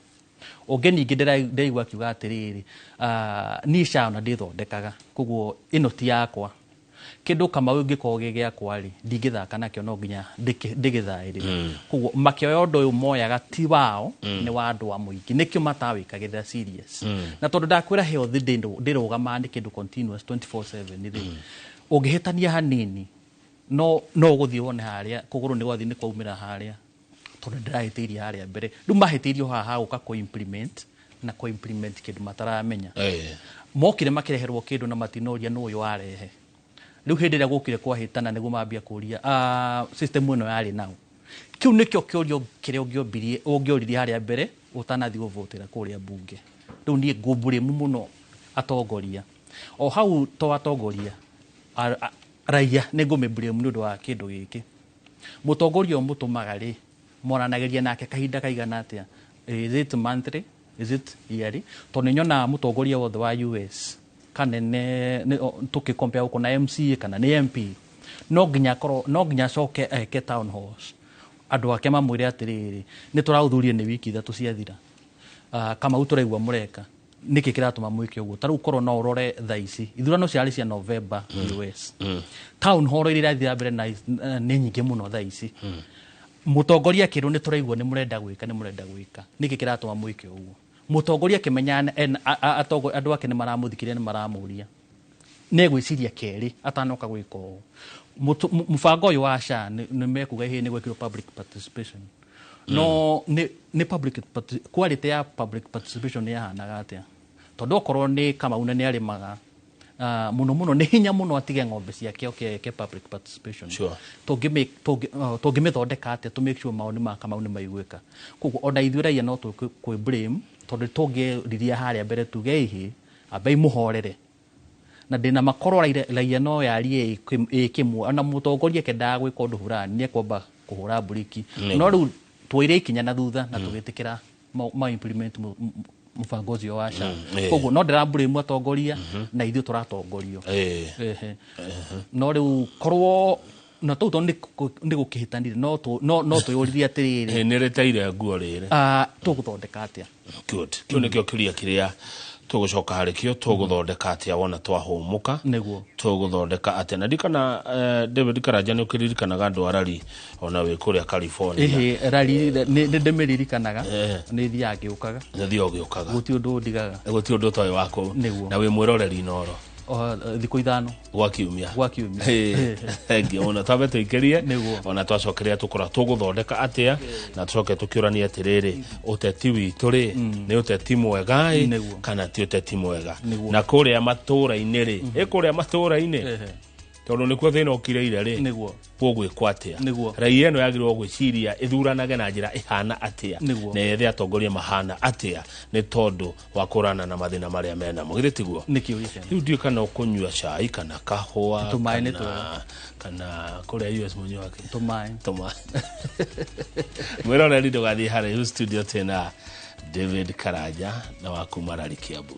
R: Ũngĩ ningĩ ndĩraigua akiuga atĩrĩrĩ niĩ SHA ona ndĩthondekaga koguo ĩno ti yakwa. Kĩndũ Kamau gĩkorwo gĩgĩakwa rĩ ndingĩthaka nakĩo no nginya ndĩgĩthaĩrĩre. Koguo makĩoya ũndũ ũyũ moyaga ti wao nĩ wa andũ a mũingĩ nĩkĩo matawĩkagĩrĩra serious. Na tondũ ndakwĩra health ndĩrũgama nĩ kĩndũ continuous 24/7 rĩ ũngĩhĩtania hanini no gũthiĩ wone harĩa kũgũrũ nĩ gwathiĩ nĩ kwaumĩra harĩa tondũ ndĩrahĩtĩirie harĩa mbere rĩu mahĩtĩirio haha gũka kũ-implement na kũ-implement kĩndũ mataramenya. Mokire makĩreherwo kĩndũ na matinoria nĩ ũyũ warehe rĩu hĩndĩ ĩrĩa gũkire kwahĩtana nĩguo mambia kũria system ĩno yarĩ nao. Kĩu nĩkĩo kĩũrio kĩrĩa ũngĩoririe harĩa mbere ũtanathiĩ gũvotera kũrĩa mbunge. Rĩu niĩ ngũblame mũno atongoria o hau to atongoria raia nĩ ngũmĩblame nĩ ũndũ wa kĩndũ gĩkĩ. Mũtongoria mũtũmaga rĩ moranagĩria nake kahinda kaigana atĩa? Is it monthly? Is it yearly? Tondũ nyonaga mũtongoria wothe wa US kanene tũkĩkompea gũkũ na MCA kana nĩ MP no nginya acoke eke town halls andũ ake mamwĩre atĩrĩrĩ nĩ tũraũthũrie nĩ wiki 3 ciathira Kamau tũraigua mũreka nĩkĩ kĩratũma mwĩke ũguo. Ta rĩu korwo no ũrore thaa ici ithurano ciarĩ cia November US town hall iria irathira mbere nĩ nyingĩ mũno thaa ici. Mũtongoria kĩrũ nĩ tũraigua nĩ mũrenda gwĩka nĩkĩ kĩratũma mwĩke ũguo. Mũtongoria kĩmenya andũ ake nĩ maramũthikĩria nĩ maramũria nĩ gwĩciria kerĩ atanoka gwĩka ũũ. Mũbango ũyũ wa SHA nĩ mekuga nĩ gwĩkĩrwo public participation no nĩ public quality ya public participation nĩ yahanaga atĩa tondũ okorwo nĩ Kamau nĩ arĩmaga mũno nĩ hinya mũno atige ng'ombe ciake ke public participation. Tũngĩmĩthondeka atĩa to make sure maũndũ ma Kamau nĩ maiguĩka. Koguo ona ithuĩ raia no twĩ blame tondũ tũngĩriria harĩa mbere tuge ihi ambai mũhorere na ndĩna makorwo raia no yarie ĩkĩmwe ona mũtongoria kendaga gwĩka ũndũ fulani nĩ ekwamba kũhũra mburiki no rĩu twĩre ikinya na thutha na tũgĩtĩkĩra ma implement mũbango ũcio wa SHA. Koguo no ndĩrambũrĩmũ atongoria na ithuĩ tũratongorio no rĩu korwo na tũu nĩ gũkĩhĩtanire no twĩyũririe atĩrĩrĩ
D: nĩ rĩteire nguo rĩrĩ
R: tũgũthondeka atĩa.
D: Good. Kĩu nĩkĩo kĩũria kĩrĩa tũgũcoka harĩ kĩo tũgũthondeka atĩa wona twahũmũka tũgũthondeka atĩa na ndikana David Karanja nĩ ũkĩririkanaga andũ arari ona wĩ kũrĩa California.
R: Rari nĩ ndĩmĩririkanaga nĩ thiaga ngĩũkaga gũtirĩ ũndũ ndigaga
D: gũtirĩ ũndũ ũtoĩ wako na wĩ mwĩroreri Inoro
R: thikũ ithano
D: gwakiumia ona twabe tũikĩrie ona twacokeria tũkora tũgũthondeka atĩa na tũcoke tũkĩũrania atĩrĩrĩ ũteti witũ rĩ nĩ ũteti mwega kana ti ũteti mwega na kũrĩa matũũra-inĩ rĩ kũrĩa matũũra-inĩ tondũ nĩkuo thĩna ũkĩrĩire rĩ gwĩkwo atĩa. Raia ĩno yagĩrĩirwo gwĩciria ĩthuranage na njĩra ĩhana atĩa na ethe atongoria mahana atĩa nĩ tondũ wa kũrana na mathĩna marĩa menamo githĩ tiguo. Rĩu ndiũ kana ũkũnyua cai kana kahũa kana kũrĩa US mũnyuake tũmaĩ. Mwĩroreri ndũgathiĩ haraihu studio tena David Karanja na wa kuma Rari Kiambu.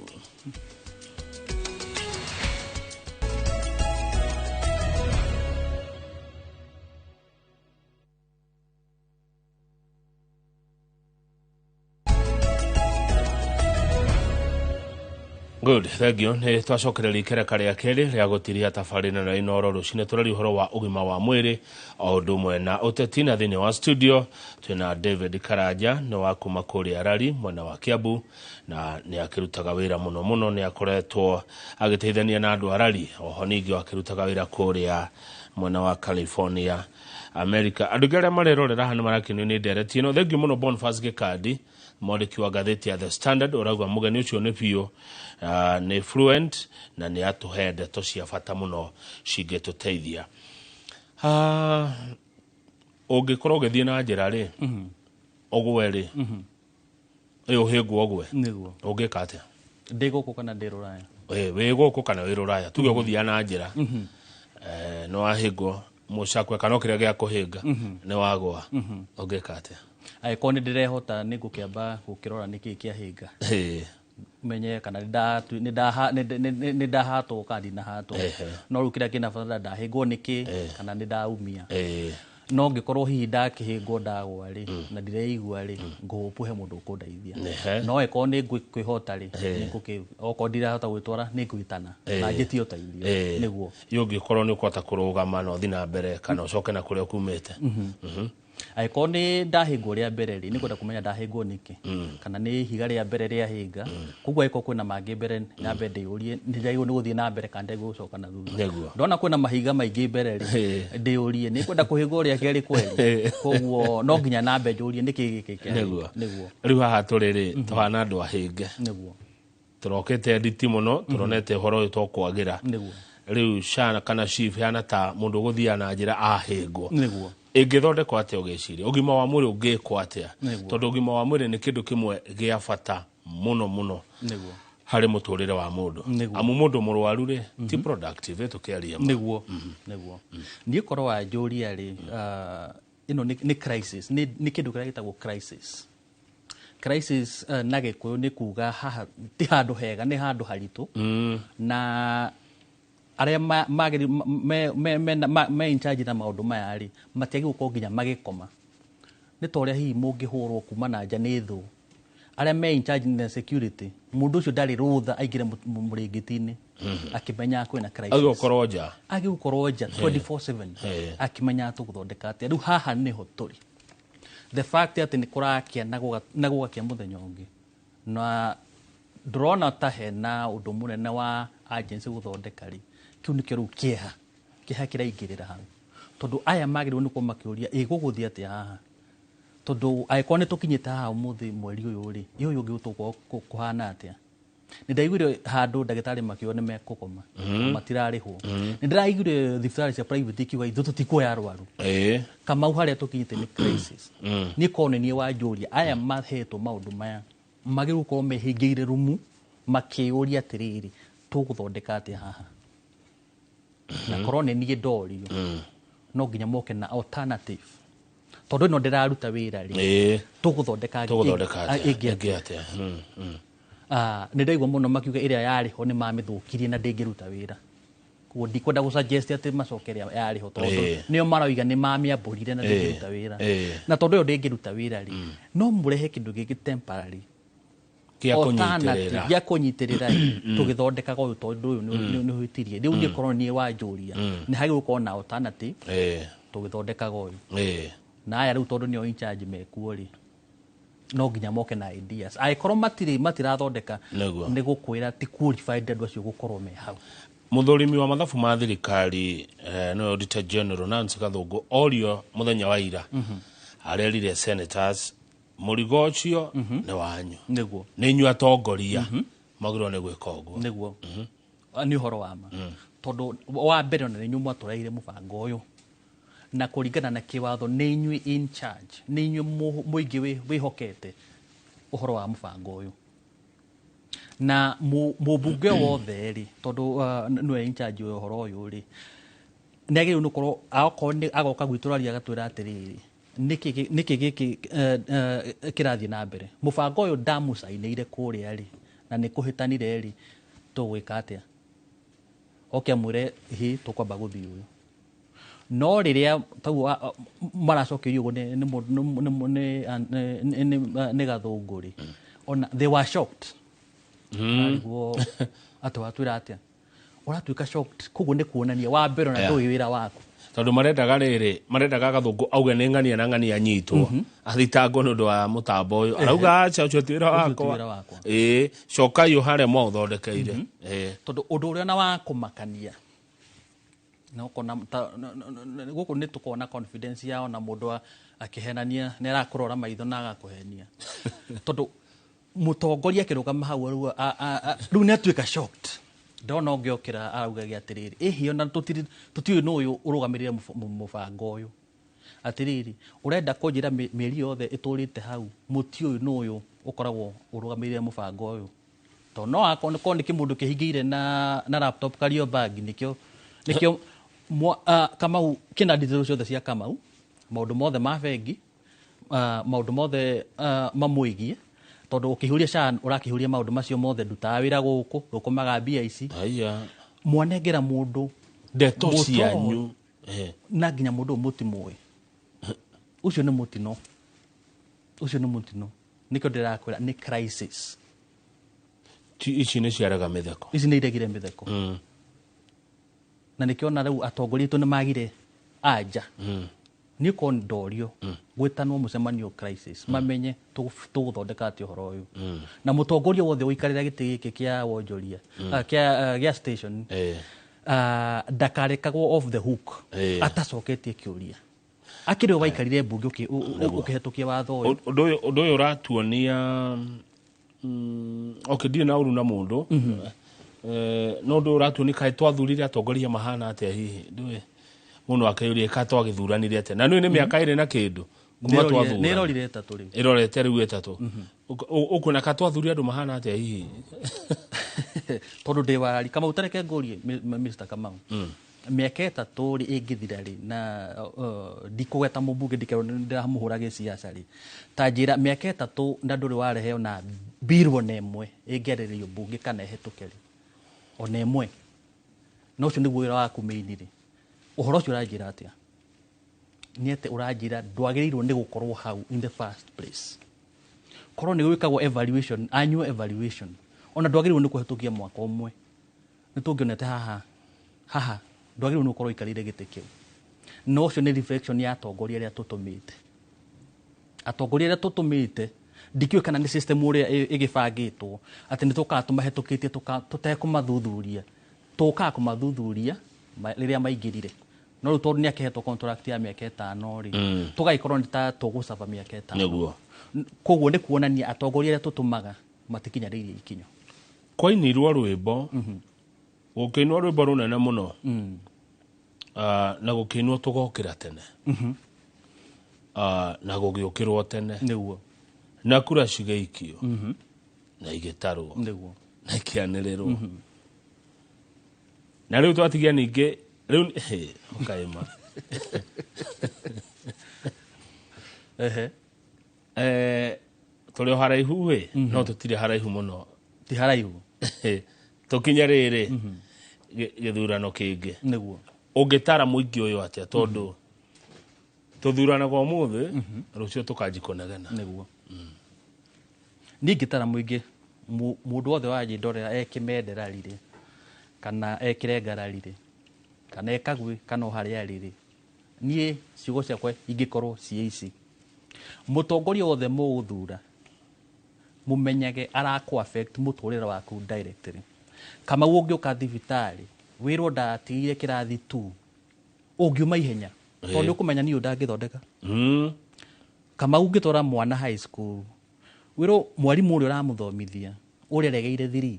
D: Good, thank you. Nĩ twacokereria ikereka rĩa kerĩ rĩa gũtiria tabarĩra na Inoro rũcinĩ tũrari ũhoro wa ũgima wa mwĩrĩ o ũndũ ũmwe na ũteti na thĩinĩ wa studio twĩna David Karanja nĩ wa kuma kũrĩa Rari mwena wa Kiambu na nĩ akĩrutaga wĩra mũno mũno nĩ akoretwo agĩteithania na andũ a Rari oho ningĩ akĩrutaga wĩra kũrĩa mwena wa California America. Andũ arĩa marerorera hana marakenio nĩ ndereti ĩno. Thengi mũno Boniface Gĩkandi mwandĩki wa ngathĩti ya The Standard ũrauga mũgeni ũcio nĩ biũ nĩ fluent na nĩ atũhe ndeto cia bata mũno cingĩtũteithia. Ũngĩkorwo ũgĩthiĩ na njĩra rĩ ũgwe rĩ ũyũ hĩngwo ũgwe ũngĩka atĩa?
R: Ndĩ gũkũ kana ndĩ Rũraya?
D: Wĩ gũkũ kana wĩ Rũraya tuge gũthiĩ na njĩra no wahĩngwo mũcakwe kana kĩrĩa gĩa kũhĩnga nĩ wagwa ũngĩka atĩa?
R: Angĩkorwo nĩ ndĩrehota nĩ ngũkĩamba gũkĩrora nĩkĩ kĩahĩnga menye kana nĩ ndahatwo kana ndinahatwo no rĩu kĩrĩa kĩna bata ndahĩngwo nĩkĩ kana nĩ ndaumia no ngĩkorwo hihi ndakĩhĩngwo ndagwa rĩ na ndireigua rĩ ngũpuhe mũndũ ũkũndeithia no angĩkorwo nĩ ngwĩhota rĩ okorwo ndirahota gwĩtwara nĩ ngwĩtana na njĩtie ũteithio nĩguo
D: ũngĩkorwo nĩ ũkũhota kũrũgama na ũthiĩ na mbere kana ũcoke na kũrĩa ũkumĩte.
R: Angĩkorwo nĩ ndahĩngwo rĩa mbere rĩ nĩ kwenda kũmenya ndahĩngwo nĩkĩ kana nĩ ihiga rĩa mbere rĩahĩnga koguo angĩkorwo kwĩna mangĩ mbere nyambe ndĩyũrie nĩnjagĩrĩirwo nĩ gũthiĩ na mbere kana ndĩgũcoka na thutha ndona kwĩna mahiga maingĩ mbere rĩ ndĩyũrie nĩ kwenda kũhĩngwo rĩa kerĩ kweri koguo no nginya nambe njũrie nĩkĩ gĩkĩ
D: nĩguo rĩu haha tũrĩ rĩ tũhana andũ ahĩnge
R: nĩguo
D: tũrokete nditi mũno tũronete ũhoro ũyũ tũkwagĩra rĩu Shana kana Chief hana ta mũndũ gũthiana na njĩra ahĩngwo
R: nĩguo
D: ĩngĩthondekwo atĩa ũgĩciria ũgima wa mwĩrĩ ũngĩkwo atĩa tondũ ũgima wa mwĩrĩ nĩ kĩndũ kĩmwe gĩa bata mũno mũno harĩ mũtũrĩre wa mũndũ amu mũndũ mũrwaru rĩ ti productive tũkĩaria
R: nĩguo niĩ korwo wa njũria rĩ ĩno nĩ crisis nĩ kĩndũ kĩrĩa gĩtagwo crisis na Gĩkũyũ nĩ kuga haha ti handũ hega nĩ handũ haritũ na arĩa me in charge na maũndũ maya rĩ matiagĩ gũkorwo nginya magĩkoma nĩ ta ũrĩa hihi mũngĩhũrwo kuma na nja nĩ thũ arĩa me in charge na security mũndũ ũcio ndarĩ rũtha aingĩre mũrĩngĩti-inĩ akĩmenya kwĩna crisis agĩgũkorwo nja 24/7 akĩmenya tũgũthondeka atĩa rĩu haha nĩho tũrĩ the fact atĩ nĩ kũrakĩa na gũgakĩa mũthenya ũngĩ na ndũrona ta hena ũndũ mũnene wa agency gũthondeka rĩ kĩu nĩkĩo rĩu kĩeha kĩraingĩrĩra hau tondũ aya magĩrĩirwo nĩ gũkorwo makĩũria gũgũthiĩ atĩa haha tondũ angĩkorwo nĩ tũkinyĩte haha ũmũthĩ mweri ũyũ rĩ ũyũ ũngĩ ũtũkwo kũhana atĩa nĩ ndaiguire handũ ndagĩtarĩ makiuga nĩ mekũkoma matirarĩhwo nĩ ndĩraiguire thibitarĩ cia private ikiuga ithuĩ tũtikuoya arwaru Kamau harĩa tũkinyĩte nĩ crisis niĩ korwo nĩ niĩ wanjũria aya mahetwo maũndũ maya magĩrĩirwo gũkorwo mehingĩire rumu makĩũria atĩrĩrĩ tũgũthondeka atĩa haha na korwo nĩ niĩ ndorio no nginya moke na alternative tondũ ĩno ndĩraruta wĩra rĩ tũgũthondeka ĩngĩ atĩa nĩ ndaigua mũno makiuga ĩrĩa yarĩho nĩ mamĩthũkirie na ndĩngĩruta wĩra koguo ndikwenda gũsuggest atĩ macoke ĩrĩa yarĩho tondũ nĩo maroiga nĩ mamĩambũrire na ndĩngĩruta wĩra na tondũ ĩyo ndĩngĩruta wĩra rĩ no mũrehe kĩndũ gĩkĩ temporary gĩa kũnyitĩrĩra tũgĩthondekaga ũyũ tondũ ũyũ nĩ ũhĩtirie rĩu niĩ korwo niĩ wanjũria nĩ hagĩrĩirwo gũkorwo na alternative tũgĩthondekaga ũyũ na aya rĩu tondũ nĩo in charge mekuo rĩ no nginya moke na ideas angĩkorwo matirathondeka nĩ gũkwĩra ti qualified andũ acio gũkorwo me hau.
D: Mũthũrimi wa mathabu ma thirikari no Auditor General Nancy Gathũngũ orio mũthenya wa ira arerire senators mũrigo ũcio nĩ wanyu
R: nĩguo
D: nĩ inyuĩ atongoria magĩrĩirwo nĩ gwĩka ũguo
R: nĩguo nĩ ũhoro wa ma tondũ wa mbere ona nĩ inyuĩ mwatũreire mũbango ũyũ na kũringana na kĩwatho nĩ inyuĩ in charge nĩ inyuĩ mũingĩ wĩhokete ũhoro wa mũbango ũyũ na mũmbunge wothe rĩ tondũ nĩwe in charge ũhoro ũyũ rĩ nĩ agĩrĩirwo nĩ gũkorwo agoka gwitũ Rari agatwĩra atĩrĩrĩ nĩkĩ gĩkĩ kĩrathiĩ na mbere mũbango ũyũ ndamũcainĩire kũrĩa rĩ na nĩ kũhĩtanire rĩ tũgwĩka atĩa oke mwĩre hi tũkwamba gũthiĩ ũyũ no rĩrĩa tau maracokerio ũguo nĩ Gathũngũ rĩ ona they were shocked Niguo atwatwira atia uratuika shocked koguo ni kuonania wa mbere na ndui wira waku
D: tondu marendaga gathungu auge ni ng'ania na ng'ania nyitwo athitangwo ni undu wa mutambo uyu arauga acha ucio ti wira wakwa coka iyo haria mwauthodekaire
R: tondu undu uria na wa kumakania no kona guku ni tukona confidence yao na mundu akihenania ni arakurora maitho na agakuhenia tondu mutongoria kirugama hau riu ni atuika shocked ndona ongiokira araugagia atiriri ihio na tutiui no uyu urugamirire mubango uyu atiriri urenda kunjira mieri yothe iturite hau muti uyu no uyu ukoragwo urugamirire mubango uyu to no akon ni kimundu kihingire na laptop kario bag nikio Kamau kina details ciothe cia Kamau maundu mothe ma bengi maundu mothe mamuigie tondu ukihuria Shan urakihuria maundu macio mothe ndutaga wira guku rukumaga mbia ici mwanengera mundu
D: ndeto cianyu
R: na nginya mundu mutimwe ucio ni mutino nikio ndirakwira ni crisis
D: ici ni ciaraga mitheko
R: ici ni iregire mitheko na nikiona riu atongoria tu ni magire anja ni kondorio gwitanwo mucemanio crisis mamenye tuguthondeka ati uhoro uyu na mutongoria wothe uikarira giti giki kia wonjoria kia station ndakarekagwo off the hook atacoketie kiuria akiri waikarire mbunge ukihetukia watho uyu
D: undu uyu uratuonia ndire na uru na mundu no ndu uratuonia kai twathurire atongoria mahana atia hihi ndui muno akayuria ka twagithuranire atia na ni miaka ire na kindu kuma twathura
R: ni rorire tatu riu
D: irorete riu etatu ukuna ka twathurire andu mahana atia hihi
R: tondu ndi wari kama utareke ngorie Mr. Kamau miaka etatu ri ingithira ri na ndikugeta mubunge ndikero ndiramuhura giciaca ri ta njira miaka etatu na nduri wareheo na birwo nemwe ingiariririo bunge kana ehetukeri ona emwe no cio niguo wira waku meinire uhoro cio uranjira atia ni ete uranjira ndwagirirwo ni gukorwo hau in the first place korwo ni gwikagwo evaluation annual evaluation ona ndwagirirwo ni kuhetukia mwaka umwe ni tungionete haha ndwagirirwo ni gukorwo ikarire giti kiu no cio ni reflection ya atongoria aria tutumite ndikiwe kana ni system uria igibangitwo ati ni tukaa tumahetukitie tutekumathuthuria riria maingirire no riu tondu ni akihetwo contract ya miaka 5 ri tugaikorwo ni ta tugusava miaka 5
D: niguo
R: koguo ni kuonania atongoria aria tutumaga matikinyariirie ikinyo
D: kwainirwo rwimbo gukinwo rwimbo runene muno na gukinwo tugokira tene na gugiukirwo tene
R: niguo
D: na kura cigeikio na igitarwo
R: niguo
D: na ikianirirwo na riu twatigia ningi riu ukaima tuli haraihu we no tutire haraihu muno
R: ti haraihu
D: tukinya riri githurano kingi
R: niguo
D: ungitara muingi uyu atia tondu tuthurana kwa muthi rucio tukanji kunegena
R: niguo ningitara muingi mundu wothe waje ndorera ekimendera riri kana ekirengara riri kana ekagwi kana haria riri nie ciugo ciakwa ingikorwo cie ici mutongoria wothe muguthura mumenyage araku affect muturira waku directly kama ungiuka thibitari wirwo ndatigire kirathi tu ungiuma ihenya tondu ukumenya ni ndangithondeka kama ungitora mwana high school wirwo mwarimu uria uramuthomithia uria regeire 3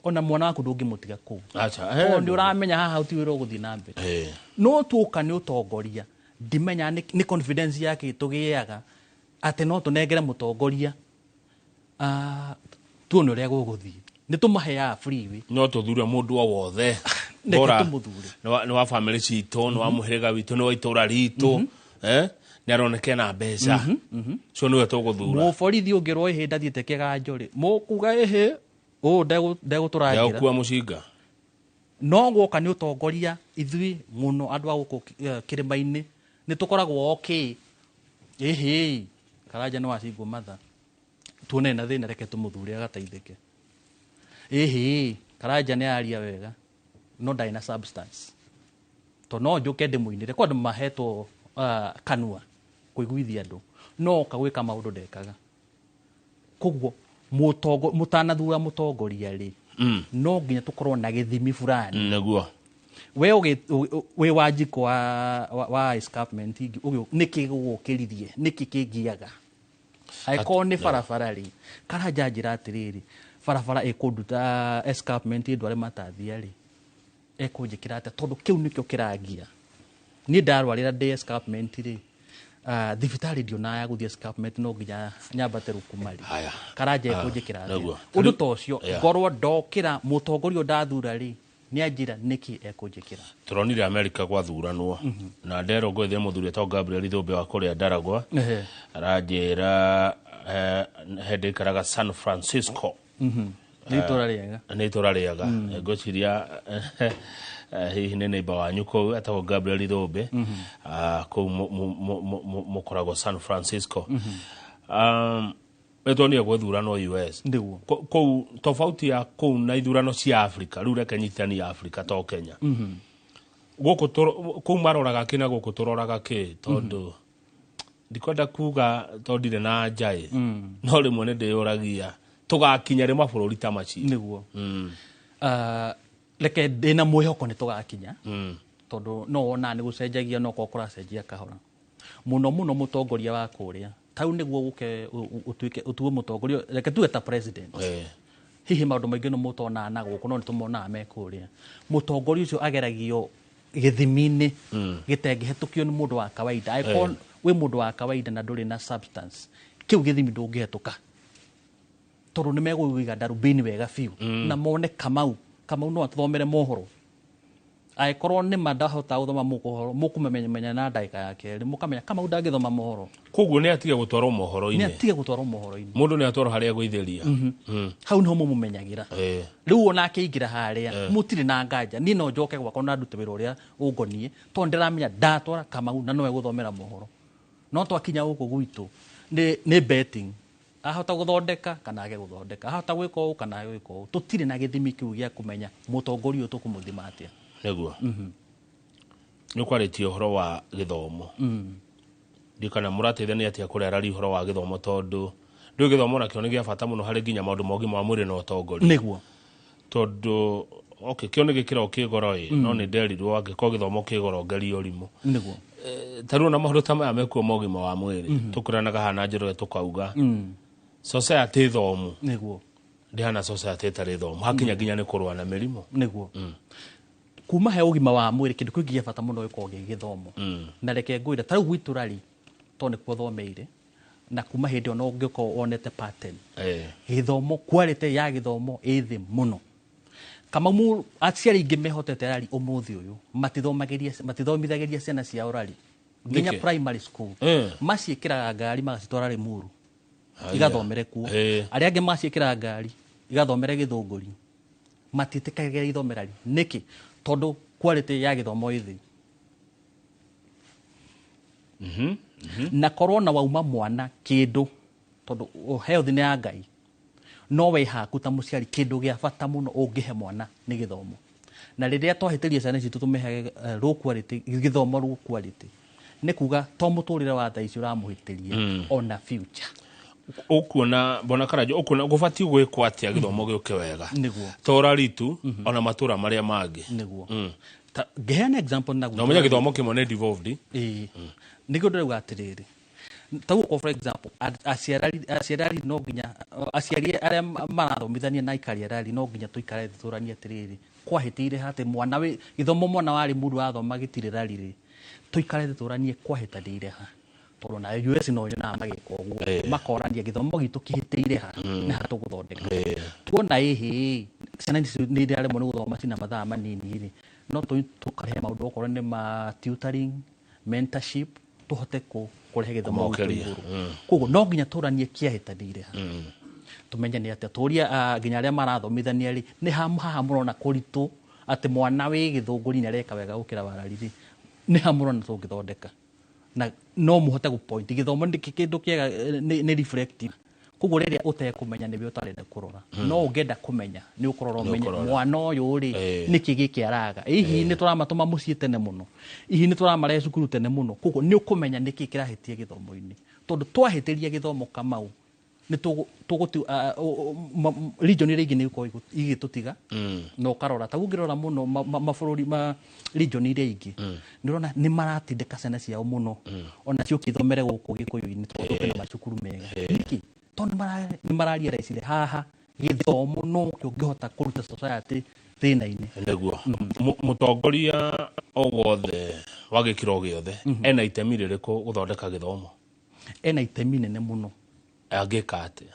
R: ona mwana waku ndungimutiga ku
D: acha
R: ndi uramenya haha utiwirwo guthi na mbere no tuka ni utongoria ndimenya ni confidence yake tugiaga ati no tunengere mutongoria tuone uria guguthi ni tumaheya free we
D: no tuthure mundu o wothe
R: bora ni
D: wa family citu ni wa muhirega witu ni wa itura ritu ni aroneke na mbeca so niwe tuguthura
R: muborithi ungirwo ihinda thiete kiganjuri mukuga ihi ndeguturagira
D: ndegukua mucinga
R: no gwoka ni utongoria ithui muno andu aguku kirima-ini ni tukoragwo okay karanja ni wacingwo matha tuone na thina reke tumuthure agateithike Karanja nĩ aria wega no ndai na substance to no njuke ndĩmũinĩre kwa andũ mahetwo kanua kũiguithia andũ no kagwĩka maũndũ ndekaga koguo mũtanathura mũtongoria rĩ no nginya tũkorwo na gĩthimi fulani
D: nĩguo
R: we wĩ Wanjikũ wa escarpment nĩkĩ gũgũkĩririe nĩkĩ kĩngiaga angĩkorwo nĩ barabara rĩ Karanja njĩra atĩrĩrĩ barabara ĩkũnduta escarpment ndware matathia rĩ ekũnjĩkĩra atĩa tondũ kĩu nĩkĩo kĩrangia niĩ ndarwarĩra ndĩ escarpment rĩ thibitarĩ ndionaga gũthiĩ escarpment no nginya nyambate rũkuma rĩ Karanja ekũnjĩkĩra atĩa ũndũ ta ũcio ngorwo ndokĩra mũtongoria ndathura rĩ nĩ anjĩra nĩkĩ ekũnjĩkĩra
D: tũronire Amerika gwathuranwo na ndero gwethe mũthuri etagwo Gabriel Thũmbĩ wa kũrĩa Ndaragwa aranjĩra hĩndĩ aikaraga San Francisco
R: nĩ
D: itũra rĩega ngwĩciria hihi nĩ neighbor wanyu kũu etagwo Gabriel Thũmbĩ kũu mũkoragwo San Francisco Etonia gwethurano US kũu tofauti ya kũu na ithurano cia Afrika rĩu reke nyitani ya Afrika to Kenya gũkũ kũu maroraga kĩ na gũkũ tũroraga kĩ tondũ ndikwenda kuga tondire na njaĩ no rĩmwe nĩ ndĩyũragia tũgakinya rĩ mabũrũri ta macio
R: nĩguo reke ndĩna mwĩhoko nĩ tũgakinya tondũ no wona nĩ gũcenjagia no kũracenjia kahora mũno mũtongoria wa kũrĩa tau nĩguo ũke ũtuo mũtongoria reke tuge ta president hihi maũndũ maingĩ no mũtona na gũkũ no nĩ tũmonaga me kũrĩa mũtongoria ũcio ageragio gĩthimi-inĩ gĩtengĩhetũkio nĩ mũndũ wa kawaida angĩkorwo wĩ mũndũ wa kawaida na ndũrĩ na substance kĩu gĩthimi ndũngĩhetũka tondũ nĩ megũiga ndarubini wega biũ na mone Kamau no atũthomere mohoro angĩkorwo nĩ mandahota gũthoma mohoro mũkũmenya na ndagĩka ya kerĩ mũkamenya Kamau ndangĩthoma mohoro
D: koguo nĩ atige gũtwarwo mohoro-inĩ mũndũ nĩ atwarwo harĩa gwĩtheria
R: hau niho mũmũmenyagĩra rĩu ona akĩingĩra harĩa mũtirĩ na nganja niĩ no njoke gwakwa na ndute wĩra ũrĩa ũngoniĩ tondũ ndĩramenya ndatwara Kamau na nowe gũthomera mohoro no twakinya gũkũ gwitũ nĩ betting ahota gũthondeka kana age gũthondeka ahota gwĩka ũũ kana age gwĩka ũũ tũtirĩ na gĩthimi kĩu gĩa kũmenya mũtongoria ũyũ tũkũmũthima atĩa
D: nĩguo nĩ kwarĩtie ũhoro wa gĩthomo ndikana mũrateithania atĩa kũrĩa arari ũhoro wa gĩthomo tondũ rĩu gĩthomo nakĩo nĩ gĩa bata mũno harĩ nginya maũndũ ma ũgima wa mwĩrĩ na ũtongoria
R: nĩguo
D: tondũ kĩo nĩ gĩkĩro kĩgoro no nĩ nderirwo angĩkorwo gĩthomo kĩgoro ngerio ũrimũ
R: nĩguo
D: tarĩu na maũndũ ta maya mekuo ma ũgima wa mwĩrĩ tũkũranaga hana njĩra tũkauga society thomu
R: nĩguo
D: ndihana society ĩtarĩ thomu hakinya nginya nĩ kũrũa na mĩrimũ
R: nĩguo kuma he ũgima wa mwĩrĩ kĩndũ kĩngĩ gĩa bata mũno gĩkoragwo gĩ gĩthomo na reke ngwĩra tarĩu gwitũ rari tondũ nĩkuo thomeire na kuma hĩndĩ ĩyo no ũngĩkorwo wonete pattern gĩthomo quality ya gĩthomo ĩ thĩ mũno Kamau aciari aingĩ mehotete rari ũmũthĩ ũyũ matithomithagĩria ciana ciao rari nginya primary school maciĩkĩraga ngari magacitwara Limuru igathomere kuo arĩa angĩ maciĩkĩraga ngari igathomere Gĩthũngũri matitĩkagĩra ithomera nĩkĩ tondũ quality ya gĩthomo ĩ thĩ na korwo na wauma mwana kĩndũ tondũ health nĩ ya Ngai no wĩ haku ta mũciari kĩndũ gĩa bata mũno ũngĩhe mwana nĩ gĩthomo na rĩrĩa twahĩtĩria ciana citũ tũmĩhe low quality gĩthomo low quality nĩ kuga to mũtũrĩre wa thaa ici ũramũhĩtĩria ona future
D: ũkuona bona Karanja ũkuona gũbatiĩ gwĩkwo atĩa gĩthomo gĩũke wega
R: nĩguo
D: tora ritu ona matũra marĩa mangĩ
R: nĩguo ngeheana example na
D: no menya gĩthomo kĩmwe nĩ devolved
R: nĩguo ndĩrauga atĩrĩrĩ taguo for example aciarari no nginya aciari arĩa marathomithania na aikari arari no nginya tũikare tũranie atĩrĩrĩ kwahĩtĩire hatĩ mwana wĩ gĩthomo mwana warĩ mũndũ wathoma gĩtirĩ rarĩ tũikare tũranie kwahĩtanĩire ha tondũ na US no nyona magĩka ũguo makorania gĩthomo gitũ kĩhĩtĩire ha na hatũgũthondeka tuona ciana nĩ iraremwo nĩ gũthoma cina mathaa manini no tũkahe maũndũ okorwo nĩ ma tutoring mentorship tũhote kũrehe gĩthomo igũrũ koguo no nginya tũranie kĩahĩtanĩire ha tumenye nĩ atĩa tũria nginya arĩa marathomithania rĩ nĩ haha mũrona kũritũ atĩ mwana wĩ Gĩthũngũri nĩ areka wega gũkĩra warari nĩ ha mũrona tũngĩthondeka na no mũhote gũpoint gĩthomo nĩ kĩndũ kĩega nĩ reflective Koguo riria utekumenya niwe utarenda kurora no ungenda kumenya ni ukorora umenya mwana uyu ri niki gikiaraga ihi ni turamatuma mucii tene muno ihi ni turamare cukuru tene muno koguo ni ukumenya niki kirahitie githomo-ini tondu twahitiria githomo kamau ni tuguti region iri ingi ni ko igitutiga no karora ta ungirora muno mabururi ma region iri ingi ni rona ni maratindika ciana ciao muno ona cio kithomere guku gikuyu-ini twina macukuru mega niki tondu ni mararia recire haha githomo no kingihota kuruta society thina-ini
D: niguo mutongoria o wothe wa gikiro giothe ena itemi ririku guthondeka githomo
R: ena itemi nene muno
D: agika atia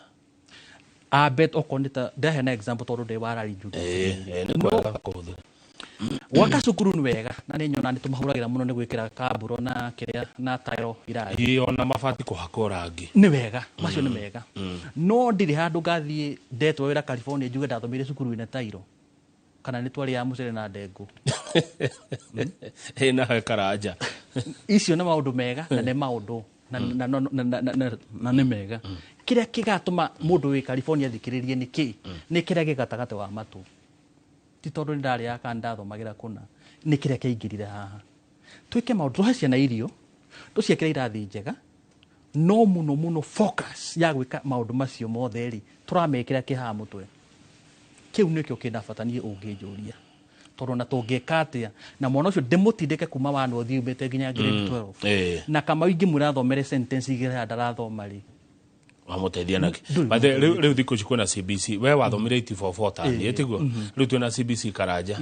R: abet okonita ndahe na example tondu ndi warari njuga
D: ni kwega kuthira
R: waka cukuru ni wega na ni nyona ni tumahuragira muno ni gwikira kaburo na kiria na tairo irai
D: ona mabati kuhaka rangi
R: ni wega macio ni mega no ndiri handu ngathie ndetwo wira California njuge ndathomire cukuru ina tairo kana ni twari ya mucere na ndengu
D: na karanja
R: icio ni maundu mega na ni maundu na ni mega kiria kigatuma mundu wi California thikiririe niki ni kiria gigatagate wa matu ti tondu ndari ya kanda thomagira kuna ni kiria kiingirire haha twike maundu tuhe ciana irio tuciekire irathi njega no muno focus ya gwika maundu macio mothe ri turamekira kiha mutwe kiu nikio kinabatanie unginjuria tondu na tungika atia na mwana ucio ndimutindike kuma wanu uthiumite nginya grade 12 na kama ingi murathomere sentence igira ndarathoma ri
D: wamuteithia naki bathe riu thikũ ici kwĩna CBC we wathomire 84 tani etiguo riu twĩna CBC karanja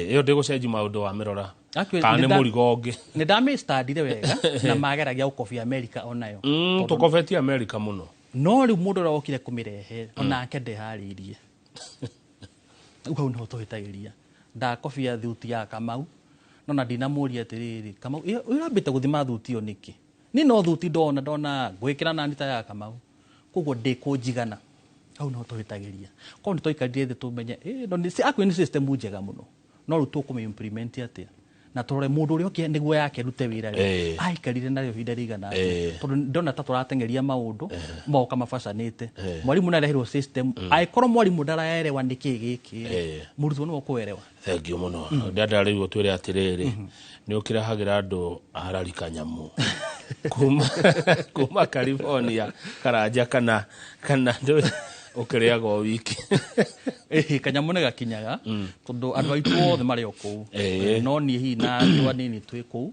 D: iyo ndigucenji maundu wa mirora kana nĩ mũrigo ũngĩ
R: nĩ ndamĩstandire wega na mageragia gũkobia America onayo
D: tũkobetie America mũno
R: no rĩu mũndũ ũrĩa okire kũmĩrehe onake ndeharĩirie rĩu hau nĩho tũhĩtagĩria ndakobia thuti ya Kamau no na ndinamũria atĩrĩrĩ Kamau ũrambĩte gũthima thuti ĩyo nĩkĩ ni no thuti ndona gwĩkĩra na nita ya Kamau koguo ndĩkũnjigana hau nĩho tũhĩtagĩria korwo nĩ tũikarire thĩ tũmenye akwĩ nĩ system njega mũno no rĩu tũkũmĩ-implement atĩa na tũrore mũndũ ũrĩa ũkĩ nĩguo yake rute wĩra rĩ aikarire nayo ihinda rĩigana atĩa tondũ ndona ta tũrateng'eria maũndũ moka mabacanĩte mwarimũ nĩarehirwo system angĩkorwo mwarimũ ndaraerewa nĩkĩ gĩkĩ mũrutwo nĩwe ũkũerewa
D: thengio mũno ndanda rĩu twĩre atĩrĩrĩ nĩ ũkĩrehagĩra andũ arari kanyamu kuma California karanja kana ukiriaga o wiki
R: kanyamu nĩ gakinyaga tondu andũ aitũ othe marĩ o kũu no niĩ hihi na andũ anini twĩ kũu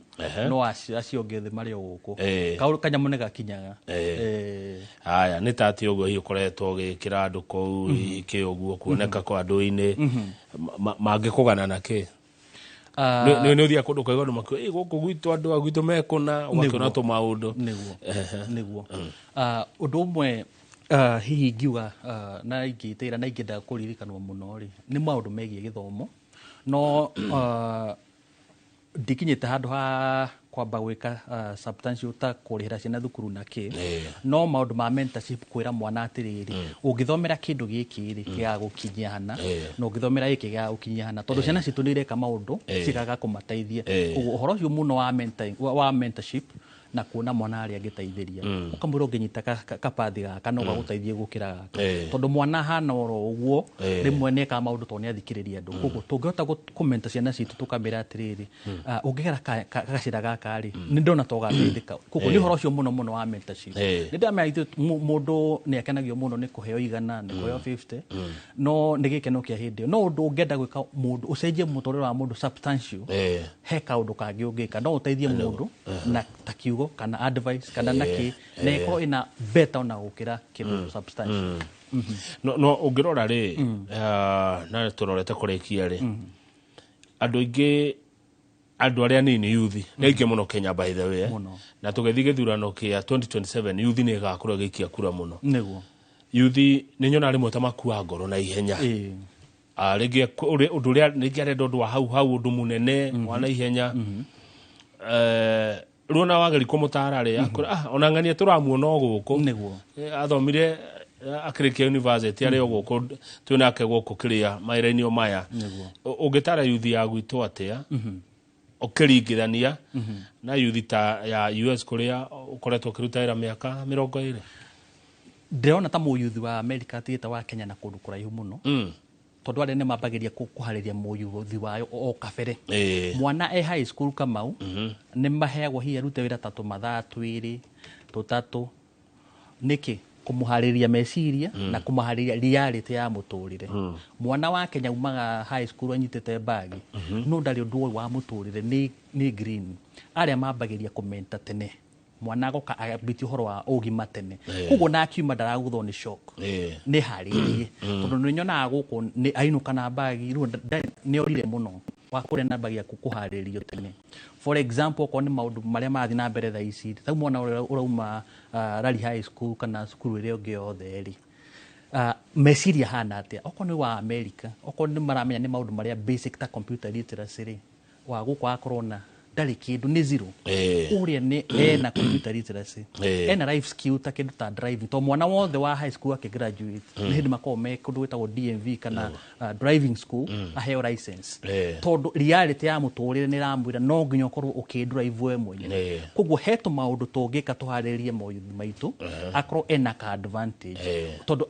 R: no acio angĩ othe marĩ o gũkũ kanyamu nĩ gakinyaga
D: haya nĩ tati ũguo hihi ũkoretwo ũgĩkĩra andũ kũu ikĩ ũguo kuoneka kwa andũ-inĩ mangĩkũgana na kĩ nĩ ũthia kũndũ kwega andũ makĩũa gũkũ gwitũ andũ agwitũ mekũna ũgakĩona tũmaũndũ
R: nĩguo ũndũ ũmwe hihi ngiuga na ingĩtĩra na ingĩenda kũririkanwo mũno rĩ nĩ maũndũ megiĩ gĩthomo no ndikinyĩte handũ ha kwamba gwĩka substantial ta kũrĩhĩra ciana thukuru na kĩ no maũndũ ma mentorship kwĩra mwana atĩrĩrĩ ũngĩthomera kĩndũ gĩkĩ rĩ gĩgagũkinyia hana na ũngĩthomera gĩkĩ gĩgagũkinyia hana tondũ ciana citũ nĩ ireka maũndũ cikaga kũmateithia ũguo ũhoro ũcio mũno wa mentorship na kuona mwana arĩa angĩteithĩria ũkamwĩra ũngĩnyita kapathi gaka no gagũteithie gũkĩra gaka tondũ mwana hana oro ũguo rĩmwe nĩekaga maũndũ tondũ nĩathikĩrĩria andũ koguo tũngĩhota kũmenta ciana citũ tũkamĩra atĩrĩrĩ ũngĩgera gacĩra gaka rĩ nĩ ndona to gateithĩka koguo nĩ ũhoro ũcio mũno wa mentorship nĩ ndamenya ithuĩ mũndũ nĩakenagio mũno nĩ kũheo 100 nĩ kũheo 50 no nĩ gĩkeno kĩa hĩndĩ ĩyo no ũndũ ũngĩenda gwĩka mũndũ ũcenjie mũtũrĩre wa mũndũ substantial he kaũndũ kangĩ ũngĩka no ũteithie mũndũ na ta kiugo kana advice kana naki na iko ina better ona gukira kindu substantial
D: no ungirora ri na turorete kurikia ri andu ingi andu aria nini youth nĩingĩ mũno Kenya by the way na tũgĩthiĩ gĩthurano kĩa 2027 youth nĩ ĩgakũra gĩikia kura mũno
R: nĩguo
D: youth nĩ nyona rĩmwe ta makua ngoro na ihenya rĩngĩ ũndũ ũrĩa rĩngĩ arenda ũndũ wa hau ũndũ mũnene wa na ihenya rona wageri kumutara ri ona ngania turamuona guku
R: niguo
D: athomire akirikia university ari guku twinake guku kiria mairainio maya ungitara youth ya gwitu atia ukiringithania na youth ta ya US kuria ukoretwo kiruta ira miaka 20
R: ndĩrona ta mũyuthi wa America atigĩte wa Kenya na kũndũ kũraihu mũno tondũ arĩa nĩ mambagĩria kũharĩria mũyuthi wayo o kabere mwana e high school Kamau nĩ maheagwo hiya rute wĩra ta tũmathaa 2 3 nĩkĩ kumuharĩria meciria na kumuharĩria reality ya mũtũrĩre mwana wa Kenya umaga high school anyitĩte bagi no ndarĩ ũndũ wa mũtũrĩre nĩ green arĩa mambagĩria kũmenta tene mwana agoka abiti horo wa ũgima tene koguo na akiuma ndaraguthwo nĩ shock nĩ harĩrie tondũ nĩ nyonaga gũkũ nĩ ainũka na bagi nĩ orire mũno wa kũrĩa na bagi ya kũharĩrio tene for example kwa nĩ maũndũ marĩa marathiĩ na mbere thaa ici ta mwana ũrauma Rally High School kana cukuru ĩrĩa ĩngĩ yothe rĩ meciria hana atĩa okorwo nĩ wa America okorwo nĩ maramenya nĩ maũndũ marĩa basic ta computer literacy rĩ wa gũkũ akorwo na ndarĩ kĩndũ nĩ zero ũrĩa nĩ ena computer literacy ena life skill ta kĩndũ ta driving to mwana wothe wa high school akĩgraduate nĩ hĩndĩ makorwo me kũndũ gwĩtagwo DMV kana driving school aheo license tondũ reality ya mũtũrĩre nĩ ramwĩra no nginya ũkorwo ũkĩdrive we mwenyewe koguo he tũmaũndũ tũngĩka tũharĩrie moyuthi maitũ akorwo ena ka advantage tondũ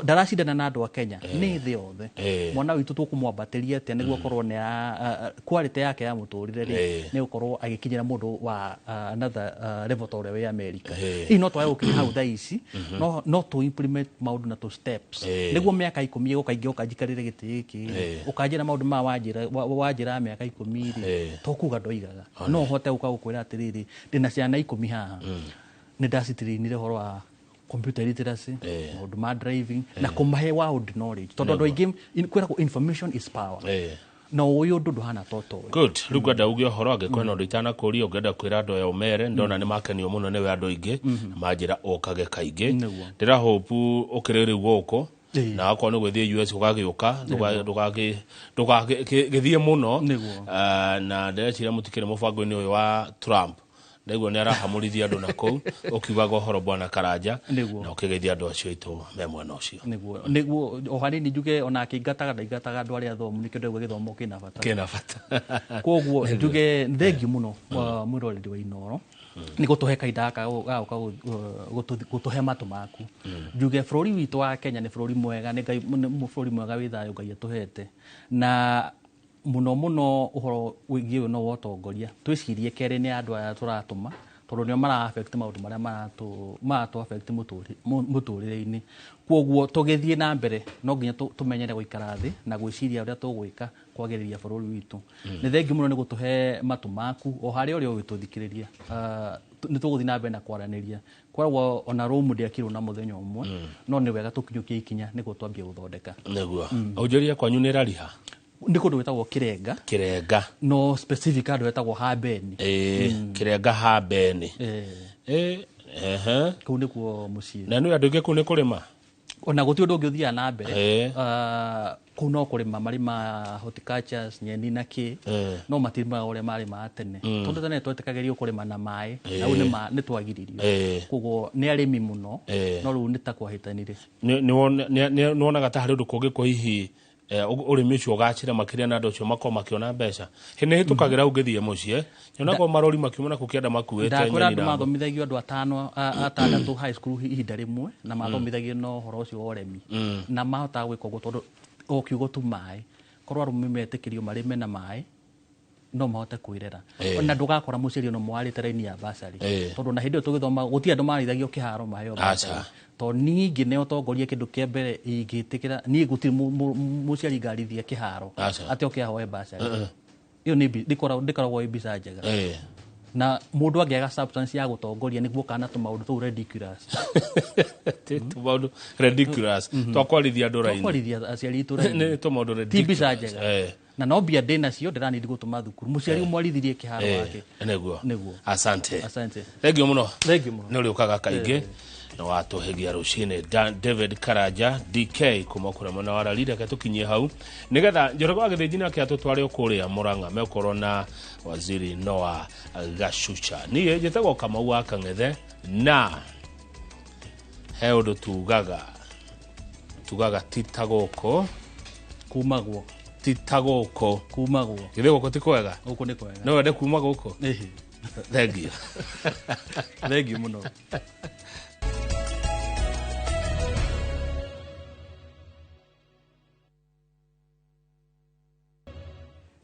R: ndaracindana na andũ a Kenya nĩ thĩ yothe mwana witũ tũkũmwambatĩria atĩa nĩguo korwo nĩ quality yake ya mũtũrĩre nĩ gũkorwo agĩkinyĩra mũndũ wa another level ta ũrĩa wĩ America hihi no twage gũkinya hau thaa ici no to implement maũndũ na to steps nĩguo mĩaka 10 ĩgũkaingĩ ũkanjikarĩre gĩtĩ gĩkĩ ũkanjĩra maũndũ ma wanjĩra mĩaka 10 rĩ to kuga ndoigaga no hote gũkwĩra atĩrĩrĩ ndĩna ciana 10 haha nĩ ndacitirinire horo wa computer literacy maũndũ ma driving na kũmahe world knowledge tondũ andũ aingĩ kwĩragwo information is power na ũyũ ũndũ ndũhana toto
D: good rĩu ngwenda uge ũhoro angĩkorwo na ũndũ itanakũria ũngĩenda kwĩra andũ aya ũmere ndona nĩ makenio mũno nĩwe andũ aingĩ manjĩra ũkage kaingĩ ndĩra hope ũkĩrĩ rĩu gũkũ na akorwo nĩ gwĩthiĩ US ũgagĩũka ndũgagĩthiĩ mũno na ndĩreciria mũtikĩrĩ mũbango-inĩ ũyũ wa Trump nĩguo nĩ arahamũrithia andũ na kũu ũkiugaga ũhoro bwana Karanja na ũkĩgeithia andũ acio aitũ me mwena ũcio
R: nĩguo o hanini njuge ona akĩingataga ndaingataga andũ arĩa athomu nĩkĩo ndauga gĩthomo kĩna bata koguo njuge thengiũ mũno mwĩroreri wa Inooro nĩ gũtũhe kahinda gaka gũtũhe matũ maku njuge bũrũri witũ wa Kenya nĩ bũrũri mwega nĩ bũrũri mwega wĩ thayũ Ngai atũhete na muno uhoro wĩgiĩ no wotongoria twĩcirie kerĩ nĩ andũ aya tũratũma tondũ nĩo mara affect maũndũ marĩa maratu affect mũtũrĩre-inĩ kwoguo tũgĩthiĩ na mbere no nginya tũmenyere gũikara thĩ na gwĩciria ũrĩa tũgwĩka kwagĩrĩria bũrũri witũ nĩ thengiũ mũno nĩ gũtũhe matũ maku o harĩa ũrĩa ũgĩtũthikĩrĩria nĩ tũgũthiĩ na mbere na kwaranĩria koragwo ona Rome ndĩakirwo na mũthenya ũmwe no nĩ wega tũkinyũkie ikinya nĩguo twambie gũthondeka
D: nĩguo ũnjũria kwanyu nĩ rariha
R: ndĩ kũndũ wĩtagwo Kĩrenga no specific andũ wĩtagwo Habeni
D: Kĩrenga Habeni
R: kũu nĩkuo mũciĩ
D: na nĩ andũ aingĩ kũu nĩ kũrĩma
R: ona gũtirĩ ũndũ ũngĩ ũthiaga na mbere kũu no kũrĩma marĩma horticultures nyeni na kĩ no matirimaga ũrĩa marĩmaga tene tondũ tene twetĩkagĩrio kũrĩma na maĩ na rĩu nĩ twagiririo koguo nĩ arĩmi mũno no rĩu nĩ ta kwahĩtanire
D: nĩ wonaga ta harĩ ũndũ kũngĩ kwa hihi ũrĩmi ũcio ũgacĩra makĩria na andũ acio makorwo makĩona mbeca nĩ hĩtũkagĩra ũngĩthiĩ mũciĩ nyonaga marori makiuma na kũkĩenda makuĩte
R: ndakwĩra andũ mathomithagio andũ 5-6 high school ihinda rĩmwe na mathomithagio na ũhoro ũcio wa ũrĩmi na mahotaga gwĩka ũguo tondũ o kiugo tu maĩ korwo arũme metĩkĩrio marĩme na maĩ no mahote kwĩrera na ndũgakora mũciari no mwarĩte raini ya basari tondũ na hĩndĩ ĩyo tũgĩthoma gũtirĩ andũ marĩithagio kĩharo maheo basari to ningĩ nĩ ũtongoria kĩndũ kĩa mbere ingĩtĩkĩra niĩ gũtirĩ mũciari ngarithia kĩharo atĩ ũkĩahoe basari iyo ndĩkoragwo ĩ mbica njega na mũndũ angĩaga substance ya gũtongoria nĩguo kana tũmaũndũ tũu ridiculous
D: tũmaũndũ ridiculous twakwarithia andũ raini
R: twakwarithia aciari itũ raini
D: nĩ tũmaũndũ ridiculous
R: ti mbica njega na no mbia ndĩ nacio ndĩranindi gũtũma thukuru mũciari ũmwarithirie kĩharo wake
D: nĩguo asante thengiũ mũno nĩ ũrĩũkaga kaingĩ na watũhegia rũcinĩ David Karanja DK kuma kũrĩa mwena wa Rally reke tũkinyie hau nĩgetha Njoroge wa Gĩthĩnji nake atũtware kũrĩa Mũrang'a mekorwo na waziri Noah Gachucha niĩ njĩtagwo Kamau wa Kang'ethe na he ũndũ tugaga titagũkũ
R: kumagwo
D: titagũkũ
R: kumagwo
D: githĩ gũkũ ti kwega
R: gũkũ nĩ kwega
D: no wende kuma gũkũ thengiũ
R: thengiũ mũno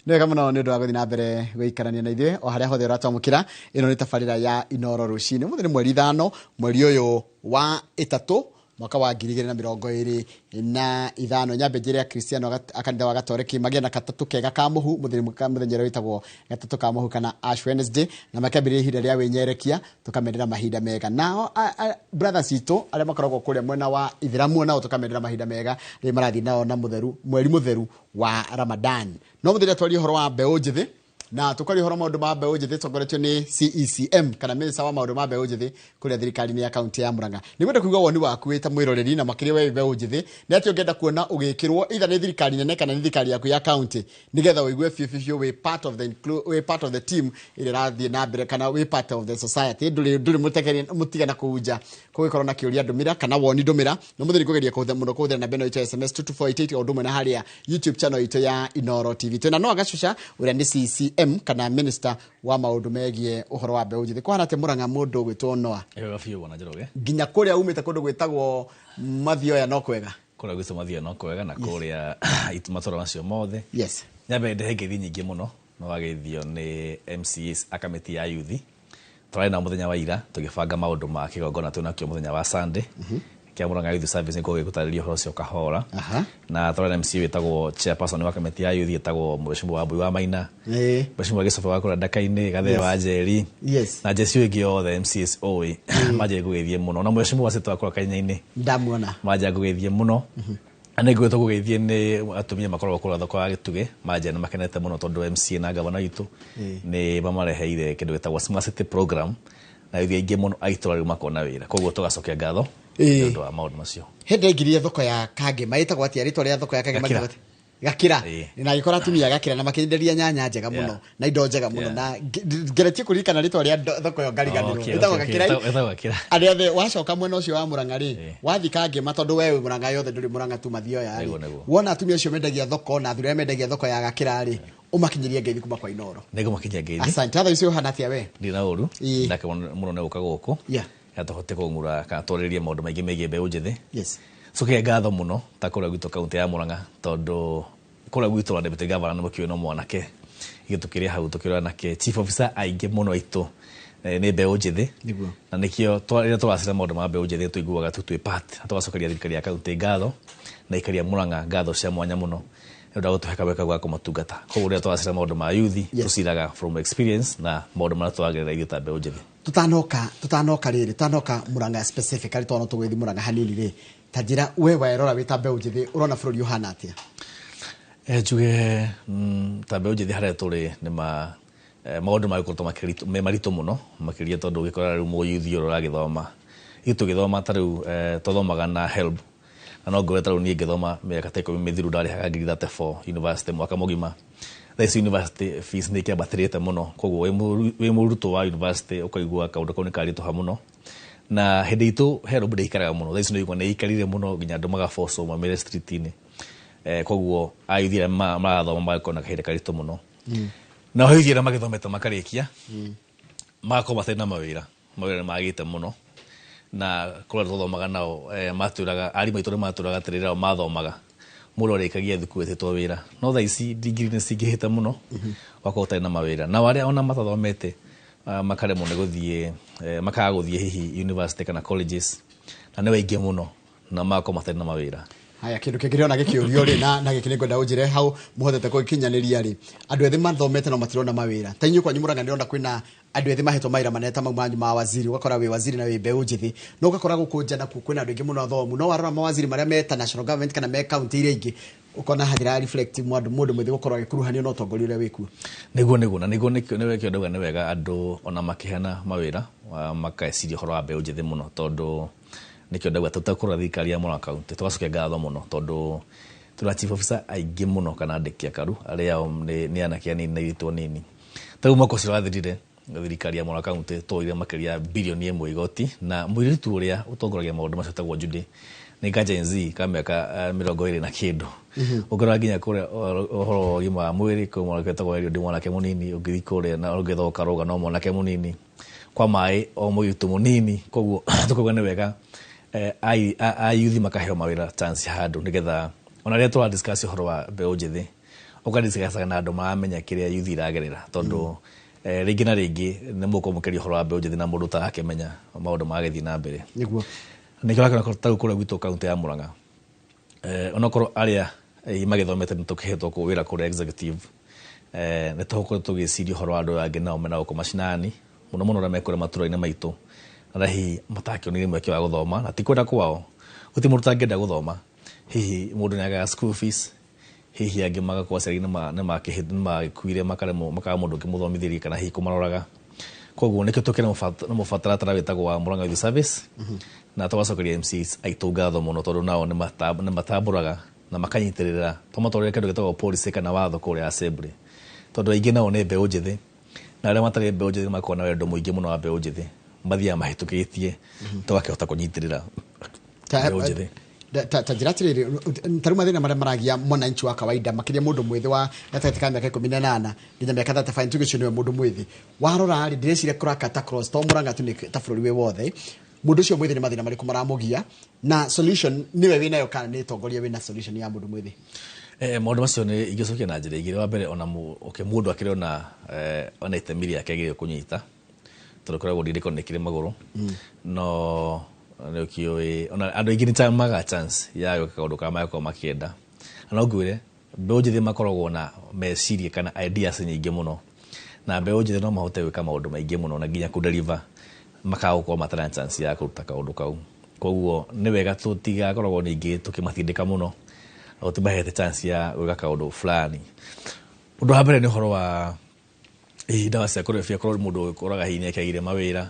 E: nä wega må no nä å ndå wa gå thiä na mbere gå ikarania na ithuä o harä a hothe å ratwamå kä ra ä no nä tabarä ya Inoro Rũcinĩ må thä nä mweri 5 mweri å yå wa 3 mwaka wa 2025 nyambe njä ya Cristiano akanitha wa Gatoreki magä na gatatå kega ka må hu må thenya å rä wĩtagwo gatatå ka må hu kana Ash Wednesday na makäambä rä ihinda rä a wä nyerekia tå kamendera mahinda mega nao brothers itå arä a makoragwo kå rä a mwena wa ithiramu nao tå kamendera mahinda mega rä marathiĩ nao na mweri må theru wa Ramadan no må thenya twarie å horo wa mbeũ njĩthĩ na tukaria horo maundu ma mbeũ njĩthĩ tongoretio ni CECM kana minister wa maundu ma mbeũ njĩthĩ kuria thirikari-inĩ ya kaunti ya Murang'a ni gwenda kuigua woni waku wita mwiroreri na makiria we mbeũ njĩthĩ ni ati ungenda kuona ugikirwo either ni thirikari nene kana ni thirikari yaku ya county nigetha uigue fiu we part of the team ile rathie na mbere kana we part of the society nduri mutigana kuja kugikorwo na kiuria ndumira kana woni ndumira no muthiri kugeria kuhutha muno kuhutha na beno ito SMS 22488 o ndumwe na haria YouTube channel ito ya Inoro TV tena no agacusha uria ni CECM kana minister wa maundu megie uhoro wa mbeũ njĩthĩ kwana te Murang'a mundu gwitwo Noa nginya kuria umite kundu gwitagwo Mathioya no kwega
S: kuria gwitwo Mathioya no kwega na kuria matora macio mothe
E: yes
S: nyambe ndehegethi nyingi muno no wagethio ni MCAs akamiti ya youth twarai na muthenya wa ira tugibanga maundu ma kigongona tunakio muthenya wa Sunday kia Murang'a Youth Service niko gigutariria horo cio kahora na twarai na MC witagwo chairperson wa kamiti ya youth witagwo Mheshimiwa Wambui wa Maina Mheshimiwa Gicobe wa kura Ndaka-inĩ Gathe wa Njeri na Jesu ingi othe MCs oi maje gugethie muno na Mheshimiwa Seto wa kura Kenya-inĩ
E: ndamuona
S: maje gugethie muno ane gwetwo gugethie ni atumia makorwo kura thoko ya Gĩtugĩ maje na makenete muno tondu MC na gavana itu ni bamareheire kindu gitagwo Smart City program na yuthi ingi muno aitora riu makona wira koguo tugacokia ngatho ndu wa maundu macio
E: hende ngirie thoko ya Kangema itagwo atia ritwa ria thoko ya Kangema Gakira na gikora tumia Gakira na makinderia nyanya njega muno na indo njega muno na ngeretie kuririkana ritwa ria thoko yo ngariganirwo itagwo Gakira ari othe wacoka mwena ucio wa Murang'a ri wathi Kangema tondu wewe Murang'a yothe nduri Murang'a tu Mathioya ri wona atumia acio mendagia thoko na thuri mendagia thoko ya Gakira ri umakinyirie ngeithi kuma kwa Inoro
S: nego makinya ngeithi
E: asante atha icio hana atia we
S: ndina uru ndake muno ne ukaga guku atohote kungura kana toririe maundu maingi megie mbeũ njĩthĩ soke ngatho muno ta kuria gwitũ kaunti ya Murang'a tondu kuria gwitũ wa deputy governor ni mukiwe no mwanake igitukiria hau tukirwa nake chief officer aingi muno itu ni mbeũ njĩthĩ na nikio twarire turacira maundu ma mbeũ njĩthĩ tuiguaga tutwe part tugacokeria thirikari ya kaunti ngatho na ikaria Murang'a ngatho cia mwanya muno nda gutuheka weka gwa kumatungata koguo ria twacira maundu ma youth tuciraga from experience na maundu ma twagerera ithuĩ ta mbeũ njĩthĩ tutanoka Murang'a specifically tono tugwithi Murang'a hanini ri tajira we waerora wita mbeũ njĩthĩ urona bũrũri uhana atia njuge ta mbeũ njĩthĩ haria turi ni maundu ma gukorwo maritu muno makiria tondu gikora riu muyuthi urora githoma itugithoma ta riu tuthomaga na HELB na no ngoreta riu nie ngithoma miaka ta 10 mithiru ndarihaga ngiri 34 university mwaka mugima this university fees ni kiambatirite muno koguo we muruto wa university ukaigua kaundu kau ni karituha muno na hindi itu HELB ndikaraga muno this no igwa ni ikarire muno nginya andu magafoso mamire street-ini koguo ayuthira marathoma magakona kahinde karitu muno na ayuthira magithomete makarikia mako mathe na mawira magite muno na kula tuthomaga nao maturaga ari maitore maturaga tirira mathomaga mulo rekagia thukuru etwo wira no tha ici degree ni cingihita muno wakota na mawira na wale ona matathomete makare muno guthie makaga guthie hihi university kana colleges na ne waingi muno na mako mathe na mawira haya kindu kingire ona gikiurio ri na gikini ngwenda unjire hau muhotete kugikinyaniria ri andu ethi mathomete no matirona mawira ta inyu kwa Murang'a ndirona kwina andu ethi mahetwo maira maneta manyu ma waziri ugakora we waziri na we mbeũ njĩthĩ no ugakora gukunja na kwina andu ingi muno thomu no warora mawaziri maria meta national government kana me county iria ingi ukona hathira reflect mundu mwithi gukorwo agikuruhanio no tongoria uria wiku niguo na niguo ni wekio ndauga ni wega andu ona makihana mawira makaeciria horo wa mbeũ njĩthĩ muno tondu nikio ndauga tutakura thirikari ya Murang'a kaunti tugacokia ngatho muno tondu tuna chief officer aingi muno kana andiki akaru aria ni anakia nini na itwo nini tau makocira wathirire thirikari ya Murang'a kaunti toire makiria bilioni 1 igoti na mwiritu uria utongoragia maundu macio tagwo Judy ni Gen Z ka miaka 20 na kindu ukora nginya kuria ohoro gima mwiri ko mwanake tagwo Eliud mwanake munini ugithi kuria na ugithoka roga no mwanake munini kwa mai o mwiritu munini koguo tukuga ni wega ayuthi makaheo mawira chance handu nigetha ona ria twa discuss horo wa mbeũ njĩthĩ ũkandicigacaga na andũ maramenya kĩrĩa youth iragerera tondũ rĩngĩ na rĩngĩ nĩ mũkũmũkĩria ũhoro wa mbeũ njĩthĩ na mũndũ ũtarakĩmenya maũndũ magĩthiĩ na mbere nĩkĩo rakĩona ta kũrĩa gwitũ kaunti ya Mũrang'a onokorwo arĩa magĩthomete nĩ tũkĩhetwo wĩra kũrĩa executive nĩ tũgũkorwo tũgĩciria ũhoro wa andũ angĩ nao mena gũkũ macinani mũno mũno arĩa mekũrĩa matũũra-inĩ maitũ na hihi matakĩonire mweke wa gũthoma na ti kwenda kwao gũtirĩ mũndũ ũtangĩenda gũthoma hihi mũndũ nĩagaga school fees hihi angĩ magakorwo aciari nĩ magĩkuire makaga mũndũ ũngĩmũthomithĩrie kana hihi kũmaroraga koguo nĩkĩo tũkĩrĩ na mũbataratara wĩtagwo wa Mũrang'a Youth Service na tũgacokeria MCs aitũ ngatho mũno tondũ nao nĩ matambũraga na makanyitĩrĩra tũmatwarĩre kĩndũ gĩtagwo policy kana watho kũrĩa assembly tondũ aingĩ nao nĩ mbeũ njĩthĩ na arĩa matarĩ mbeũ njĩthĩ makoragwo na wendo mũingĩ mũno wa mbeũ njĩthĩ mathiaga mahĩtũkĩtie tũgakĩhota kũnyitĩrĩra mbeũ njĩthĩ
E: ta njĩra atĩrĩrĩ tarĩ mathĩna marĩa maragia mwananchi wa kawaida makĩria mũndũ mwĩthĩ wa gatagatĩ ka mĩaka 18 nginya mĩaka 35 tuge ũcio nĩwe mũndũ mwĩthĩ warora rĩ ndĩreciria kũrakata cross to Mũrang'a tu nĩ ta bũrũri wĩ wothe mũndũ ũcio mwĩthĩ nĩ mathĩna marĩkũ maramũgia na solution nĩwe wĩnayo kana nĩ tongoria wĩna solution ya mũndũ mwĩthĩ
S: maũndũ macio nĩ ingĩcokia na njĩra igĩrĩ wa mbere ona mũndũ akĩrĩ ona itemi rĩake agĩrĩire kũnyita tondũ koragwo ndirĩko nĩ kĩrĩ magũrũ no nĩ ũkĩũĩ ona andũ aingĩ nĩ tamaga chance ya gwĩka kaũndũ kama makorwo makĩenda no ngwĩre mbeũ njĩthĩ makoragwo na meciria kana ideas nyingĩ mũno na mbeũ njĩthĩ no mahote gwĩka maũndũ maingĩ mũno na nginya kũdeliver makagũkorwo matara chance ya kũruta kaũndũ kau koguo nĩ wega tũtigakoragwo ningĩ tũkĩmatindĩka mũno tũmahete chance ya gwĩka kaũndũ fulani ũndũ wa mbere nĩ ũhoro wa ndawa cia kũrebia korwo mũndũ ũkoraga hihi nĩekĩagire mawĩra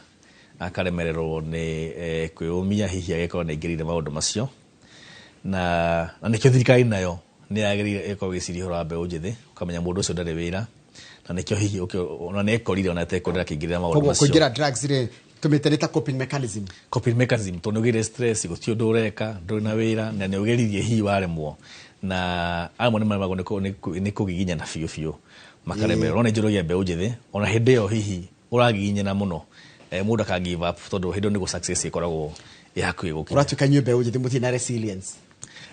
S: akaremererwo nĩ kwĩũmia hihi agĩkorwo nĩ aingĩrire maũndũ macio na nĩkĩo thirikari nayo nĩ yagĩrĩire ĩkorwo ĩgĩciria ũhoro wa mbeũ njĩthĩ ũkamenya mũndũ ũcio ndarĩ wĩra na nĩkĩo hihi ona nĩ ekorire ona etekũrĩra akĩingĩrĩra maũndũ macio
E: kũingĩra drugs rĩ tũmĩte ta coping mechanism
S: tondũ ũgĩire stress gũtirĩ ũndũ ũreka ndũrĩ na wĩra na nĩ ũgeririe hihi waremwo na amwe nĩ maremagwo nĩ kũgiginyana biũ biũ makaremererwo ona njũragia mbeũ njĩthĩ ona hĩndĩ ĩyo hihi ũragiginyana mũno mũndũ aka give up tondũ hĩndĩ ĩyo nĩguo success ĩkoragwo ĩhakuhĩ gũkinya
E: ũratuĩka nyũmba mbeũ njĩthĩ mũtirĩ na resilience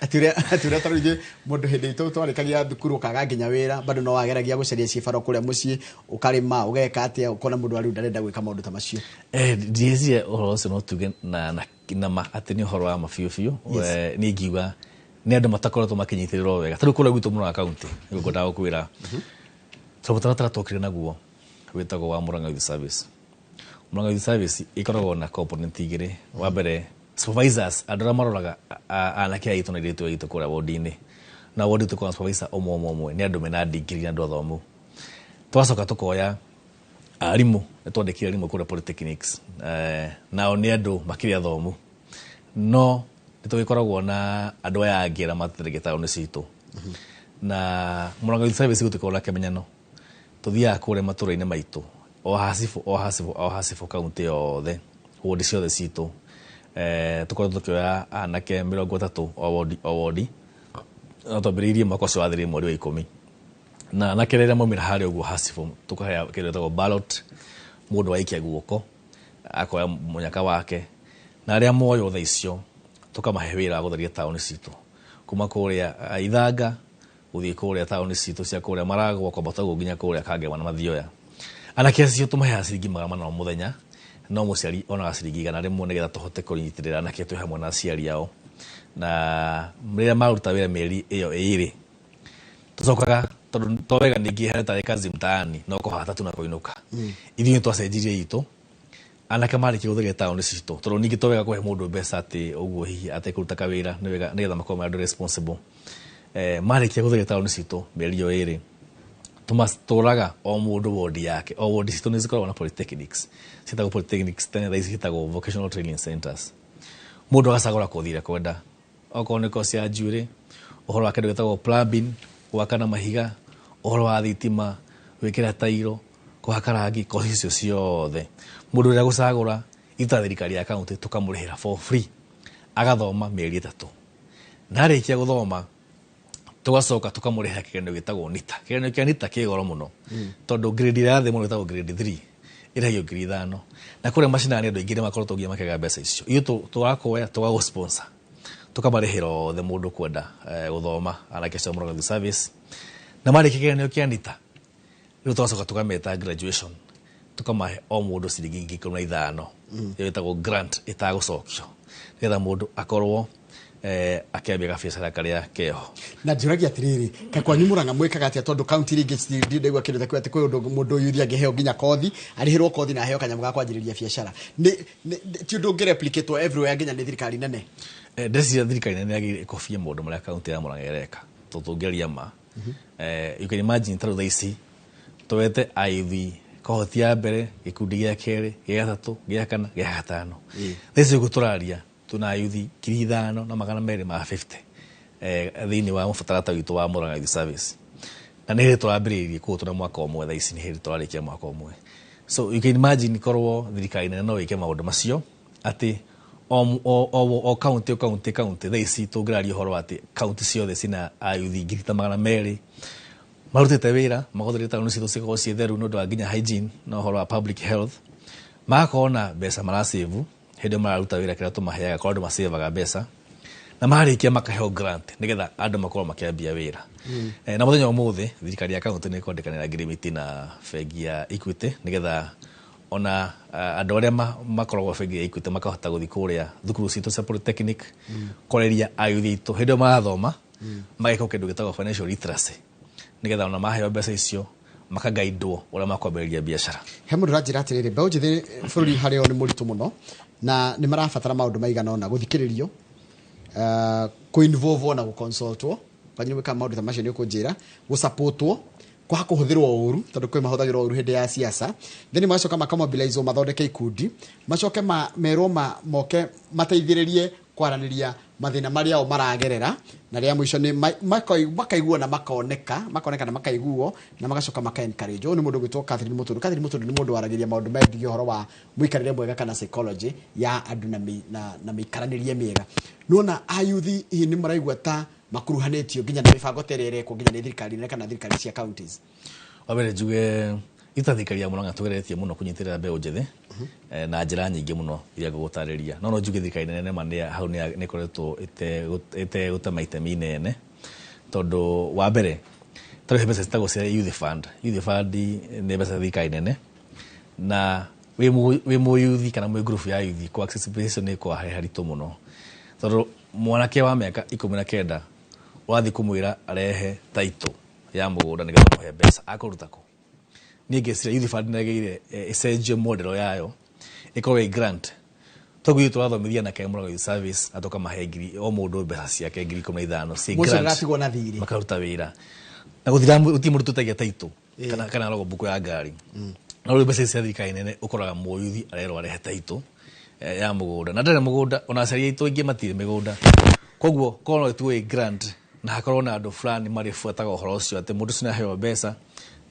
E: atũrĩa tarĩngĩ mũndũ hĩndĩ itũ twarĩkagia thukuru ũkaga nginya wĩra bado no wageragia gũcaria cibaro kũrĩa mũciĩ ũkarĩma ũgeka atĩa ũkona mũndũ wa rĩu ndarenda gwĩka maũndũ ta macio
S: ndieciria ũhoro ũcio no tuge na ma atĩ nĩ ũhoro wa mabiũ biũ nĩ ingiuga nĩ andũ matakoretwo makĩnyitĩrĩrwo wega tarĩu kũrĩa gwitũ Mũrang'a kaunti ngwendaga gũkwĩra mũtaratara twokire naguo wĩtagwo wa Mũrang'a Youth Service Mũrang'a Youth Service ĩkoragwo na component igĩrĩ wa mbere supervisors andũ arĩa maroraga anake aitũ na airĩtu aitũ kũrĩa wodi-inĩ na wodi tũkoragwo na supervisor ũmwe nĩ andũ mena degree na andũ athomu twacoka tũkoya arimũ nĩtwandĩkire arimũ kũrĩa polytechnics nao nĩ andũ makĩrĩ athomu no nĩtũgĩkoragwo na andũ aya angĩ arĩa matarĩ gĩtarũ-inĩ citũ na Mũrang'a Youth Service gũtikoragwo na kĩmenyano tũthiaga kũrĩa matũũra-inĩ maitũ o hacibũ kaunti yothe wodi ciothe citũ tũkorwo tũkĩoya anake 30 o wodi na twambĩrĩirie mwaka ũcio wathĩrĩire mweri wa 10 na anake rĩrĩa maumĩra harĩa ũguo hacibũ tũkahea kĩndũ gĩtagwo ballot mũndũ waikia guoko akoya mũnyaka wake na arĩa moyo thaa icio tũkamahe wĩra wa gũtheria taũni citũ kuma kũrĩa Ithanga gũthiĩ kũrĩa taũni citũ cia kũrĩa Maragwa kwambata ũguo nginya kũrĩa Kangema na Mathioya anake acio tũmaheaga ciringi 100 o mũthenya no mũciari onaga ciringi 100 rĩmwe nĩgetha tũhote kũnyitĩrĩra anake twĩ hamwe na aciari ao na rĩrĩa maruta wĩra mĩeri ĩyo ĩrĩ tũcokaga tondũ to wega ningĩ harĩ tarĩ kazi mtaani no kũhata tu na kũinũka ithuĩ nĩ twacenjirie itũ anake marĩkia gũtheria taũni citũ tondũ ningĩ to wega kũhe mũndũ mbeca atĩ ũguo hihi atekũruta kawĩra nĩgetha makorwo andũ responsible marĩkia gũtheria taũni citũ mĩeri ĩyo ĩrĩ tũmatũraga o mũndũ wodi yake o wodi citũ nĩ cikoragwo na polytechnics ciĩtagwo polytechnics tene thaa ici ciĩtagwo vocational training centers mũndũ agacagũra kothi ĩrĩa kwenda okorwo nĩ kothi ya njuĩrĩ ũhoro wa kĩndũ gĩtagwo plumbing gwaka na mahiga ũhoro wa thitima gwĩkĩra tairo kũhaka rangi kothi icio ciothe mũndũ ũrĩa gũcagũra ita thirikari ya kaunti tũkamũrĩhĩra for free agathoma mĩeri 3 na arĩkia gũthoma tũgacoka tũkamũrĩhĩra kĩgeranio gĩtagwo NITA kĩgeranio kĩa NITA kĩ goro mũno tondũ grade ya thĩ mũno gĩtagwo grade 3 ĩrĩhagio 5,000 na kũrĩa macinani andũ aingĩ nĩmakoretwo nginya makĩaga mbeca icio ithuĩ tũgakoya tũgagũ-sponsor tũkamarĩhĩra othe mũndũ kwenda gũthoma anake cia Mũrang'a Youth Service na marä kä geranio kä anita rä u twacoka tåkameta graduation tũkamahe o mũndũ ciringi 15 ĩyo ĩtagwo grant ĩtagũcokio nĩgetha mũndũ akorwo akĩambia gabiacara karĩa keho.
E: Na njũragia atĩrĩrĩ, kakwanyu Mũrang'a mwĩkaga atĩa tondũ kaunti rĩngĩ ndĩigua kĩndũ takĩo atĩ kwĩ mũndũ ũyũ ũthiĩ angĩheo nginya kothi, arĩhĩrwo kothi na aheo kanyamũ ga kwanjĩrĩria biacara. Ti ũndũ ũngĩreplicatwo everywhere nginya nĩ thirikari nene?
S: Ndeciria thirikari nene yagĩrĩire ĩkobie maũndũ marĩa kaunti ya Mũrang'a ĩreka tondũ tũngĩaria ma. You can imagine tarũ thaa ici twete IUV kohoti ya mbere gikundi gĩa kerĩ gĩa gatatũ gĩa kana gĩa gatano these gũtũraria tuna yuthi 5,250 thĩinĩ wa mũbatarata witũ wa Mũrang'a Youth Service na nĩ hĩndĩ tũrambĩrĩirie kũhũtũra mwaka ũmwe thaa ici nĩ hĩndĩ tũrarĩkia mwaka ũmwe. So you can imagine korwo thirikari nene no ĩke maũndũ macio atĩ o kaunti thaa ici tũngĩraria ũhoro atĩ kaunti ciothe cina ayuthi 200,000 marutĩte wĩra magothĩrĩte taũni citũ cikorwo ciĩ theru nĩ ũndũ wa nginya hygiene na ũhoro wa public health, magakorwo na mbeca marasave hĩndĩ mararuta wĩra kĩrĩa tũmaheaga korwo andũ macevaga mbeca na marĩkia makaheo grant nĩgetha andũ makorwo makĩambia wĩra. Na mũthenya ũmũthĩ thirikari ya kaunti nĩ ĩkwandĩkanĩra ngirimiti na bengi ya Equity nĩgetha ona andũ arĩa makoragwo bengi ya Equity makahota gũthiĩ kũrĩa thukuru citũ cia polytechnic kũreria ayuthi itũ hĩndĩ ĩyo marathoma mageka kĩndũ gĩtagwo financial literacy nĩgetha ona maheo mbeca icio makagaidwo ũrĩa makwambĩrĩria biacara.
E: He mũndũ ũranjĩra atĩrĩrĩ, mbeũ njĩthĩ bũrũri harĩa nĩ mũritũ mũno na nĩ marabatara maũndũ maigana ũna gũthikĩrĩrio, kũ-involve na gũ-consultwo, kwanyu gwĩka maũndũ ta macio nĩ ũkũnjĩra, gũ-supportwo, kwa kũhũthĩrwo ũru tondũ kwĩ mahũthagĩrwo ũru hĩndĩ ya siasa, then macoka makamobilize mathondeke ikundi, macoke merwo moke mateithĩrĩrie kwaranĩria mathĩna marĩa o maragerera na rĩa mũico nĩ makaiguo na makoneka na makaiguo na magacoka maka-encourage. Ũyũ nĩ mũndũ gwĩtwo Catherine Mũtũndũ. Catherine Mũtũndũ nĩ mũndũ waragĩria maũndũ megiĩ ũhoro wa mũikarĩre mwega kana psychology ya andũ na mĩikaranĩrie mĩega. Nona ayuthi hihi nĩ maraigua ta makuruhanĩtio nginya na mĩbango ta ĩrĩa ĩrekwo nginya nĩ thirikari nene kana thirikari cia counties?
S: Wambere njuge thirikari ya Mũrang'a tũgeretie mũno kũnyitĩrĩra mbeũ njĩthĩ na njĩra nyingĩ mũno iria ngũgũtarĩria, no njuge thirikari nene ma hau nĩ ĩkoretwo ĩtegũtema itemi inene tondũ wa mbere tarĩ mbeca citagwo cia youth fund. Youth fund nĩ mbeca thirikari nene na wĩ mũyuthi kana mwĩ group ya youth kwa accessibility nĩ kwa haritũ mũno tondũ mwanake wa mĩaka 19 wathiĩ kũmwĩra arehe title ya mũgũnda nĩgetha mũhe mbeca akũruta kũ? Niĩ ngeciria youth fund nĩagĩrĩire ĩcenjie model yayo ĩkorwo ĩ grant. Tũgũthiĩ tũrathomithia na Mũrang'a Youth Service na tũkamahe o mũndũ mbeca ciake 15,000 ci grant makaruta wĩra na gũtirĩ mũndũ tũtagia title kana logbook ya ngari. No rĩu mbeca cia thirikari nene ũkoraga mũyuthi arerwo arehe title ya mũgũnda na ndarĩ mũgũnda ona aciari aitũ aingĩ matirĩ mĩgũnda, koguo korwo tuwe grant na hakorwo na andũ fulani marĩbuataga ũhoro ũcio atĩ mũndũ ũcio nĩaheo mbeca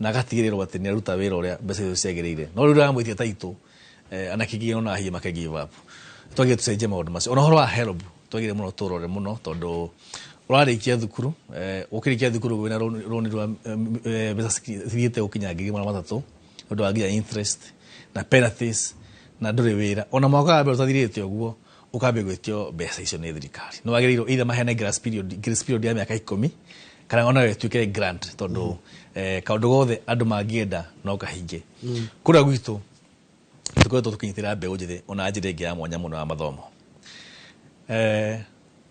S: na agatigĩrĩrwo atĩ nĩ aruta wĩra ũrĩa mbeca icio ciagĩrĩire. No rĩu ramwĩtia taitũ anakĩgiĩ ona hihi makagive up. Twagĩrĩire tũcenjie maũndũ macio. Ona ũhoro wa HELB twagĩrĩire mũno tũrore mũno tondũ ũrarĩkia thukuru ũkĩrĩkia thukuru wĩna rũni rwa mbeca cithiĩte gũkinya 3,000 ũndũ wa nginya interest na penalties na ndũrĩ wĩra. Ona mwaka wa mbere ũtathirĩte ũguo ũkambia gwĩtio mbeca icio nĩ thirikari. No wagĩrĩirwo either maheane grace period ya mĩaka 10 kana ona gĩtuĩke grant tondũ kaũndũ gothe andũ mangĩenda no kahinge. Kũrĩa gwitũ tũkoretwo tũkĩnyitĩrĩra mbeũ njĩthĩ ona njĩra ĩngĩ ya mwanya mũno wa mathomo.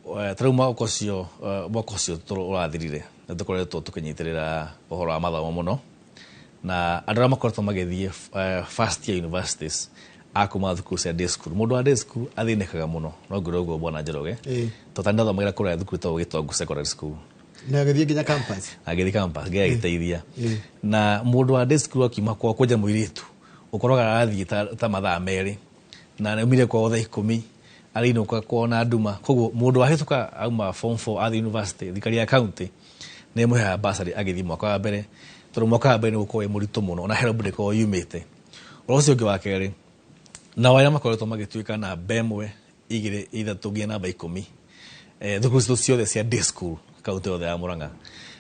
S: Tarĩu mwaka ũcio ũrathirire nĩ tũkoretwo tũkĩnyitĩrĩra ũhoro wa mathomo mũno na andũ arĩa makoretwo magĩthiĩ first year universities akuma thukuru cia day school. Mũndũ wa day school athĩnĩkaga mũno, no ngwĩra ũguo Bwana Njoroge tondũ ndathomagĩra kũrĩa thukuru tondũ Gĩtongu secondary school
E: na agĩthiĩ nginya campus gĩteithia na mũndũ wa day school akiuma kwa kwenja mũirĩtu ũkoraga arathiĩ ta mathaa merĩ na nĩumire kwao thaa 10 arĩinũka kwao na nduma. Koguo mũndũ wahĩtũka auma form 4 athiĩ university thirikari ya county nĩ ĩmũheaga bursary agĩthiĩ mwaka wa mbere tondũ mwaka wa mbere nĩ gũkorwo wĩ mũritũ mũno ona HELB ndĩkoragwo yumĩte. Ũhoro ũcio ũngĩ wa kerĩ na arĩa makoretwo magĩtuĩka namba 1 2 3 nginya namba 10 thukuru ciothe cia day school kaunti yothe ya Mũrang'a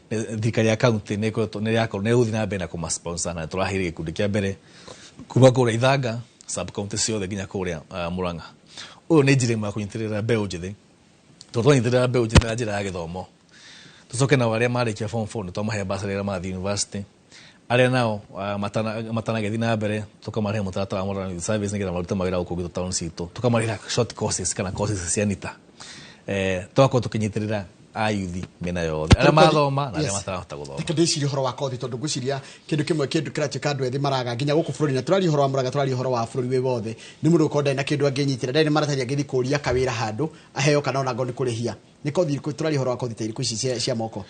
E: thirikari ya kaunti nĩ gũthiĩ na mbere na kũmasponsor na tũraheire gĩkundi kĩa mbere kuma kũrĩa Ithanga sub county ciothe nginya kũrĩa Mũrang'a. Ũyũ nĩ njĩra ĩmwe ya kũnyitĩrĩra mbeũ njĩthĩ tondũ twanyitĩrĩra mbeũ njĩthĩ na njĩra ya gĩthomo
S: tucoke na aria marikia form 4 twamahe bursary ya mathi university aria nao matanagethi na mbere tukamarehe mutaratara wa modern service nigetha marute mawira guku gitu town citu tukamarehe short courses kana courses cia nita twako tukinyitirira ayuthi mena yothe aria mathoma na aria matarahota guthoma
E: tikadeci horo wa kothi tondu guciria kindu kimwe kindu kirati kandu ethi maraga nginya guku bururi na turari horo wa muraga turari horo wa bururi we wothe ni mundu ukonda na kindu anginyitira ndari marataria ngithi kuria kawira handu aheo kana ona ngoni kurihia ni kothi turari horo wa kothi tayiri kuci cia moko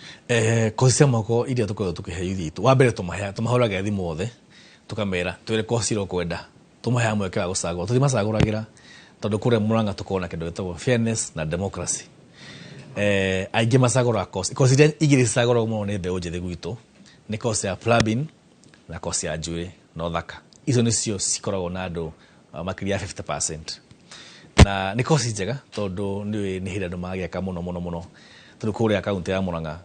S: kothi cia moko iria tukoyo tukihe yuthi itu wa mbere tumahuraga thimu wothe tukamera twire kothi ro kwenda tumahe mweke wa gucagura tuthi macaguragira tondu kure Murang'a tukona kindu gitagwo fairness na democracy aingĩ macagũra kosi iria igĩrĩ cicagũrwo mũno nĩ mbeũ njĩthĩ gwitũ nĩ kosi ya plumbing na kosi ya njuĩrĩ na ũthaka icio nĩcio cikoragwo na andũ makĩria ya 50% na nĩ kosi njega tondũ nĩ hĩndĩ andũ magĩaka mũno tondũ kũrĩa kaunti ya Murang'a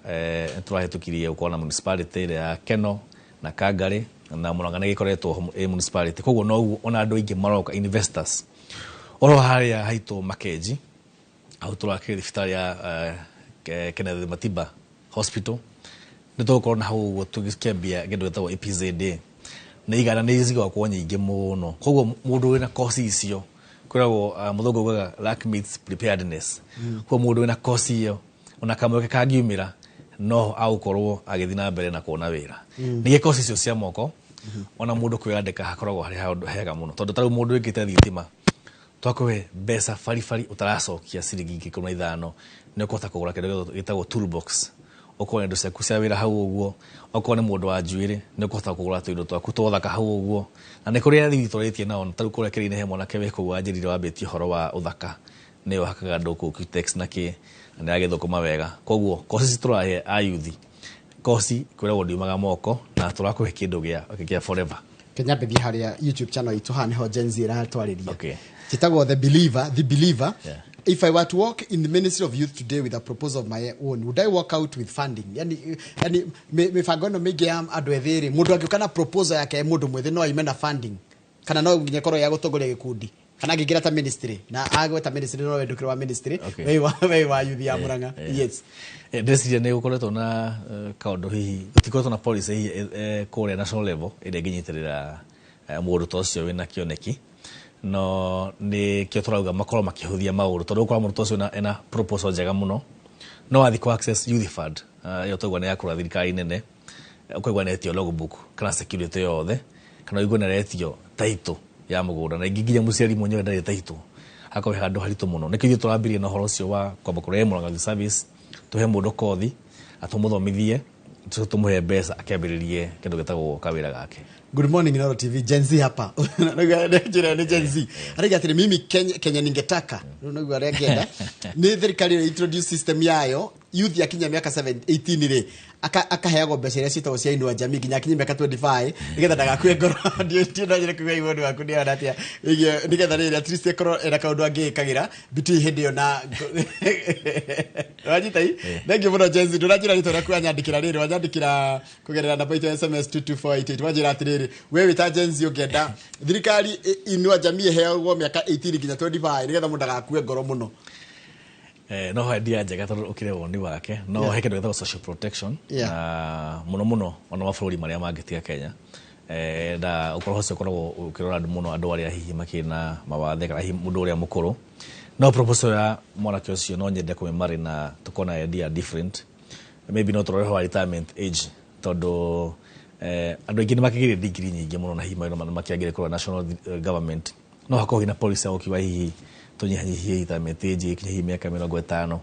S: tũrahĩtũkirie gũkorwo na municipality ya Keno na Kangari na Murang'a nĩ gĩkoretwo municipality koguo noguo ona andũ aingĩ maroka investors oro harĩa haitũ Makenji au turakiri thibitari ya Kenneth Matiba Hospital nĩ tũgũkorwo na hau tũgĩkĩambia kĩndũ gĩtagwo EPZD nĩ igana nĩ cigakwo nyingĩ mũno koguo mũndũ wĩna kosi icio kwĩragwo mũthũngũ augaga lack meets preparedness koguo mũndũ wĩna kosi iyo ona kamweke kangiumĩra no agũkorwo agĩthiĩ na mbere na kuona wĩra nĩ kosi icio cia moko ona mũndũ kwĩandĩka hakoragwo harĩ handũ hega mũno tondũ tarĩu mũndũ wĩkĩte thitima twakwe mbeca baribari utaracokia ciringi 15 nĩ ũkũhota kũgũra kĩndũ gĩtagwo toolbox okorwo indo ciaku cia wĩra hau ũguo okorwo nĩ mũndũ wa njuĩrĩ nĩ ũkũhota kũgũra tũindo twaku twathaka hau ũguo na nĩ kũrĩa thitũrĩtie nao tarĩu kũrĩa kĩrĩ-inĩ he mwanake wĩkũu wanjĩrire wambĩtie ũhoro wa ũthaka nĩyo hakaga andũ kũu Qtex na kĩ na nĩ agĩthũkũma wega koguo kosi tũrahe ayuthi kosi kwĩragwo ndiumaga moko na tũrakũhe kĩndũ gĩa forever
E: Kenya bethi haria YouTube channel itu hani ho Gen Z iratwarĩria okay Chitagwo the believer yeah. If I were to walk in the Ministry of Youth today with a proposal of my own, would I walk out with funding? Yani mibango ĩno mĩingĩ ya andũ ethĩ mũndũ angĩũka proposal yake mũndũ mwĩthĩ no aimena funding kana no nginya korwo ya gũtongoria gĩkundi kana angĩgira ta ministry na agweta ministry no wendukĩre wa ministry wei wa youth ya Murang'a yes
S: ndĩreciria nĩ gũkoretwo na kaũndũ hihi gũtikoretwo na policy hihi kũrĩa national level ĩrĩa ĩngĩnyitĩrĩra mũndũ ta ũcio wĩna kĩoneki no nĩ kĩo tũrauga makorwo makĩhũthia maũndũ tondũ ũkorwo mũndũ ũcio ena proposal njega mũno no athi kũ access youth fund yo tũgwa nĩ yakũra thirikari nene ũkaigua netio logbook kana security yothe kana ũigua nĩ retio title ya mũgũnda na nginya mũciari mwenyewe ndarĩ title hakohe handũ haritũ mũno nĩ kĩthio tũrambirie na ũhoro ũcio wa kwamba kũrehe Murang'a service tũhe mũndũ kothi atũmũthomithie tũmũhe mbeca akĩambĩrĩrie kĩndũ gĩtagwo kawĩra gake.
E: Good morning Inoro TV, Gen Z hapa. Ndio ni Gen Z. Arega ati mimi Kenya ningetaka. Unajua arega ni thirikari introduce system yayo youth ya Kenya miaka 18 ri akaheagwo mbeca iria citagwo cia inua jamii nginya kinyi miaka 25 nigetha ndagakue ngoro ndio ndajire kuga iwoni waku ni aratia nigetha riri at least ekoro era kaundu angikagira bitu hindi yo na wajitai thank you for Gen Z ndurajira rito raku anyandikira riri wanyandikira kugerera namba ito SMS 22488 wajira atiriri wewe ta Gen Z ugenda thirikari inua jamii heagwo miaka 18 nginya 25 nigetha mundu ndagakue ngoro muno
S: no idea njega tondũ ũkĩre woni wake no he kĩndũ gĩtagwo social protection na mũno ona mabũrũri marĩa mangĩtiga Kenya na ũkorwo ũcio ũkoragwo ũkĩrora andũ mũno andũ arĩa hihi makĩrĩ na mawathe kana hihi mũndũ ũrĩa mũkũrũ no proposal ya mwanake ũcio no nyende kũmĩmarĩ na tũkona idea different maybe no tũrore wa retirement age tondũ andũ aingĩ nĩ makĩgĩrĩire degree nyingĩ mũno na hihi makĩagĩrĩire kũrora national government no hakorwo na policy ya gũkiuga hihi tunyihanyihie retirement age kinya hihi mĩaka 50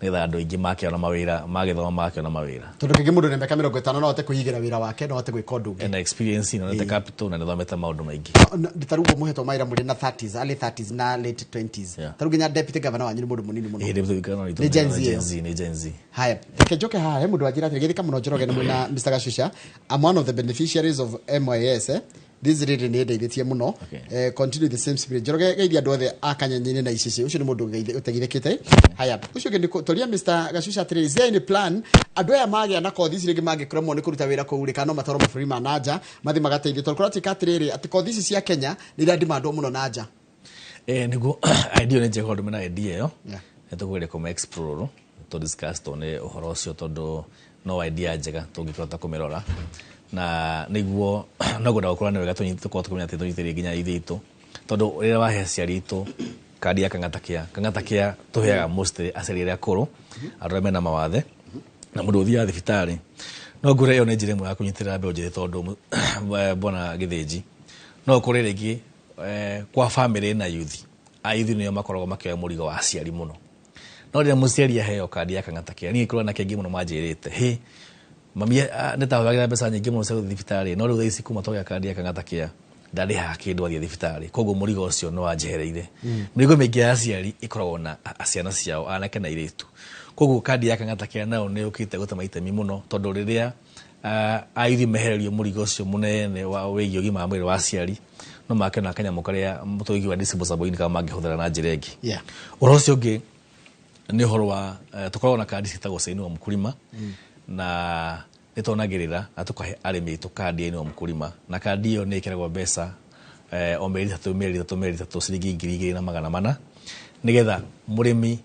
S: nĩgetha andũ aingĩ makĩona mawĩra magĩthoma makĩona mawĩra
E: tondũ kaingĩ mũndũ nĩ mĩaka 50 no ahote kũigĩra wĩra wake no ahote gwĩka ũndũ ũngĩ
S: na experience na nete capital na nĩthomete maũndũ maingĩ
E: ndĩtarugwo mũhetwo maira mũrĩ na 30s early 30s na late 20s tarugwo nya deputy governor wanyu nĩ mũndũ mũnini mũno
S: nĩ Gen Z
E: haya reke njoke haha he mũndũ wanjĩra atĩrĩ gĩthika mũno Njoroge nĩ mwĩna Mr. Gacusha I'm one of the beneficiaries of MYS this really nĩ ndeithĩtie mũno continue the same spirit Njoroge geithia andũ othe akanyanyine na icici ũcio nĩ mũndũ ũteithĩkĩte haya ũcio ngĩ tũria Mr. Gacusha atĩrĩ is there any plan andũ aya magĩa na kothi ici rĩngĩ mangĩkorwo nĩ kũruta wĩra kũu rĩka no matwaro mabũrũri ma nanja mathi magateithia tondũ kũratika atĩrĩrĩ atĩ kothi ici cia Kenya nĩ iria ndimandwo mũno nanja
S: nĩguo idea nĩ njega ũndũ mena idea ĩyo nĩ tũkũgeria kũma explore to discuss tone uhoro ucio tondu no idea njega tungikota kumirora na niguo no gwenda gukora ni wega tunyitwo tukumenya ati tunyitire nginya ithitu tondu rira wahe aciari itu kandi ya kang'atakia tuheaga mostly aciari aria akuru arĩa mena mawathe na mundu uthia thibitari no ngure yo nĩ njĩra ĩmwe ya kũnyitĩrĩra mbeũ njĩthĩ tondu bona Gĩthĩnji no kũrĩ rĩngĩ kwa family na youth nĩo makoragwo makĩoya mũrigo wa aciari mũno no rĩrĩa mũciari aheo kandi ya kang'atakia niĩ kũrona kĩngĩ mũno manjĩrĩte mami nĩtahũthagĩra mbeca nyingĩ mũno cia gũthiĩ thibitarĩ no rĩu thaa ici kuma twagĩa kandi ya kang'atakia ndarĩhaga kĩndũ athiĩ thibitarĩ koguo mũrigo ũcio nĩ wanjehereire mĩrigo mĩingĩ ya aciari ĩkoragwo na ciana ciao anake na airĩtu koguo kandi ya kang'atakia nayo nĩ yũkĩte gũtema itemi mũno tondu rĩrĩa aithi mehererio mũrigo ũcio mũnene wa wĩgiĩ ũgima wa mwĩrĩ wa aciari no make na kanyamũ karĩa mũtũigi wa disposable income mangĩhũthĩra na njĩra ĩngĩ ũhoro ũcio ũngĩ nĩ ũhoro wa tũkoragwo na kandi ciĩtagwo cia Inua Mkulima na nĩtonagĩrĩra na tũkahe arĩmi aitũ kandi ya Inua Mkulima na kandi ĩyo nĩ ĩkĩragwo mbeca o mĩeri ĩtatũ ciringi 2,400 nĩgetha mũrĩmi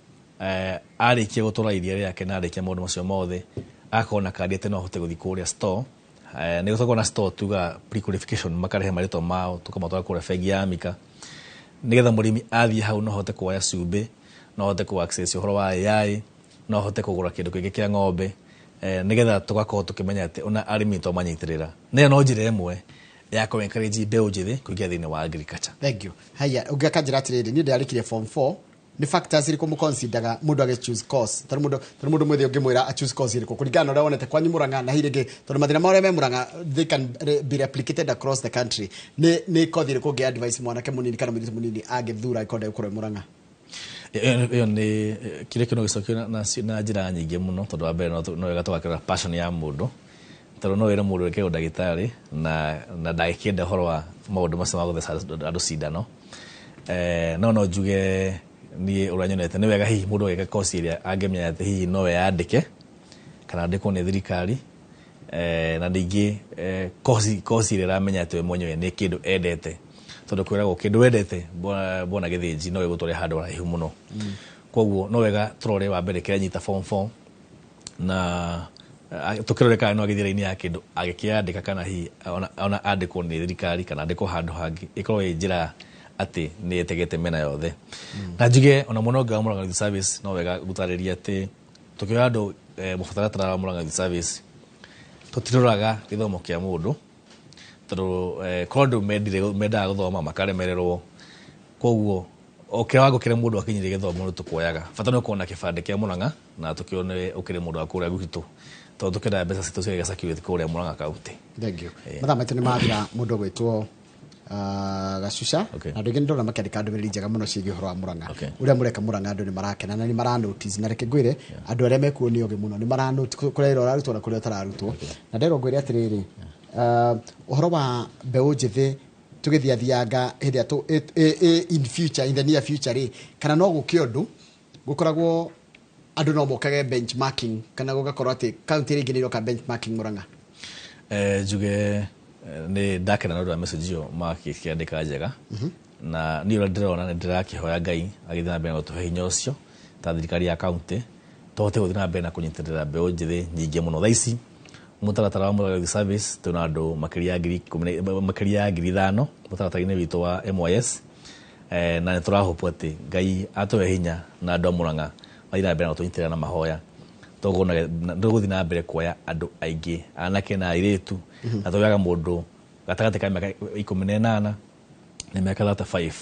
S: arĩkia gũtwara iria rĩake na arĩkia maũndũ macio mothe akorwo na kandi atĩ no ahote gũthiĩ kũrĩa store nĩ gũkoragwo na store tuga pre-qualification makarehe marĩtwa mao tũkamatwara kũrĩa bengi ya Amika nĩgetha mũrĩmi athiĩ hau no ahote kuoya cumbĩ no ahote ku access ũhoro wa AI no ahote kũgũra kĩndũ kĩngĩ kĩa ng'ombe nĩgetha tũgakorwo tũkĩmenya atĩ ona arĩmi to manyitĩrĩra nĩyo no njĩra ĩmwe ya kũ encourage mbeũ njĩthĩ kũingĩra thĩinĩ wa agriculture. Thank you. Haya ũngĩakanjĩra atĩrĩrĩ niĩ ndĩarĩkirie form 4 ni factors iriko mu consideraga mundu age choose course tari mundu mwethe ungimwira a choose course iriko kuringana na wonete kwanyu Murang'a na hirige tondu mathina ma me Murang'a they can be replicated across the country ni kothi iriko ngi advice mwanake munini kana mwiritu munini agithura ikonde ukorwe Murang'a iyo ni kire kino gicokio na njira nyingi muno tondu wa mbere no wega twakira passion ya mundu tondu no wira mundu weke ndagitari na ndagikenda horo wa maundu macio ma gutheca andu cindano no njuge ni uranyonete ni wega hihi mundu wega kosi iria angemenya ati hihi no yandike kana andikwo ni thirikari na ndingi kosi iria ramenya ati we mwenyewe ni kindu endete tondu kwiragwo kindu wendete bona Gĩthĩnji no wigutware handu haraihu muno koguo no wega turore wa mbere kĩrĩa nyita form 4 na tukirore kana no agithira-ini ya kindu agikiandika kana hihi ona andikwo ni thirikari kana andikwo handu hangi ikorwo njira ati ni etegete mena yothe na njuge ona muno nga Murang'a Youth Service no wega gutariria ati tukioya andu mufatara wa Murang'a Youth Service tutiroraga githomo kia mundu tondu kondu mendaga guthoma makaremererwo koguo okiwago kire mundu akinyire githomo no tukuoyaga bata no kuona kibande kia Murang'a na tukione ukire mundu akuria gukitu tondu tukenda mbeca citu cia security kuria Murang'a County. Thank you. Mathaa maitũ nĩ mathira mũndũ gwĩtwo Gacusha na ndũgĩ ndona makĩandĩka ndũmĩrĩri njega mũno ciĩgiĩ ũhoro wa Murang'a ũrĩa mũreka Murang'a andũ nĩ marakena na nĩ maranotice na reke ngwĩre andũ arĩa mekuo nĩ ogĩ mũno nĩ maranotice kũrĩa ũrarutwo na kũrĩa ũtararutwo na ndero ngwĩre atĩrĩrĩ ũhoro wa mbeũ njĩthĩ tũgĩthiĩ athianga hĩndĩ in future in the near future kana no gũkĩ ũndũ gũkoragwo andũ no mokage benchmarking kana gũgakorwo atĩ county rĩngĩ nĩ iroka benchmarking Murang'a njuge ni ndakena na ndo message yo makiandika njega na ni ura ndirona ndirakihoya Ngai agithia na mbere gutuhe hinya ucio ta thirikari ya county tote guthia na mbere na kunyitirira mbeũ njĩthĩ nyingĩ muno thaici mutaratara wa Murang'a Youth Service tuna andu makiria ya 5,000 mutaratara-ini witu wa MYS na niturahopa ati Ngai atuhe hinya na andu a Murang'a mathira mbere na tunyitirira na mahoya nduguthi na mbere kuoya andu aingi anake na airitu na tuyaga mundu gatagati ka miaka 18 na miaka 35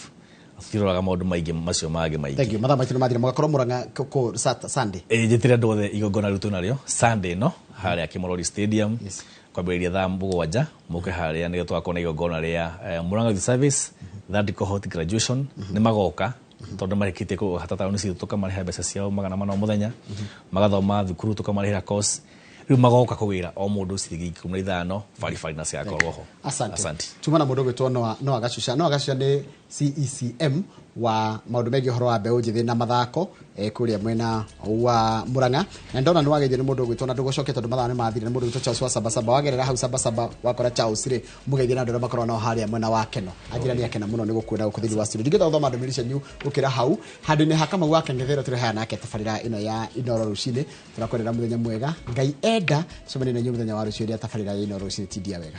S: athiroraga maundu maingi macio mangĩ maingĩ. Thank you. Mathaa maitũ nĩ mathira mũgakorwo Murang'a Sunday njĩtĩre andũ othe igongona ritũ narĩo Sunday no harĩa Kĩmorori Stadium kwambĩrĩria thaa 7 mũke harĩa nĩgetha tũgakorwo na igongona rĩa Murang'a Youth Service that cohort graduation nĩ magoka tondu marĩkĩtie kũhata taũni citũ tũkamarĩha mbeca ciao 400 mũthenya magathoma thukuru tũkamarĩhĩra course rĩu magoka kũwĩra o mũndũ ciringi 15 baribari na ciakorwo ho. Asante. Tuma na mũndũ gwĩtwo Noah Gacusha. Noah Gacusha nĩ
E: CECM wa maundu megi horo wa mbeu njithi na mathako kuria mwena wa Murang'a na ndona ni wageithio ni mundu gwitwo na ndugucoke tondu mathaa ni mathire ni mundu gwitwo Charles wa Sabasaba wagerera hau Sabasaba wakora Charles ri mugeithio na ndu makorwo no haria mwena wa Keno ajira ni akena muno ni gukwenda gukuthiri wa studio ndigita thoma ndumirisha nyu ukira hau handu ni hakama wa Kengethero turi haya nake tafarira ino ya Inoro Rucini turakorera muthenya mwega Ngai enda somene na nyu muthenya wa Rucini tafarira ya Inoro Rucini tidia wega.